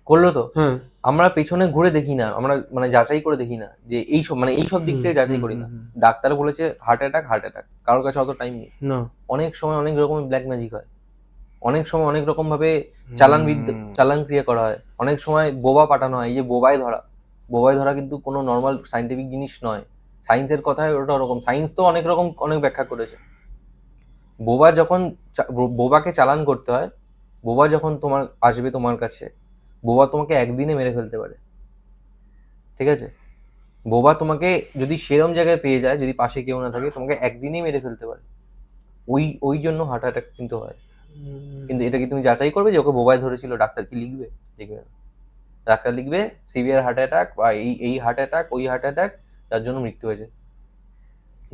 করলো তো। হ্যাঁ, আমরা পেছনে ঘুরে দেখি না, আমরা মানে যাচাই করে দেখি না যে এইসব মানে এইসব দিক থেকে যাচাই করি না। ডাক্তার বলেছে হার্ট অ্যাটাক, কারোর কাছে অত টাইম নেই। না, অনেক সময় অনেক রকমের ব্ল্যাক ম্যাজিক হয়, অনেক সময় অনেক রকম ভাবে চালান ক্রিয়া করা হয়, অনেক সময় বোবা পাঠানো হয়। এই যে বোবায় ধরা কিন্তু কোনো নর্মাল সাইন্টিফিক জিনিস নয়। সায়েন্সের কথায় ওটা ওরকম, সায়েন্স তো অনেক রকম অনেক ব্যাখ্যা করেছে। বোবা যখন বোবাকে চালান করতে হয়, বোবা যখন তোমার আসবে তোমার কাছে, বোবা তোমাকে একদিনে মেরে ফেলতে পারে, ঠিক আছে? বোবা তোমাকে যদি সেরম জায়গায় পেয়ে যায়, যদি পাশে কেউ না থাকে, তোমাকে একদিনেই মেরে ফেলতে পারে। ওই ওই জন্য হার্ট অ্যাটাক কিন্তু হয়। কিন্তু এটা কি তুমি যাচাই করবে যে ওকে বোবায় ধরেছিল? ডাক্তার কি লিখবে? লিখবে না। ডাক্তার লিখবে সিভিয়ার হার্ট অ্যাটাক বা এই হার্ট অ্যাটাক, ওই হার্ট অ্যাটাক, যার জন্য মৃত্যু হয়েছে।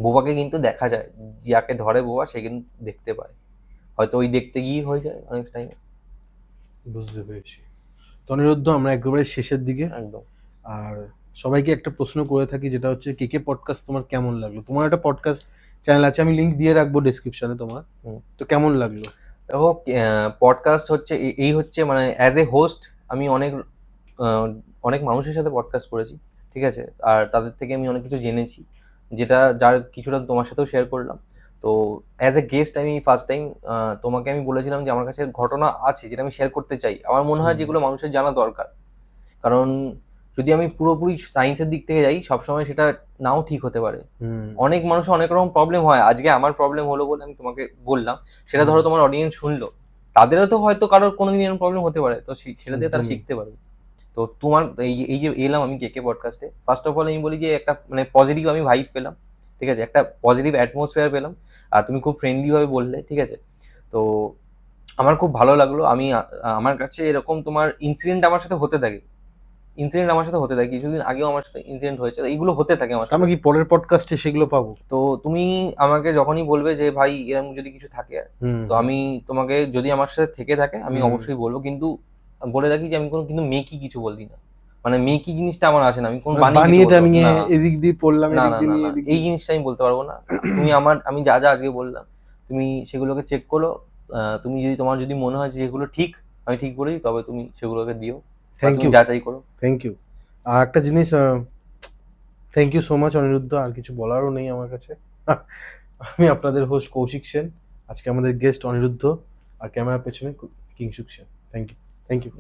বোবাকে কিন্তু দেখা যায়, যাকে ধরে বোবা সে কিন্তু দেখতে পায়, হয়তো ওই দেখতে গিয়ে হয়ে যায় অনেক টাইমে। বুঝতে পেরেছি। তো অনিরুদ্ধ, আমরা একেবারে শেষের দিকে। একদম। আর সবাইকে একটা প্রশ্ন করে থাকি, যেটা হচ্ছে কেকে পডকাস্ট তোমার কেমন লাগলো? তোমার একটা পডকাস্ট চ্যানেল আছে, আমি লিংক দিয়ে রাখবো ডেসক্রিপশনে তোমার। তো কেমন লাগলো? দেখো, পডকাস্ট হচ্ছে এই হচ্ছে মানে অ্যাজ এ হোস্ট আমি অনেক মানুষের সাথে পডকাস্ট করেছি, ঠিক আছে, আর তাদের থেকে আমি অনেক কিছু জেনেছি, যার কিছুটা তোমার সাথেও শেয়ার করলাম। তো অ্যাজ এ গেস্ট আমি ফার্স্ট টাইম তোমাকে আমি বলেছিলাম যে আমার কাছে ঘটনা আছে যেটা আমি শেয়ার করতে চাই, আমার মনে হয় যেগুলো মানুষের জানা দরকার। কারণ যদি আমি পুরোপুরি সায়েন্সের দিক থেকে যাই, সবসময় সেটা নাও ঠিক হতে পারে। অনেক মানুষের অনেক রকম প্রবলেম হয়, আজকে আমার প্রবলেম হলো বলে আমি তোমাকে বললাম, সেটা ধরো তোমার অডিয়েন্স শুনলো, তাদেরও তো হয়তো কারোর কোনোদিন এরকম প্রবলেম হতে পারে, তো সেটা দিয়ে তারা শিখতে পারবে। তো তোমার এই যে এলাম আমি কেকে পডকাস্টে, ফার্স্ট অফ অল আমি বলি যে একটা মানে পজিটিভ আমি ভাইব পেলাম, ঠিক আছে, একটা পজিটিভ অ্যাটমসফিয়ার পেলাম, আর তুমি খুব ফ্রেন্ডলি ভাবে বললে, ঠিক আছে। তো আমার খুব ভালো লাগলো। আমার কাছে এরকম তোমার ইনসিডেন্ট আমার সাথে হতে থাকে, কিছুদিন আগেও আমার সাথে ইনসিডেন্ট হয়েছে, এইগুলো হতে থাকে আমার সাথে। আমি কি পরের পডকাস্টে সেগুলো পাবো? তো তুমি আমাকে যখনই বলবে যে ভাই এরকম যদি কিছু থাকে, তো আমি তোমাকে যদি আমার সাথে থেকে থাকে আমি অবশ্যই বলবো, কিন্তু বলে রাখি যে আমি কিন্তু মেকি কিছু বলবি না, মানে মেকি জিনিসটা আমার আসে না, আমি কোন বানিয়ে টানিয়ে এদিক দিয়ে পড়লাম, না এদিক না দিয়ে না নিয়ে না, এদিক এই জিনিসটা আমি বলতে পারবো না। আমি যা যা আজকে বললাম তুমি সেগুলোকে চেক করো, তুমি যদি তোমার যদি মনে হয় যে এগুলো ঠিক, আমি ঠিক বলেছি, তবে তুমি সেগুলোকে দিও, থ্যাংক ইউ, যাচাই করো। Thank you. আর একটা জিনিস, thank you so much Aniruddha, আর কিছু বলারও নেই আমার কাছে। আমি আপনাদের হোস্ট কৌশিক সেন, আজকে আমাদের গেস্ট অনিরুদ্ধ, আর ক্যামেরার পেছনে কিংসুক সেন। Thank you.